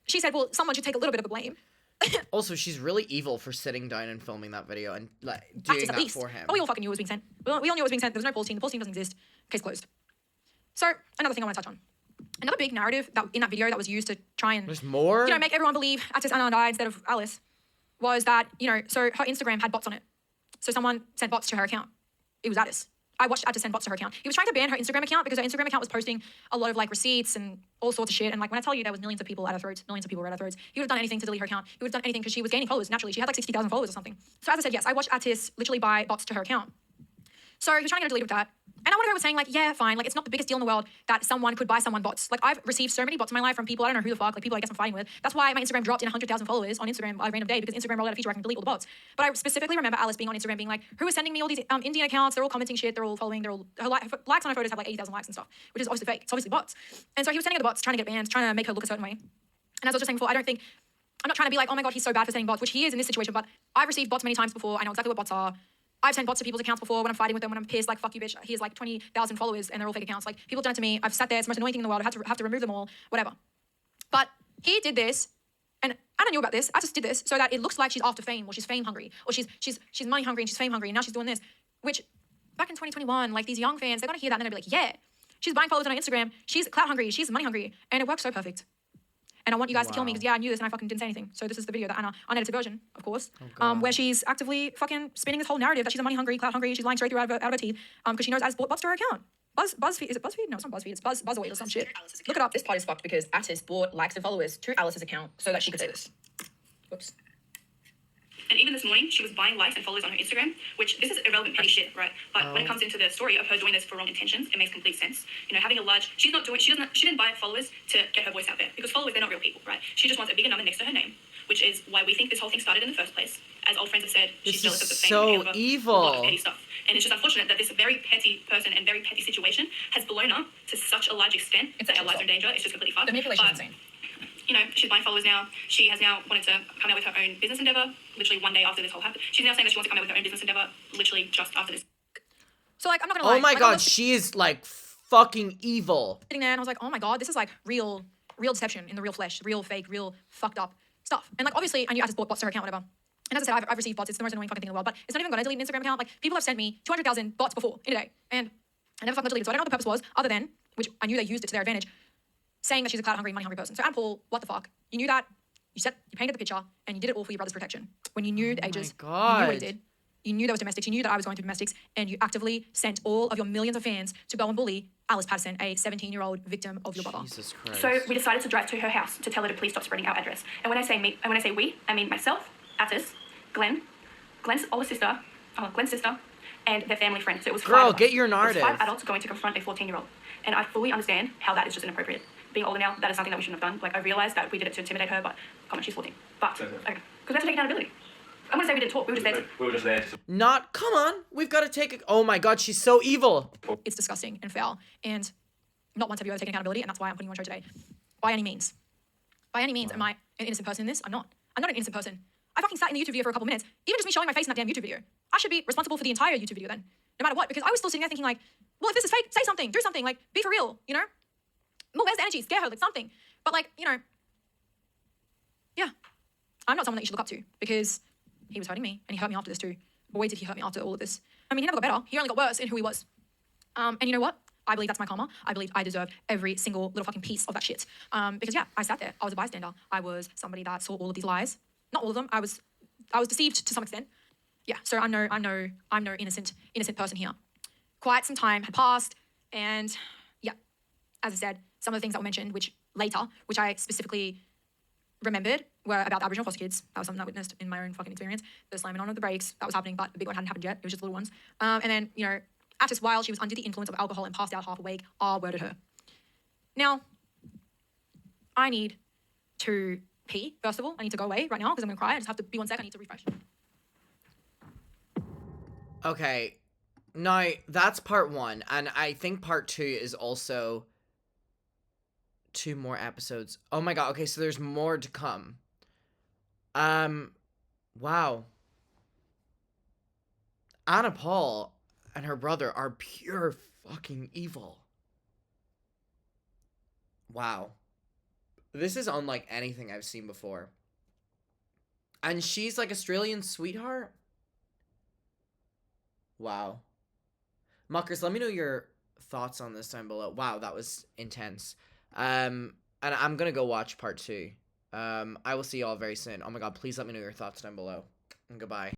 She said, well, someone should take a little bit of the blame. Also, she's really evil for sitting down and filming that video and like doing Addis, at that least. for him. But we all fucking knew it was being sent. We all knew it was being sent. There was no pause team. The pause team doesn't exist. Case closed. So, another thing I want to touch on. Another big narrative that in that video that was used to try and There's more? you know, make everyone believe Addis, Anna and I instead of Alice was that, you know, so her Instagram had bots on it. So someone sent bots to her account. It was Addis. I watched Addis send bots to her account. He was trying to ban her Instagram account because her Instagram account was posting a lot of like receipts and all sorts of shit. And like when I tell you there was millions of people at her throats, millions of people were at her throats, he would have done anything to delete her account. He would have done anything because she was gaining followers naturally. She had like 60,000 followers or something. So as I said, yes, I watched Addis literally buy bots to her account. So he was trying to get her deleted with that. And I one of her was saying like, yeah, fine. Like it's not the biggest deal in the world that someone could buy someone bots. Like I've received so many bots in my life from people I don't know who the fuck, like people I guess I'm fighting with. That's why my Instagram dropped in 100,000 followers on Instagram by a random day because Instagram rolled out a feature where I can delete all the bots. But I specifically remember Alice being on Instagram being like, who is sending me all these Indian accounts? They're all commenting shit. They're all following. They're all her likes on her photos have like 80,000 likes and stuff, which is obviously fake. It's obviously bots. And so he was sending her the bots, trying to get banned, trying to make her look a certain way. And as I was just saying before, I'm not trying to be like, oh my god, he's so bad for sending bots, which he is in this situation. But I've received bots many times before. I know exactly what bots are. I've sent bots to people's accounts before when I'm fighting with them, when I'm pissed, like, fuck you, bitch. He has like 20,000 followers and they're all fake accounts. Like, people have done it to me. I've sat there. It's the most annoying thing in the world. I have to remove them all, whatever. But he did this, and Anna knew about this. I just did this so that it looks like she's after fame, or she's fame hungry, or she's money hungry and she's fame hungry, and now she's doing this. Which, back in 2021, like, these young fans, they're gonna hear that and they're gonna be like, yeah, she's buying followers on her Instagram, she's clout hungry, she's money hungry, and it works so perfect. And I want you guys to kill me because, yeah, I knew this and I fucking didn't say anything. So this is the video that Anna, unedited version, of course, where she's actively fucking spinning this whole narrative that she's a money hungry, clout hungry, she's lying straight through out of her teeth because she knows Addis bought bots to her account. BuzzFeed, is it BuzzFeed? No, it's not BuzzFeed, it's Buzzweight or some shit. Look it up. This part is fucked because Addis bought likes and followers to Alice's account so that she could say this. Whoops. And even this morning, she was buying likes and followers on her Instagram, which this is irrelevant petty shit, right? But when it comes into the story of her doing this for wrong intentions, it makes complete sense. You know, having a large, she didn't buy followers to get her voice out there because followers, they're not real people, right? She just wants a bigger number next to her name, which is why we think this whole thing started in the first place. As old friends have said, she's jealous of the fame so of a evil. lot of petty stuff. And it's just unfortunate that this very petty person and very petty situation has blown up to such a large extent that our lives are in danger. It's just completely fucked. The manipulation is insane. You know, she's buying followers now. She has now wanted to come out with her own business endeavor, literally one day after this whole happened. She's now saying that she wants to come out with her own business endeavor, literally just after this. So, like, I'm not gonna lie. Oh my like, god, she is like fucking evil. Sitting there and I was like, oh my god, this is like real deception in the real flesh, real fake, real fucked up stuff. And like, obviously, I knew I just bought bots to her account, whatever. And as I said, I've received bots. It's the most annoying fucking thing in the world. But it's not even gonna delete an Instagram account. Like, people have sent me 200,000 bots before in a day, and I never fucking deleted. So I don't know what the purpose was, other than, which I knew they used it to their advantage, saying that she's a clout hungry, money hungry person. So Anna Paul, what the fuck? You knew that. You painted the picture, and you did it all for your brother's protection. When you knew the ages, you knew what you did. You knew there was domestics. You knew that I was going through domestics, and you actively sent all of your millions of fans to go and bully Alice Patterson, a 17-year-old victim of your brother. Jesus Christ. So we decided to drive to her house to tell her to please stop spreading our address. And when I say we, I mean myself, Addis, Glenn's older sister, Glenn's sister, and their family friend. So it was Girl, five of us. get your It was narrative. 5 adults going to confront a 14-year-old. And I fully understand how that is just inappropriate. Being older now, that is something that we shouldn't have done. Like, I realized that we did it to intimidate her, but come on, she's 14. But, okay, because we have to take accountability. I'm gonna say we didn't talk, we were just there. Not, come on, we've got to take it. Oh my god, she's so evil. It's disgusting and foul. And not once have you ever taken accountability, and that's why I'm putting you on show today. By any means. By any means, am I an innocent person in this? I'm not. I'm not an innocent person. I fucking sat in the YouTube video for a couple minutes. Even just me showing my face in that damn YouTube video. I should be responsible for the entire YouTube video then. No matter what, because I was still sitting there thinking like, well, if this is fake, say something, do something, like, be for real, you know? Well, where's the energy? Scare her, like something. But like, you know, yeah. I'm not someone that you should look up to because he was hurting me and he hurt me after this too. Boy, did he hurt me after all of this. I mean, he never got better. He only got worse in who he was. And you know what? I believe that's my karma. I believe I deserve every single little fucking piece of that shit. Because yeah, I sat there. I was a bystander. I was somebody that saw all of these lies. Not all of them. I was deceived to some extent. Yeah. So I'm no innocent person here. Quite some time had passed, and yeah, as I said, some of the things that were mentioned, which I specifically remembered, were about the Aboriginal foster kids. That was something I witnessed in my own fucking experience. The slamming on of the brakes, that was happening, but the big one hadn't happened yet. It was just the little ones. And then, you know, Addis, while she was under the influence of alcohol and passed out half awake, R-worded her. Now, I need to pee, first of all. I need to go away right now because I'm going to cry. I just have to be 1 sec. I need to refresh. Okay, Now, that's part 1, and I think part 2 is also 2 more episodes. Oh my god, okay, so there's more to come. Wow. Anna Paul and her brother are pure fucking evil. Wow. This is unlike anything I've seen before. And she's like Australian sweetheart? Wow. Muckers, let me know your thoughts on this down below. Wow, that was intense. And I'm gonna go watch part 2. I will see y'all very soon. Oh my god, please let me know your thoughts down below. And goodbye.